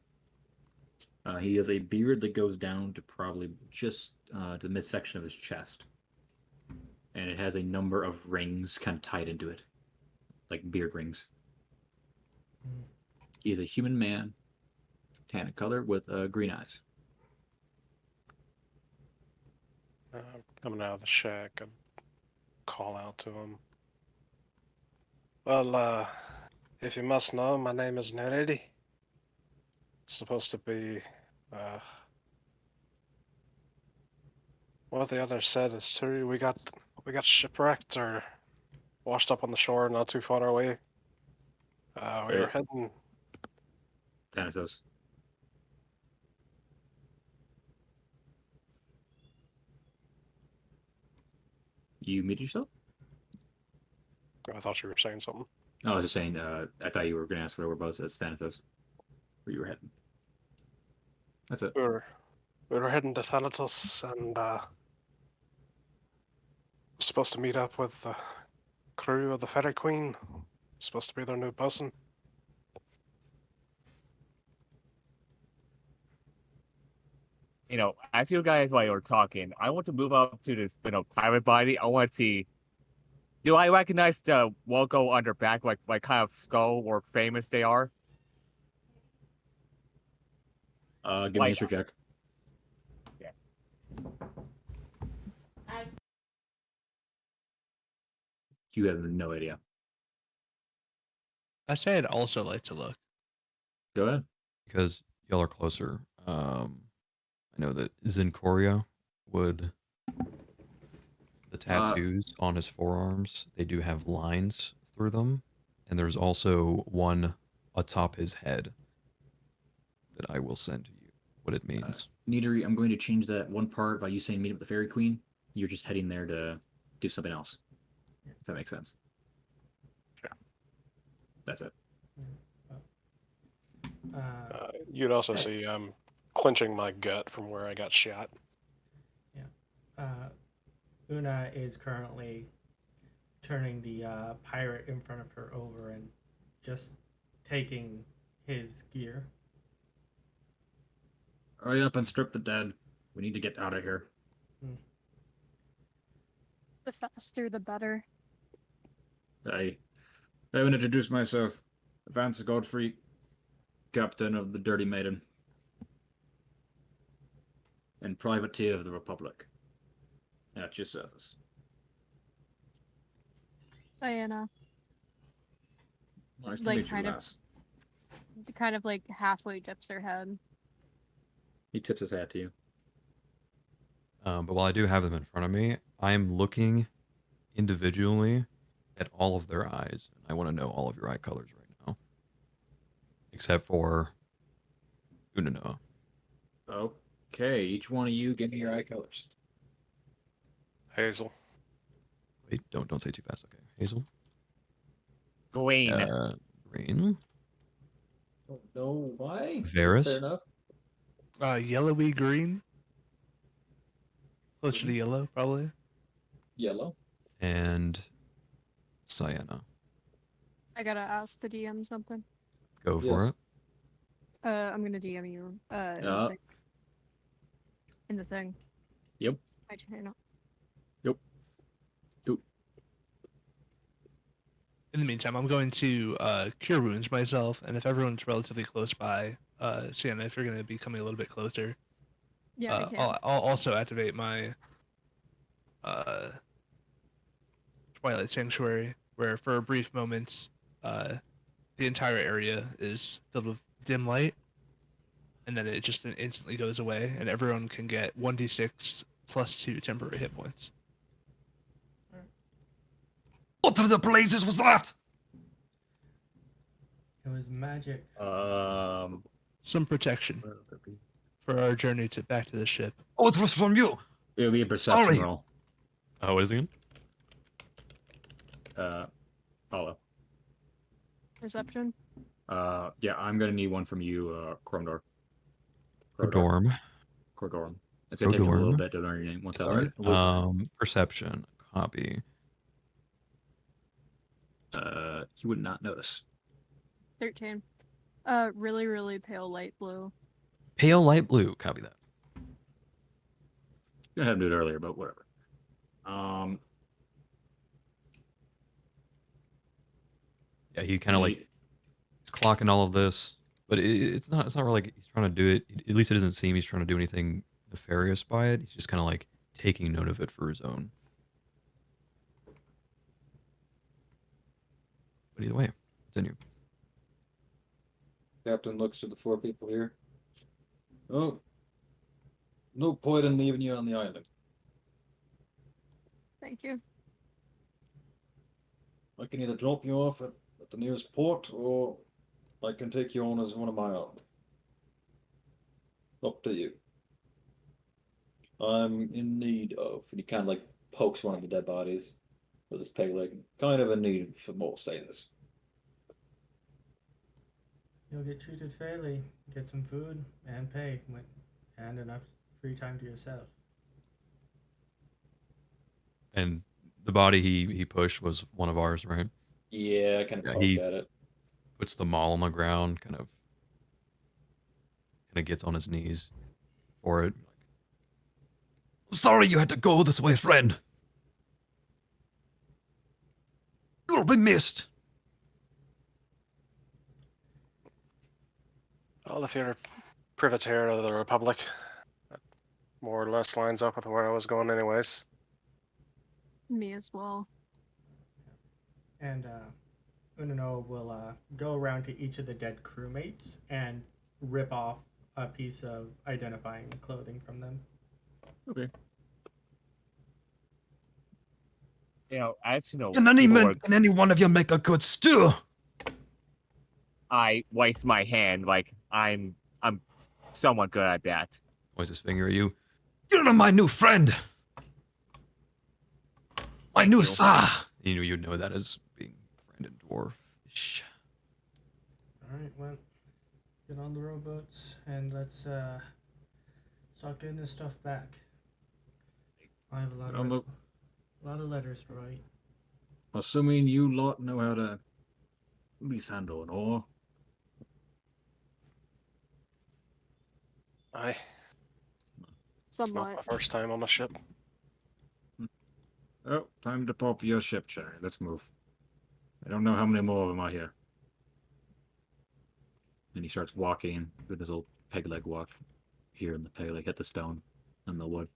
He has a beard that goes down to probably just to the midsection of his chest. And it has a number of rings kind of tied into it, like beard rings. He is a human man, tan in color, with green eyes. Coming out of the shack, and call out to him. Well, if you must know, my name is Neridi. Supposed to be, what the other said is true. We got shipwrecked or washed up on the shore not too far away. We were heading. Thanatos. You muted yourself? I thought you were saying something. No, I was just saying, I thought you were going to ask where we're both at Thanatos, where you were heading. That's it. We were heading to Thanatos and supposed to meet up with the crew of the Ferry Queen. Supposed to be their new bosun. As you guys while you're talking, I want to move up to this, pirate body. I want to see. Do I recognize the logo on their back, like kind of skull or famous they are? Give me a history check. Yeah. You have no idea. I say I'd also like to look. Go ahead. Because y'all are closer. I know that Zencoria would... The tattoos on his forearms, they do have lines through them. And there's also one atop his head that I will send to you what it means. Nidari, I'm going to change that one part by you saying meet up with the Fairy Queen. You're just heading there to do something else. If that makes sense. Sure. That's it. You'd also see I'm clenching my gut from where I got shot. Una is currently turning the pirate in front of her over and just taking his gear. Hurry up and strip the dead. We need to get out of here. The faster, the better. I haven't introduced myself. Vance Godfrey, Captain of the Dirty Maiden. And Privateer of the Republic. At your service. Saeynia, Nice to Like, meet you, kind of- lass. kind of like halfway dips her head. He tips his hat to you. But while I do have them in front of me, I'm looking individually at all of their eyes. I want to know all of your eye colors right now. Except for Unanoa. Okay, each one of you give me your eye colors. Hazel. Wait, don't say too fast. Okay. Hazel? Green. Green. Don't know why. Varis? Fair enough. Yellowy green. Closer to yellow, probably. Yellow. And Saeynia. I gotta ask the DM something. Go for Yes. it. I'm gonna DM you. Yeah. In the thing. Yep. I channel. In the meantime, I'm going to cure wounds myself, and if everyone's relatively close by, Sienna, if you're going to be coming a little bit closer, Yeah, I can. I'll also activate my Twilight Sanctuary, where for a brief moment, the entire area is filled with dim light, and then it just instantly goes away, and everyone can get 1d6 plus 2 temporary hit points. What of the blazes was that? It was magic. Some protection for our journey back to the ship. Oh, it was from you. It'll be a perception Sorry. roll. Oh, what is it Hollow. Perception. Yeah, I'm gonna need one from you, Krodorm. again? Krodorm. It's gonna take me a little Krodorm. bit to learn your name. What's It's that? alright. Right? Perception. Copy. He would not notice. 13. Really, really pale light blue. Pale light blue. Copy that. Gonna have to do it earlier, but whatever. Yeah, he kind of like clocking all of this, but it's not really like he's trying to do it. At least it doesn't seem he's trying to do anything nefarious by it. He's just kind of like taking note of it for his own. But either way, continue. Captain looks to the four people here. Oh, no point in leaving you on the island. Thank you. I can either drop you off at the nearest port, or I can take you on as one of my own. Up to you. I'm in need of, and he kind of like pokes one of the dead bodies with his peg leg, kind of in need for more sailors. You'll get treated fairly, get some food and pay, and enough free time to yourself. And the body he pushed was one of ours, right? Yeah, I kind of Yeah, poked he- at it. Puts the maul on the ground, kind of gets on his knees for it. I'm sorry you had to go this way, friend. You'll be missed. Well, if you're privateer of the Republic, that more or less lines up with where I was going anyways. Me as well. And Unanoa will go around to each of the dead crewmates and rip off a piece of identifying clothing from them. Okay. You know, as you know, Can any people man, were- can any one of you make a good stew? I waste my hand like I'm somewhat good at that. Points his finger at you. You're my new friend. My new you. Sa. You know that as being friend and dwarf. Alright, well, get on the rowboats and let's start getting this stuff back. I have a lot of letters to write. Assuming you lot know how to at least handle an oar. Aye, it's not Somewhat. my first time on a ship. Oh, time to pop your ship, Cherry. Let's move. I don't know how many more of them are here. And he starts walking with his little peg leg walk. Here in the peg leg, hit the stone and the wood.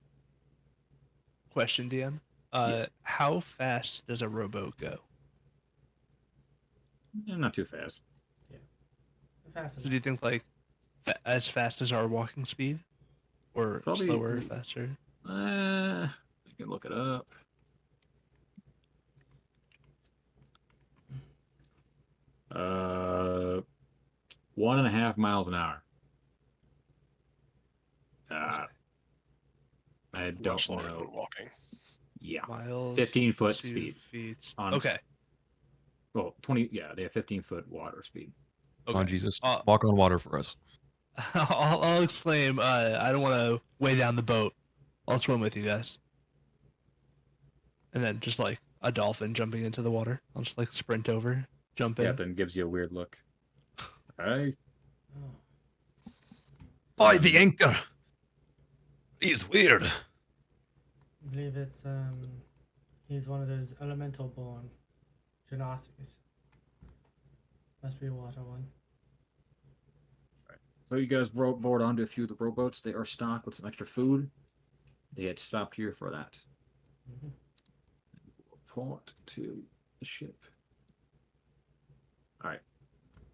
Question, DM. Yes. How fast does a rowboat go? Not too fast. Fast So do you think like as fast as our walking speed, or Probably- slower, faster? I can look it up. Uh, 1.5 miles an hour. I don't Much slower know. than walking. Yeah. Miles. 15-foot to speed. Feet. On- Okay. Well, 20. Yeah, they have 15-foot water speed. Okay. Oh Jesus! Uh, Walk on water for us. I'll exclaim. I don't want to weigh down the boat. I'll swim with you guys. And then just like a dolphin jumping into the water, I'll just like sprint over, jump in. Captain gives you a weird look. Aye. Oh. By the anchor. He's weird. I believe it's he's one of those elemental born genasies. Must be a water one. So you guys board onto a few of the rowboats. They are stocked with some extra food. They had stopped here for that. Mhm. Report to the ship. All right.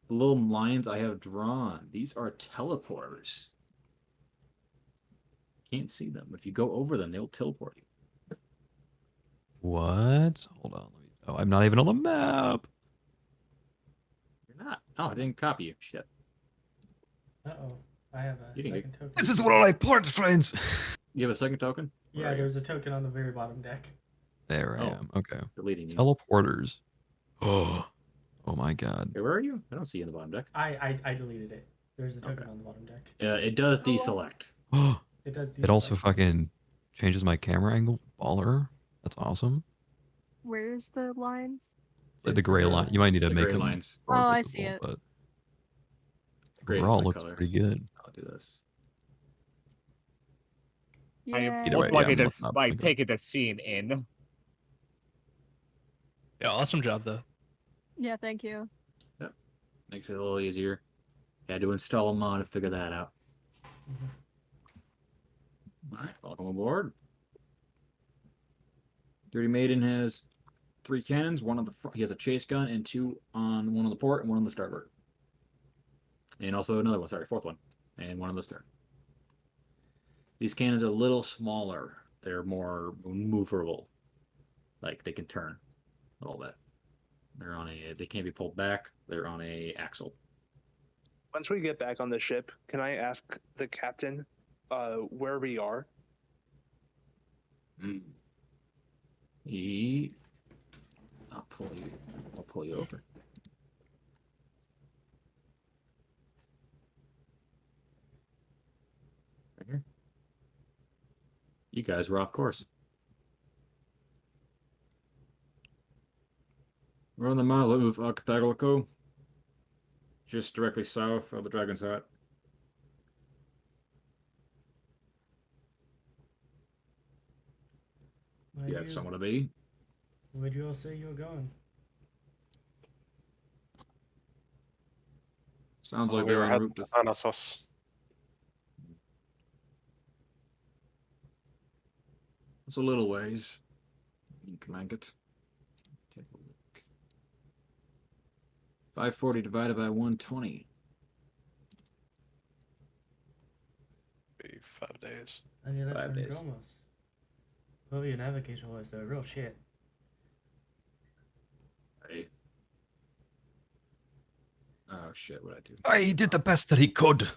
The little lines I have drawn. These are teleporters. Can't see them. If you go over them, they'll teleport you. What? Hold on. Oh, I'm not even on the map. You're not. Oh, I didn't copy you. Shit. Uh-oh. I have a You didn't second token. This is where I port, friends. You have a second token? Where Yeah, are you? there's a token on the very bottom deck. There I Oh. am. Okay. Deleting you. Teleporters. Oh. Oh my God. Hey, where are you? I don't see you in the bottom deck. I deleted it. There's a token Okay. on the bottom deck. Yeah, it does deselect. Oh. It does. It also deselect. fucking changes my camera angle. Baller. That's awesome. Where's the lines? It's like the gray the- line. You might need to The make gray them lines. more Oh, I visible, see it. but Gray is overall my looks color. pretty good. I'll do this. Yeah. Either Most way, likely I'm just not like thinking- taking the scene in. Yeah, awesome job though. Yeah, thank you. Makes it a little easier. Had to install a mod to figure that out. Mhm. Alright, welcome aboard. Dirty Maiden has 3 cannons, one on the front. He has a chase gun and 2 on one on the port and 1 on the starboard. And also another one, sorry, 4th one. And 1 on the stern. These cannons are a little smaller. They're more maneuverable. Like they can turn a little bit. They're on a they can't be pulled back. They're on a axle. Once we get back on the ship, can I ask the captain where we are? I'll pull you over. Right here. You guys were off course. We're on the Mazla of Archipelago. Just directly south of the Dragon's Heart. You have somewhere to be. Where'd you all say you were going? Sounds like we they're were en heading route to to. Thanatos. It's a little ways. You can make it. Take a look. 540 divided by 120. Be 5 days. And you left 5 for days. Dromos. Whoever your navigator was, though, real shit. Hey. Oh shit! What I do? He did the best that he could.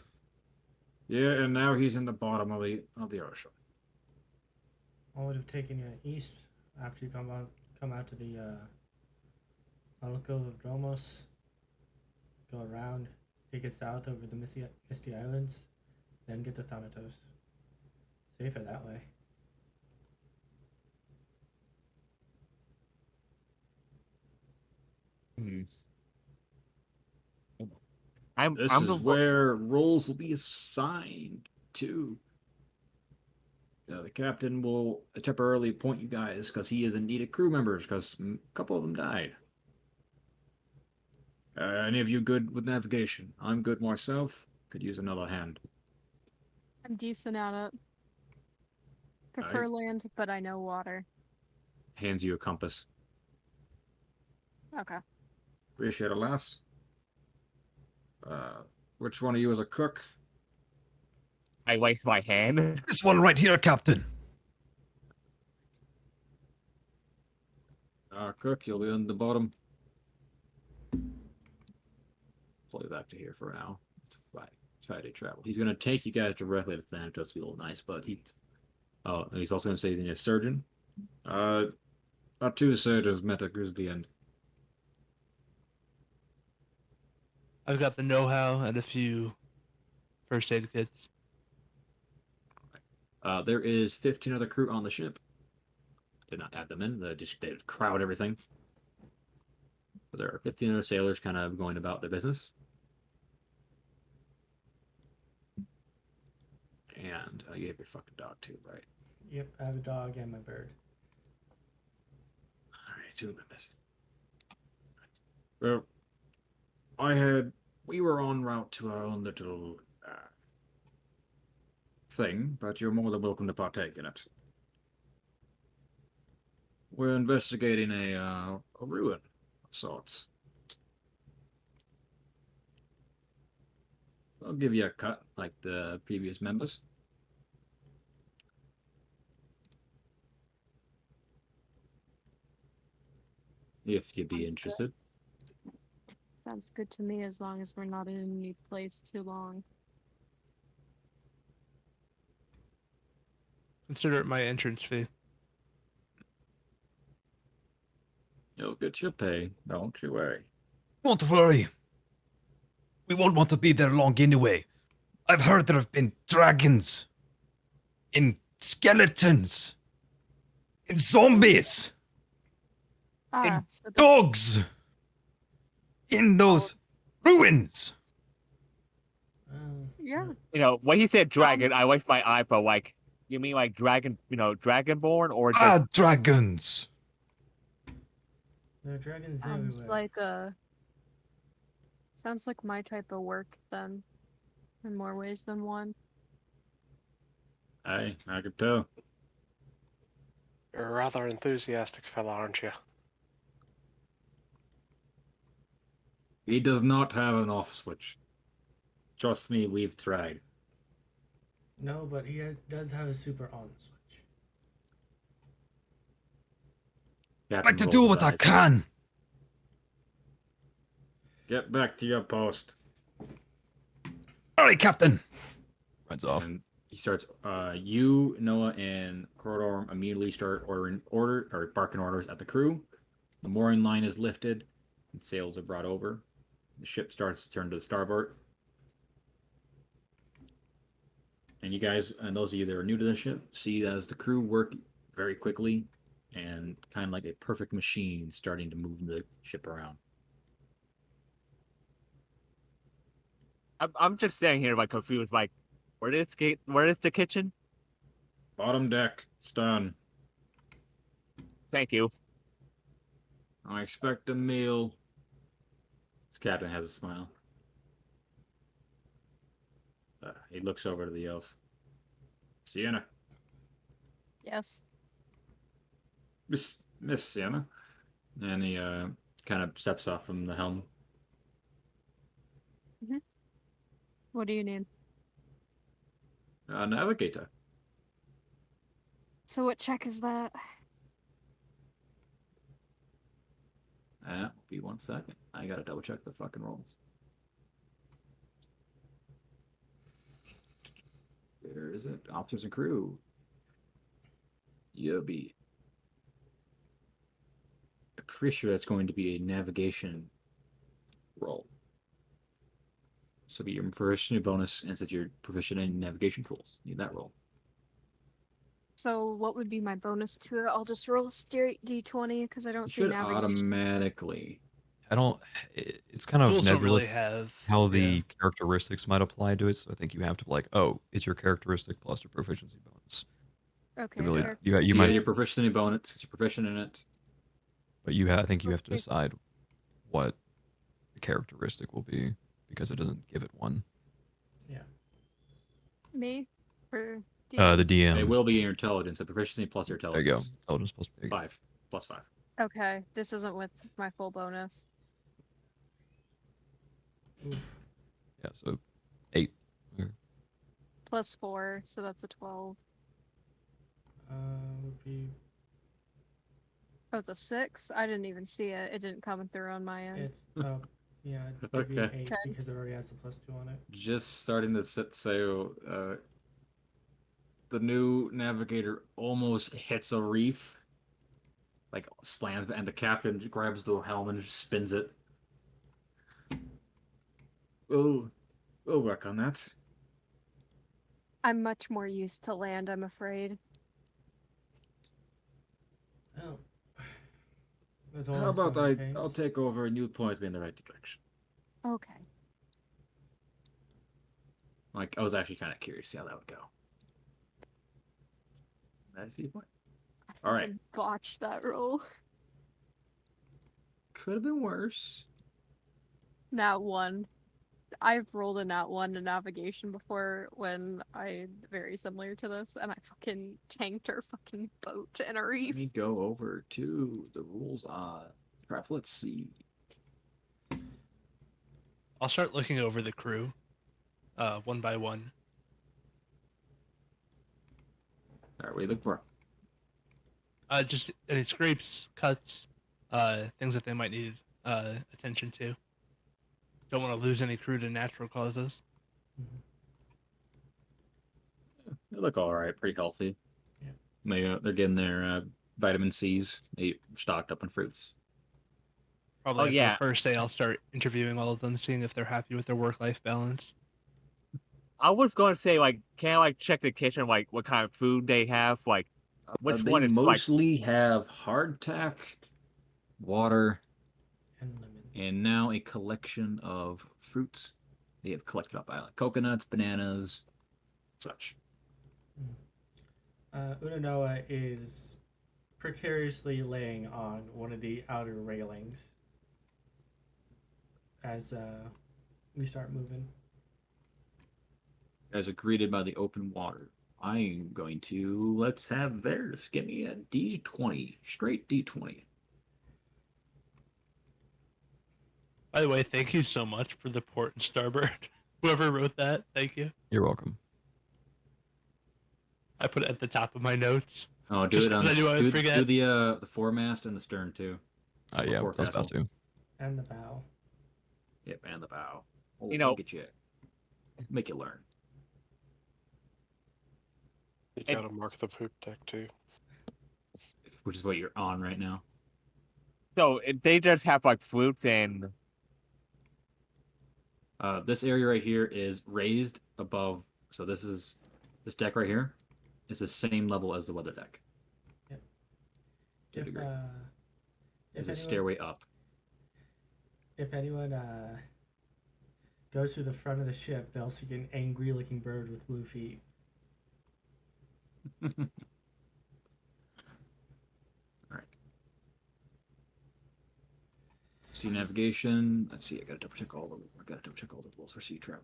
Yeah, and now he's in the bottom of the ocean. I would have taken you east after you come out to the Alcove of Dromos, go around, take it south over the Misty Islands, then get to Thanatos. Safer that way. This I'm is the where roles will be assigned to. The captain will temporarily appoint you guys because he is in need of crew members because a couple of them died. Any of you good with navigation? I'm good myself. Could use another hand. I'm decent at it. Prefer land, but I know water. Hands you a compass. Okay. Appreciate it, lass. Which one of you is a cook? I waste my hand. This one right here, Captain. Cook, you'll be on the bottom. Pull you back to here for now. It's try to travel. He's gonna take you guys directly to Thanatos. Be a little nice, but he's also gonna say he's a surgeon. Our two surgeons met at Grizzly End. I've got the know-how and a few first aid kits. There is 15 other crew on the ship. Did not add them in. They crowd everything. But there are 15 other sailors kind of going about their business. And you have your fucking dog too, right? Yep, I have a dog and my bird. Alright, 2 minutes. Well, we were en route to our own little thing, but you're more than welcome to partake in it. We're investigating a ruin of sorts. I'll give you a cut, like the previous members. If you'd be Sounds interested. Sounds good to me as long as we're not in a new place too long. Consider it my entrance fee. You'll get your pay, don't you worry. Don't worry. We won't want to be there long anyway. I've heard there have been dragons, and skeletons, and zombies, and So dogs in those ruins. yeah. You know, when he said dragon, I waste my eyebrow. Like, you mean like dragon, dragonborn, or just Dragons. There are dragons Sounds everywhere. sounds like my type of work then, in more ways than one. Hey, I could tell. You're a rather enthusiastic fella, aren't you? He does not have an off switch. Trust me, we've tried. No, but he does have a super on switch. I like to do what I can. Get back to your post. All right, Captain. Runs off. And he starts. You, Noah, and Krodorm immediately start barking orders at the crew. The mooring line is lifted, and sails are brought over. The ship starts to turn to the starboard. And you guys, and those of you that are new to the ship, see as the crew work very quickly and kind of like a perfect machine starting to move the ship around. I'm just standing here like confused, like, where is the kitchen? Bottom deck, stern. Thank you. I expect a meal. This captain has a smile. He looks over to the elf. Sienna. Yes. Miss Sienna. And he kind of steps off from the helm. What do you need? Navigator. So what check is that? Be 1 second. I gotta double check the fucking rolls. Where is it? Officers and crew. Yubi. pretty sure that's going to be a navigation roll. So be your proficiency bonus, and since you're proficient in navigation tools, need that roll. So what would be my bonus to it? I'll just roll straight d20 because I don't It see should navigation. automatically. I don't. It's kind of Tools don't really nebulous have how yeah. the characteristics might apply to it. So I think you have to be like, oh, it's your characteristic plus your proficiency bonus. Okay. Really, fair. you So might, you have your proficiency bonus since you're proficient in it. but I think you have to Okay. decide what the characteristic will be because it doesn't give it one. Yeah. Me? Or The DM. It will be your intelligence. So proficiency plus your There you go. intelligence. Intelligence plus big. 5 plus 5. Okay, this isn't with my full bonus. Oof. Yeah, so 8. Plus 4, so that's a 12. Would be Oh, it's a 6? I didn't even see it. It didn't come through on my end. it's yeah, it'd be an Okay. 8 Okay. because it already has the +2 on it. Just starting to set sail. The new navigator almost hits a reef. Like slams, and the captain grabs the helm and spins it. Oh, we'll work on that. I'm much more used to land, I'm afraid. Oh. There's How always about growing I'll pains. take over and you point me in the right direction. Okay. Like, I was actually kind of curious to see how that would go. I see your point. All right. I botched that roll. Could have been worse. Nat 1. I've rolled a nat 1 to navigation before when very similar to this, and I fucking tanked our fucking boat in a Let reef. me go over to the rules on craft. Let's see. I'll start looking over the crew, one by one. All right, what do you look for? Just any scrapes, cuts, things that they might need attention to. Don't want to lose any crew to natural causes. Mhm. They look all right, pretty healthy. Yeah. They're getting their vitamin C's. They stocked up on fruits. Probably Oh, after yeah. the first day, I'll start interviewing all of them, seeing if they're happy with their work-life balance. I was going to say, like, can I like check the kitchen, like what kind of food they have, like which They one is like mostly have hardtack, water, And lemons. and now a collection of fruits they have collected up island. Coconuts, bananas, such. Unanoa is precariously laying on one of the outer railings as we start moving. You guys are greeted by the open water. I'm going to let's have Varis give me a D20, straight D20. By the way, thank you so much for the port and starboard. Whoever wrote that, thank you. You're welcome. I put it at the top of my notes. Oh, do Just it on 'cause I knew I would do forget. the foremast and the stern too. Yeah, I Or was about forecastle. to. And the bow. Yep, and the bow. Oh, You know- look at you. Make you learn. You And- gotta mark the poop deck too. Which is what you're on right now. so they just have like fruits and This area right here is raised above. So this deck right here is the same level as the weather deck. Yep. To a If degree. if There's a anyone, stairway up. if anyone goes to the front of the ship, they'll see an angry-looking bird with blue feet. Alright. Sea navigation. Let's see. I gotta double check all the rules for sea travel.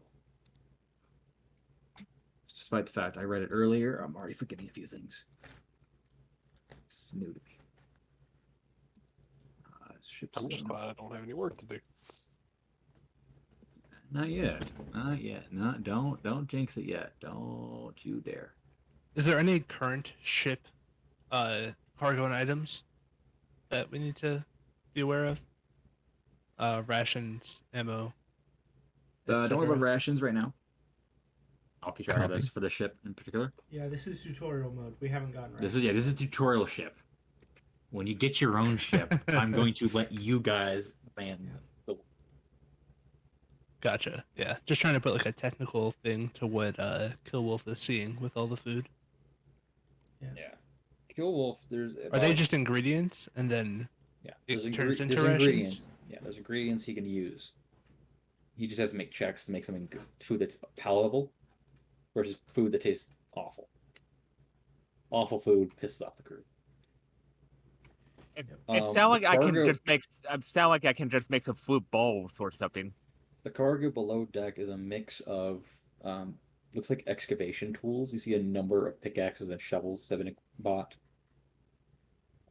Despite the fact I read it earlier, I'm already forgetting a few things. This is new to me. Ships. I'm just glad I don't have any work to do. Not yet. Not yet. Not don't jinx it yet. Don't you dare. Is there any current ship cargo and items that we need to be aware of? Rations, ammo. Don't worry about etc. rations right now. I'll keep track of Copy. this for the ship in particular. Yeah, this is tutorial mode. We haven't gotten This is rations this is yet. tutorial ship. When you get your own ship, I'm going to let you guys man the. Gotcha. Yeah, just trying to put like a technical thing to what Kill Wolf is seeing with all the food. Yeah. Kill Wolf, there's. Are they about- just ingredients and then Yeah, it there's, turns into there's rations? ingredients. Yeah, there's ingredients he can use. He just has to make checks to make something good, food that's palatable, versus food that tastes awful. Awful food pisses off the crew. It sound like the I can cargo- just make. It sound like I can just make some food bowls or something. The cargo below deck is a mix of looks like excavation tools. You see a number of pickaxes and shovels have been bought,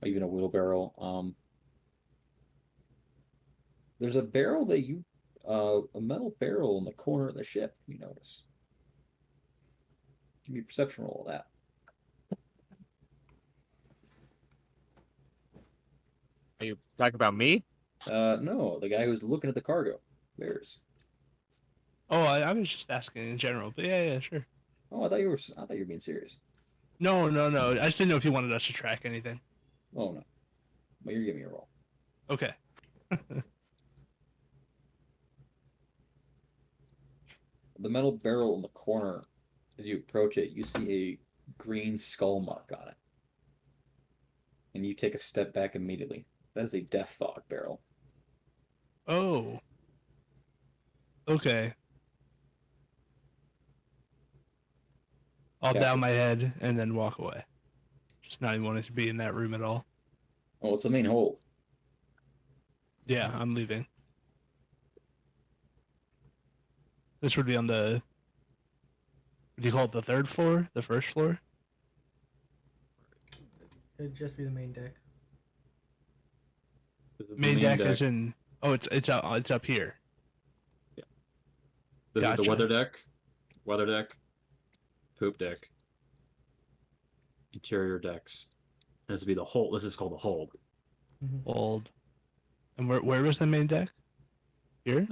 or even a wheelbarrow. There's a barrel that a metal barrel in the corner of the ship. You notice. Give me a perception roll of that. Are you talking about me? No, the guy who's looking at the cargo. Bears. Oh, I was just asking in general, but yeah, sure. Oh, I thought you were being serious. No. I just didn't know if you wanted us to track anything. Oh no. Well, you're giving me a roll. Okay. The metal barrel in the corner, as you approach it, you see a green skull mark on it. And you take a step back immediately. That is a death fog barrel. Oh. Okay. I'll Gotcha. bow my head and then walk away. Just not even wanting to be in that room at all. Oh, it's the main hold. Yeah, I'm leaving. This would be on the. Do you call it the third floor? The first floor? It'd just be the main deck. The Main deck is in. Oh, it's up here. This is Gotcha. the weather deck, poop deck, interior decks. This would be the hold. This is called the hold. Old. And where was the main deck? Here?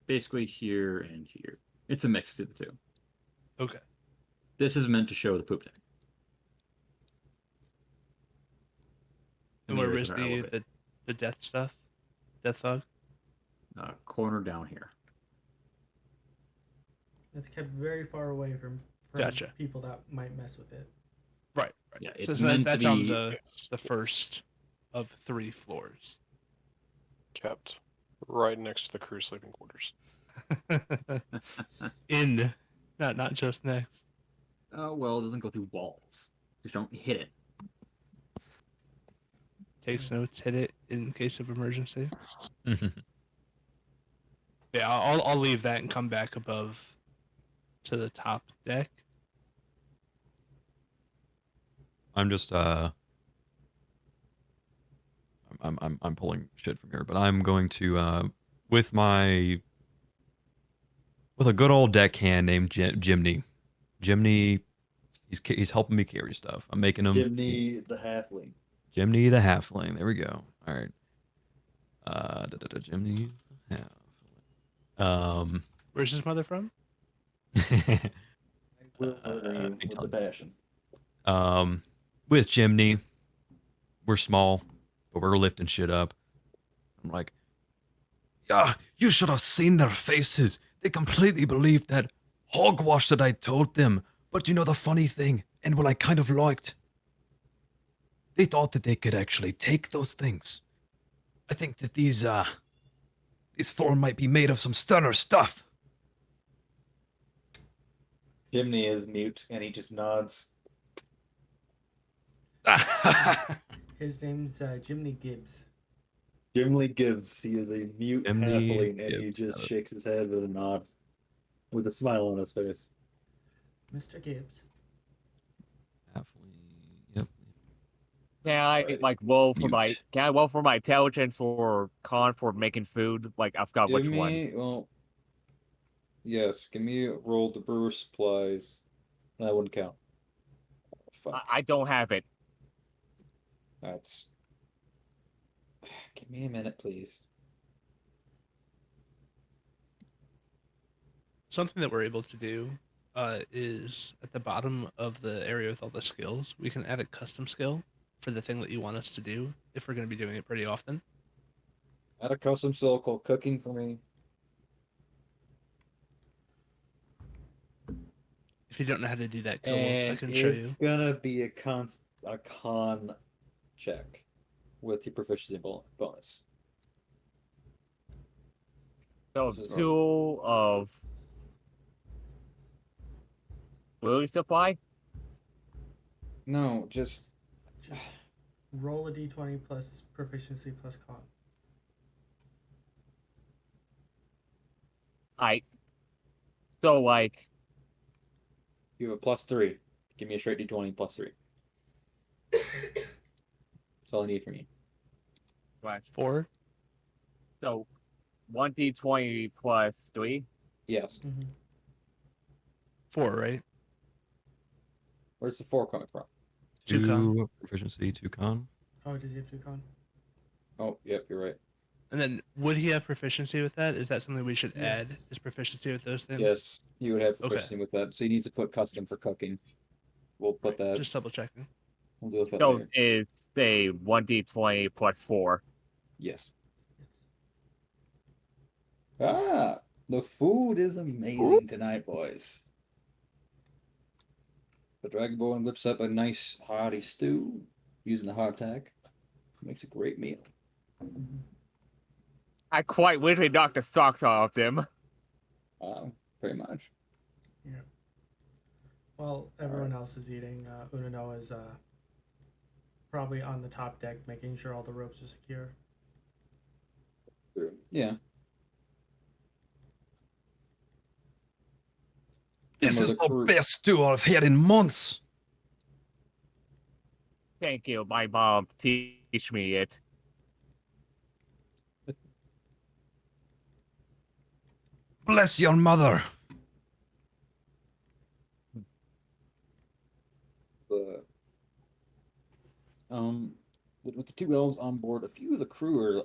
Basically here and here. It's a mix of the two. Okay. This is meant to show the poop deck. And where was the death stuff? Death fog? Corner down here. It's kept very far away from Gotcha. people that might mess with it. Right. Yeah, So it's meant that's to on be. the first of 3 floors. Kept right next to the crew sleeping quarters. In, not just next. Oh well, it doesn't go through walls. Just don't hit it. Takes notes, hit it in case of emergency. Mm-hmm. Yeah, I'll leave that and come back above to the top deck. I'm just I'm pulling shit from here, but I'm going to with a good old deckhand named Jimny. Jimny, he's helping me carry stuff. I'm making him Jimny the halfling. Jimny the halfling. There we go. All right. Jimny the halfling. Where's his mother from? I will murder you with the passion. With Jimny, we're small, but we're lifting shit up. I'm like, yeah, you should have seen their faces. They completely believed that hogwash that I told them. But you know the funny thing, and what I kind of liked? They thought that they could actually take those things. I think that these four might be made of some stellar stuff. Jimny is mute and he just nods. His name's Jimny Gibbs. Jimny Gibbs. He is a mute Jimny halfling and he Gibbs, just got it. shakes his head with a nod. With a smile on his face. Mr. Gibbs. Yep. Can I Right. roll for Mute. Can I roll for my intelligence or con for making food? Like I forgot which one. Well, yes. Give me a roll to brewer supplies. That wouldn't count. Fuck. I don't have it. That's. Give me a minute, please. Something that we're able to do is at the bottom of the area with all the skills, we can add a custom skill for the thing that you want us to do, if we're going to be doing it pretty often. Add a custom skill called cooking for me. If you don't know how to do that, I And can show it's you. gonna be a con check with your proficiency bonus. So This is- 2 of food supply. No, just Just roll a d20 plus proficiency plus con. So like you have a +3. Give me a straight d20 +3. That's all I need from you. what? 4. So 1d20 plus 3. Yes. 4, right? Where's the 4 coming from? 2 con. 2 proficiency, 2 con. Oh, does he have 2 con? Oh, yep, you're right. And then would he have proficiency with that? Is that something we should add? Yes. Is proficiency with those things? Yes, you would have Okay. proficiency with that. So you need to put custom for cooking. We'll put that. Just double checking. We'll deal with that So later. is say 1d20 plus 4. Yes. Ah, the food is amazing tonight, boys. The Dragonborn whips up a nice hearty stew using the hardtack. Makes a great meal. I quite literally knocked the socks off them. Pretty much. Yeah. While everyone else is eating, Unanoa is probably on the top deck making sure all the ropes are secure. Yeah. This Some of is the the crew- best stew I've had in months. Thank you, my mom teach me it. Bless your mother. The with the 2 elves on board, a few of the crew are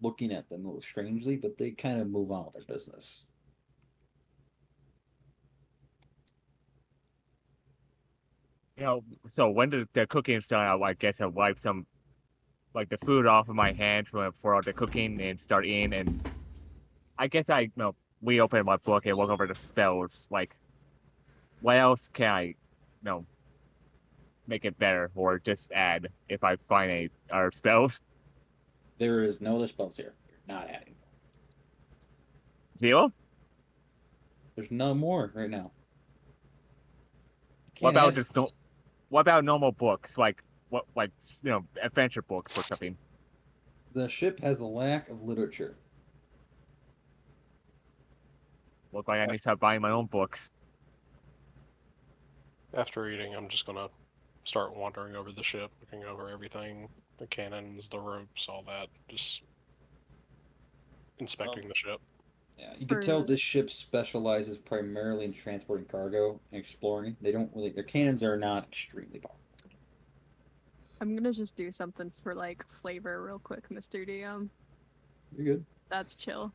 looking at them a little strangely, but they kind of move on with their business. You know, so when the cooking's done, I guess I'll wipe some, like the food off of my hands for all the cooking and start eating. And I guess we open my book and look over the spells. Like, what else can I, make it better or just add if I find our spells? There is no other spells here. You're not adding. 0? There's no more right now. You What can't about add- just what about normal books like adventure books or something? The ship has a lack of literature. Look like I need to start buying my own books. After eating, I'm just gonna start wandering over the ship, looking over everything, the cannons, the ropes, all that, just inspecting the ship. Yeah, you can tell For- this ship specializes primarily in transporting cargo and exploring. They don't really. Their cannons are not extremely powerful. I'm gonna just do something for like flavor real quick, Mr. DM. You're good. That's chill.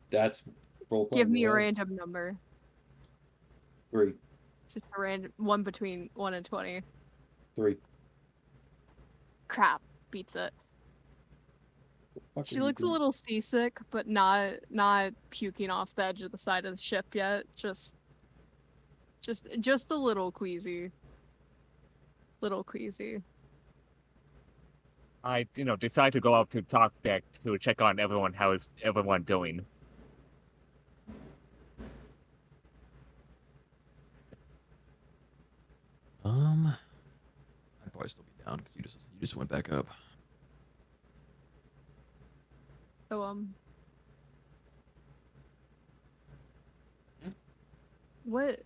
That's roll. Give me a roll. random number. 3. Just a random one between 1 and 20. 3. Crap, beats it. Fuck are She you looks a doing? little seasick, but not puking off the edge of the side of the ship yet. Just a little queasy. Little queasy. I decide to go out to talk deck to check on everyone. How is everyone doing? I'd probably still be down because you just went back up. So what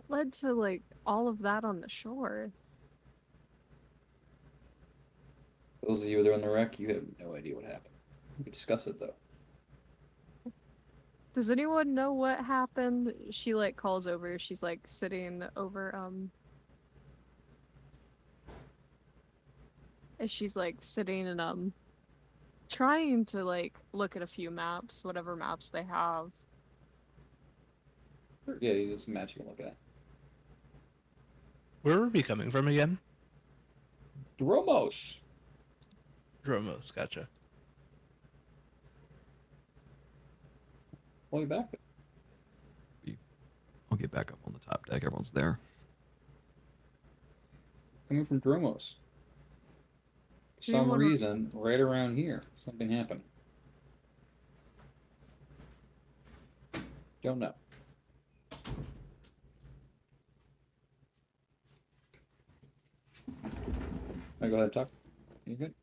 led to like all of that on the shore? Those of you that are on the wreck, you have no idea what happened. We can discuss it though. Does anyone know what happened? She like calls over. She's like sitting over and she's like sitting and trying to like look at a few maps, whatever maps they have. Yeah, you have some match you can look at. Where are we coming from again? Dromos. Dromos, gotcha. Way back. I'll get back up on the top deck. Everyone's there. Coming from Dromos. For Do you some wanna- reason, right around here, something happened. Don't know. I go ahead and talk. You good?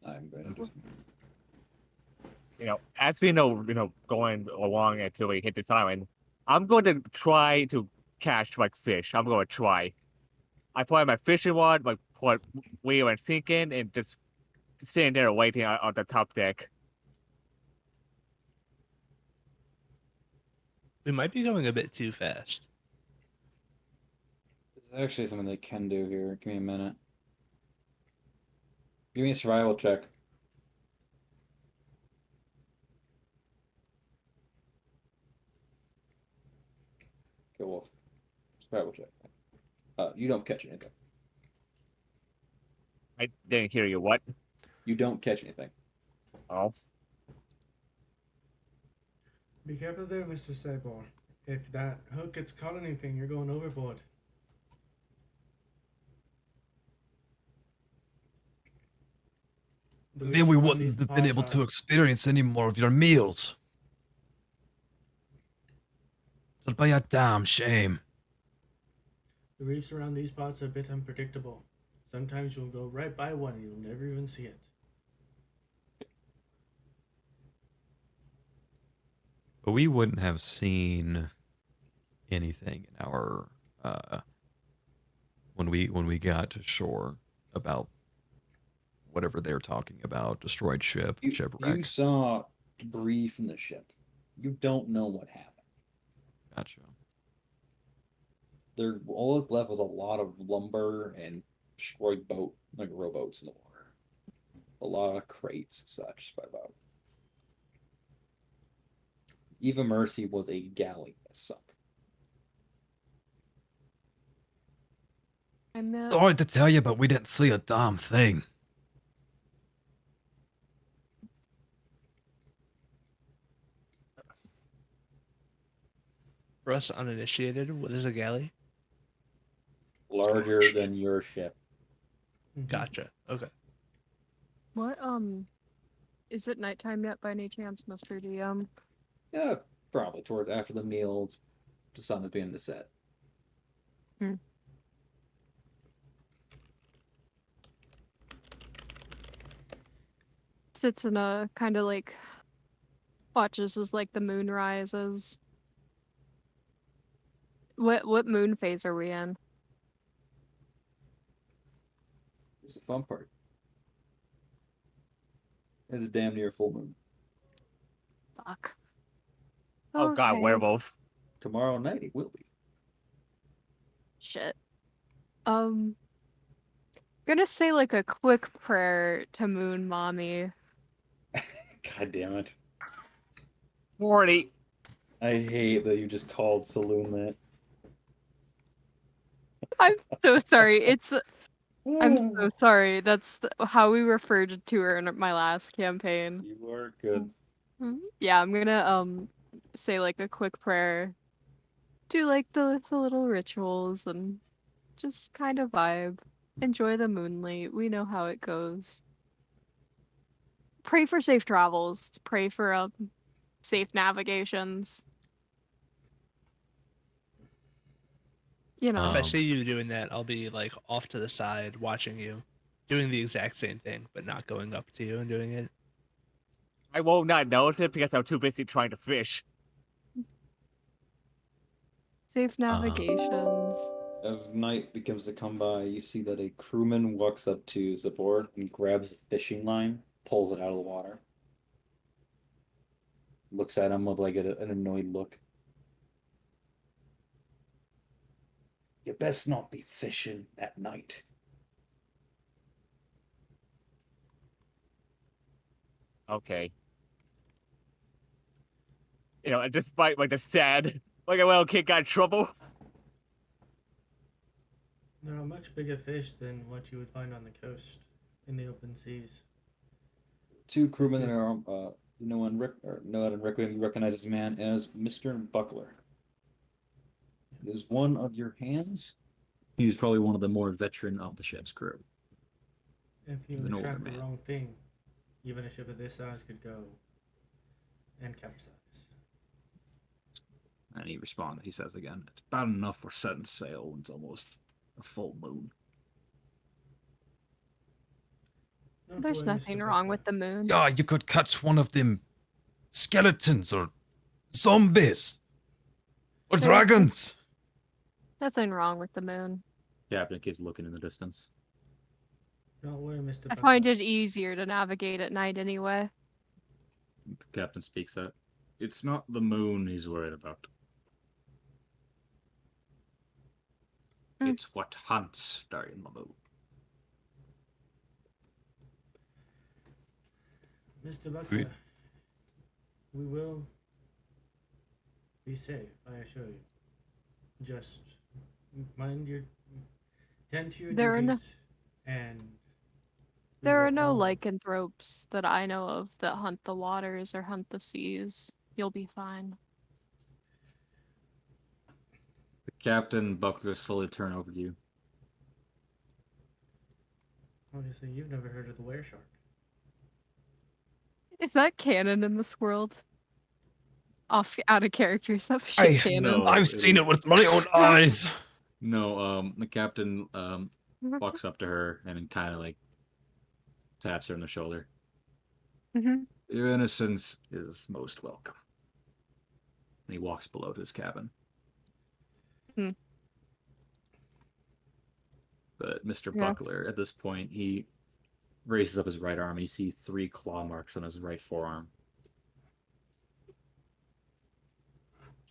I'm going to do something. As we know, going along until we hit this island, I'm going to try to catch like fish. I'm going to try. I put my fishing rod, like put wheel and sink in, and just sitting there waiting on the top deck. We might be going a bit too fast. There's actually something they can do here. Give me a minute. Give me a survival check. Okay, Wolf. Survival check. You don't catch anything. I didn't hear you. What? You don't catch anything. Oh, Be careful there, Mr. Sabor. If that hook gets caught on anything, you're going overboard. The Then we reason why wouldn't these have been able pods to are- experience any more of your meals. It'll be a damn shame. The reefs around these spots are a bit unpredictable. Sometimes you'll go right by one and you'll never even see it. But we wouldn't have seen anything in our when we got to shore about whatever they're talking about, destroyed ship, You shipwreck. saw debris from the ship. You don't know what happened. Gotcha. There, all that's left was a lot of lumber and destroyed rowboats in the water. A lot of crates and such by about. Eva Mercy was a galley that sunk. I met Sorry to tell you, but we didn't see a damn thing. For us uninitiated, what is a galley? Larger than your ship. Gotcha. Okay. what is it nighttime yet by any chance, Mr. DM? Yeah, probably towards after the meals. The sun is beginning to set. Sits in a kind of like watches as like the moon rises. What moon phase are we in? It's the fun part. It's a damn near full moon. Fuck. oh God, Okay. werewolves. Tomorrow night it will be. Shit. Gonna say like a quick prayer to Moon Mommy. God damn it. 40. I hate that you just called Saloon that. I'm so sorry. I'm so sorry. That's how we referred to her in my last campaign. You are good. Yeah, I'm gonna say like a quick prayer, do like the little rituals and just kind of vibe. Enjoy the moonlight. We know how it goes. Pray for safe travels. Pray for safe navigations. You know. If I Um, see you doing that, I'll be like off to the side watching you, doing the exact same thing, but not going up to you and doing it. I will not notice it because I'm too busy trying to fish. Safe navigations. As night begins to come by, you see that a crewman walks up to Sabor and grabs a fishing line, pulls it out of the water. Looks at him with like an annoyed look. You best not be fishing at night. Okay. And despite like the sad, like a little kid got in trouble. There are much bigger fish than what you would find on the coast in the open seas. 2 crewmen that are no one recognizes this man as Mr. Buckler. Is one of your hands? He's probably one of the more veteran of the ship's crew. If you He's an older attract the man. wrong thing, even a ship of this size could go and capsize. And he responds. He says again, "It's bad enough we're setting sail when it's almost a full moon." Not to There's worry, nothing Mr. wrong Buckler. with the moon. Yeah, you could catch one of them skeletons or zombies or There's dragons. Nothing wrong with the moon. Captain keeps looking in the distance. Don't worry, Mr. I Buckler. find it easier to navigate at night anyway. The captain speaks up. It's not the moon he's worried about. Hmm. It's what hunts during the moon. Mr. Buckler, Sweet. we will be safe, I assure you. Just tend to your There are no- duties, and we There will are no all- lycanthropes that I know of that hunt the waters or hunt the seas. You'll be fine. The captain Buckler slowly turn over to you. Obviously, you've never heard of the were shark. Is that canon in this world? Out of character, is that I- shit canon? No. I've seen it with my own eyes. No, the captain walks up to her and then kind of like taps her on the shoulder. hmm Your innocence is most welcome. And he walks below to his cabin. Hmm. But Mr. Yeah. Buckler, at this point, he raises up his right arm and you see 3 claw marks on his right forearm.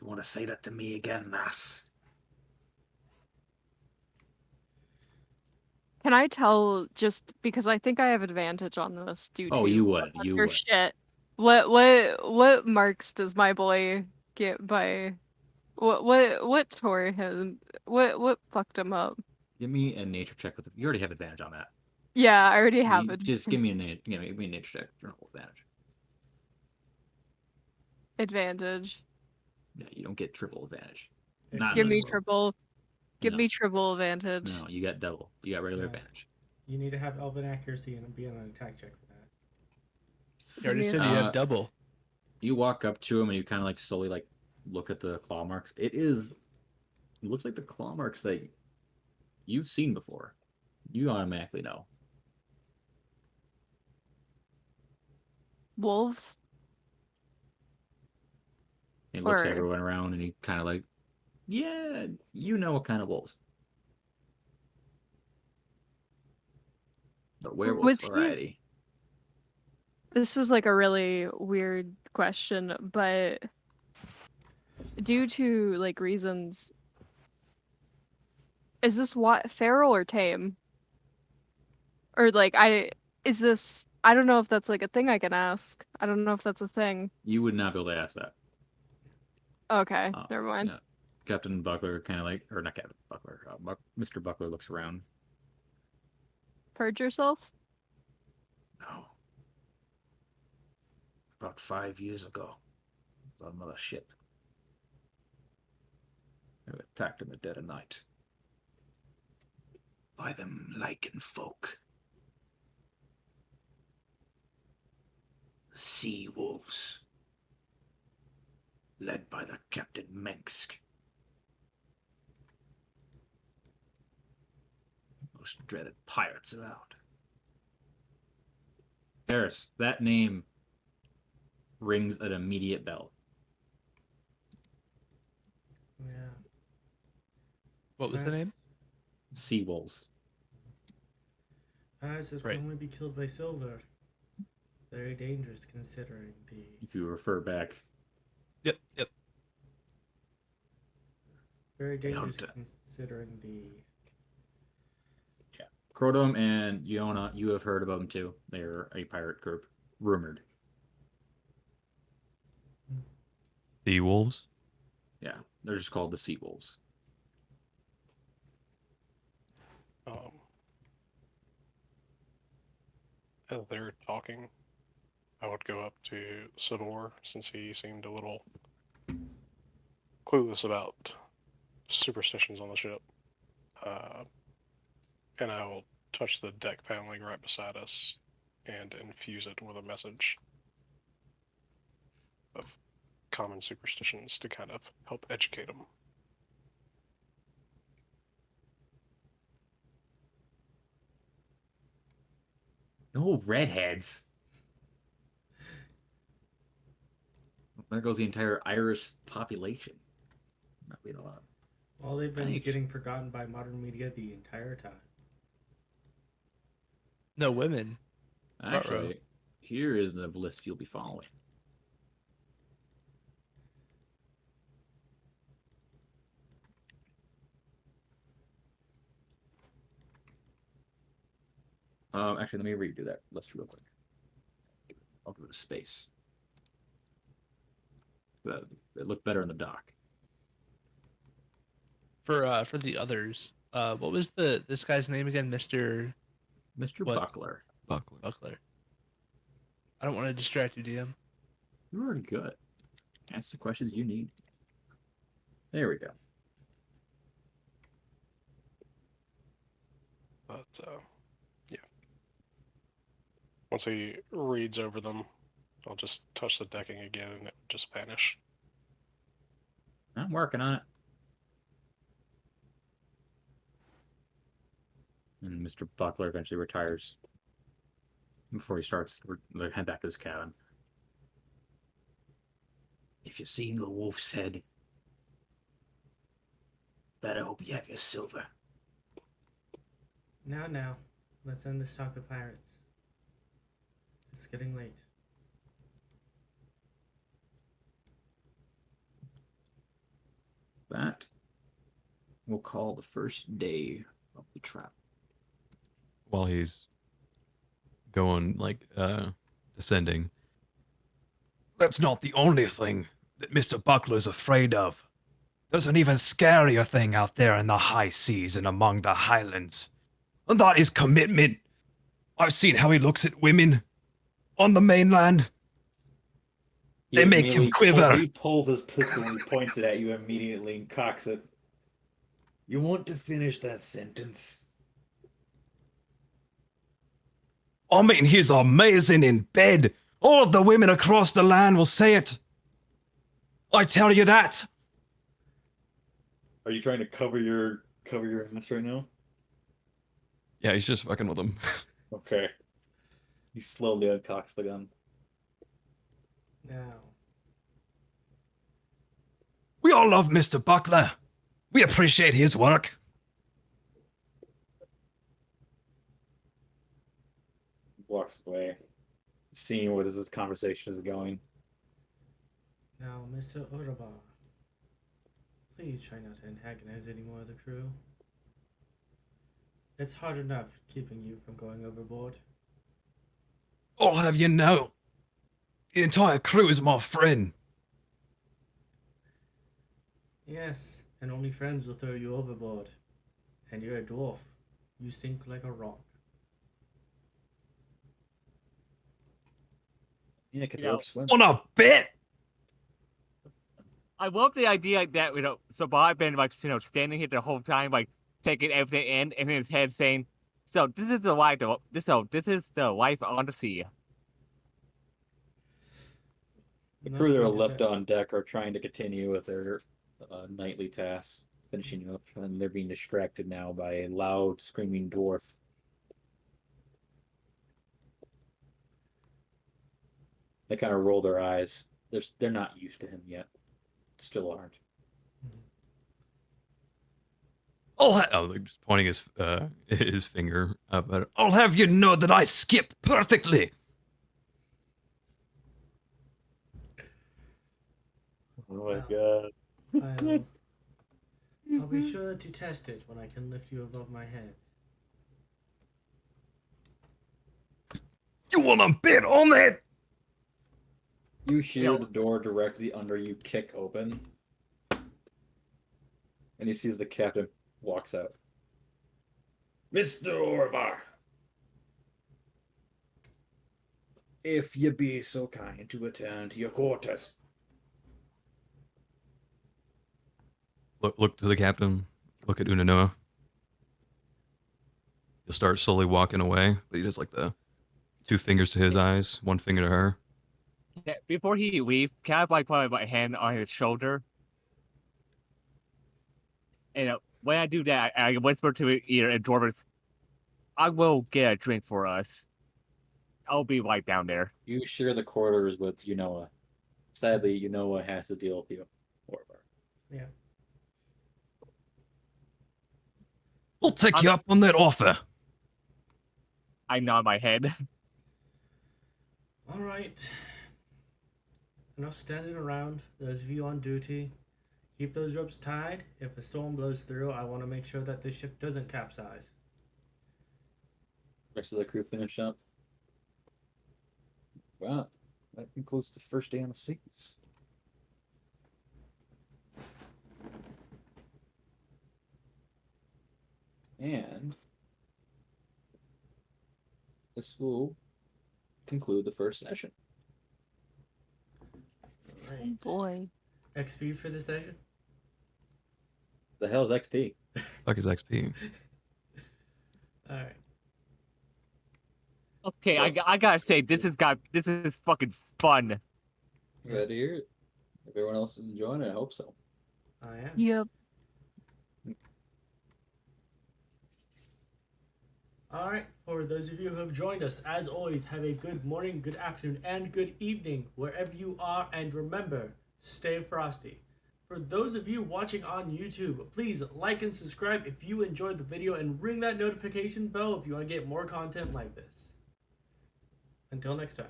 You want to say that to me again, lass? Can I tell, just because I think I have advantage on this due Oh, to you would. You your would. shit. What marks does my boy get by what tore him? What fucked him up? Give me a nature check with. You already have advantage on that. Yeah, I already have it. Just give me give me a nature check for advantage. Advantage. Yeah, you don't get triple advantage. It Not in Give this me world. triple. Give No. me triple advantage. No, you got double. You got regular No. advantage. You need to have elven accuracy and be on an attack check for that. You already Give said me you Uh, have double. You walk up to him and you kind of like slowly like look at the claw marks. It looks like the claw marks that you've seen before. You automatically know. wolves. He looks at Or- everyone around and he kind of like, yeah, you know what kind of wolves. The werewolf Was he- variety. This is like a really weird question, but due to like reasons, is this what feral or tame? Or like is this? I don't know if that's like a thing I can ask. I don't know if that's a thing. You would not be able to ask that. Okay, never mind. Yeah. Captain Buckler kind of like, or not Captain Buckler, Mr. Buckler looks around. Purge yourself. No. About 5 years ago, I was on another ship. They were attacked in the dead of night by them lichen folk. Sea wolves. Led by the Captain Mensk. Most dreaded pirates around. Paris, that name rings an immediate bell. Yeah. What was the name? Sea wolves. Pirates that Right. can only be killed by silver. Very dangerous considering the. If you refer back, Yep, yep. Very dangerous hunter. considering the. Krodorm and Unanoa, you have heard about them too. They're a pirate group, rumored. Sea wolves. Yeah, they're just called the Sea Wolves. as they're talking, I would go up to Sabor, since he seemed a little clueless about superstitions on the ship. And I will touch the deck paneling right beside us and infuse it with a message of common superstitions to kind of help educate them. No redheads. There goes the entire Irish population. Not being a lot. Well, they've been Thanks. getting forgotten by modern media the entire time. No women. Actually, here is the list you'll be following. Actually, let me redo that list real quick. I'll give it a space. It looked better in the dock. For the others, what was this guy's name again? Mr. Mr. What? Buckler. Buckler. I don't want to distract you, DM. You are good. Ask the questions you need. There we go. But, yeah. Once he reads over them, I'll just touch the decking again and it will just vanish. I'm working on it. And Mr. Buckler eventually retires before he starts to head back to his cabin. If you see the wolf's head, better hope you have your silver. Now, let's end this talk of pirates. It's getting late. That we'll call the first day of the trap. While he's going, like, descending. That's not the only thing that Mr. Buckler's afraid of. There's an even scarier thing out there in the high seas and among the highlands. And that is commitment. I've seen how he looks at women on the mainland. They make him quiver. He pulls his pistol and points it at you immediately and cocks it. You want to finish that sentence? I mean, he's amazing in bed. All of the women across the land will say it. I tell you that. Are you trying to cover your ass right now? Yeah, he's just fucking with him. Okay. He slowly uncocks the gun. Now, We all love Mr. Buckler. We appreciate his work. Walks away, seeing where this conversation is going. now, Mr. Orabar, please try not to antagonize any more of the crew. It's hard enough keeping you from going overboard. I'll have you know, the entire crew is my friend. Yes, and only friends will throw you overboard. And you're a dwarf. You sink like a rock. Yeah, could You know, swim. On a bet. I love the idea that, so I've been, like, standing here the whole time, like, taking everything in his head saying, so this is the life, this is the life on the sea. The Not crew that are going to left bet. on deck are trying to continue with their nightly tasks, finishing up, and they're being distracted now by a loud, screaming dwarf. They kind of roll their eyes. They're not used to him yet. Still aren't. Just pointing his finger up at it. I'll have you know that I skip perfectly. Oh my god. I'll be sure to test it when I can lift you above my head. You want to bet on that? You hear the door directly under you kick open. And he sees the captain walks out. Mr. Orabar! if you be so kind to attend to your quarters. Look to the captain. Look at Unanoa. He'll start slowly walking away, but he does like the 2 fingers to his eyes, 1 finger to her. Yeah, before he leaves, can I like put my hand on his shoulder? And when I do that, I whisper to his ear and Dwarvis, I will get a drink for us. I'll be right down there. You share the quarters with Unanoa. Sadly, Unanoa has to deal with you. Orabar. Yeah. We'll take you up on that offer. I nod my head. All right. Enough standing around. Those of you on duty, keep those ropes tied. If a storm blows through, I want to make sure that this ship doesn't capsize. Rest of the crew finish up. Well, that concludes the first day on the seas. And this will conclude the first session. All right. Oh boy. XP for the session? The hell's XP? Fuck is XP? All right. Okay, I gotta say, this is fucking fun. Glad to hear it. If everyone else is enjoying it, I hope so. I am. Yep. All right. For those of you who have joined us, as always, have a good morning, good afternoon, and good evening wherever you are. And remember, stay frosty. For those of you watching on YouTube, please like and subscribe if you enjoyed the video and ring that notification bell if you want to get more content like this. Until next time.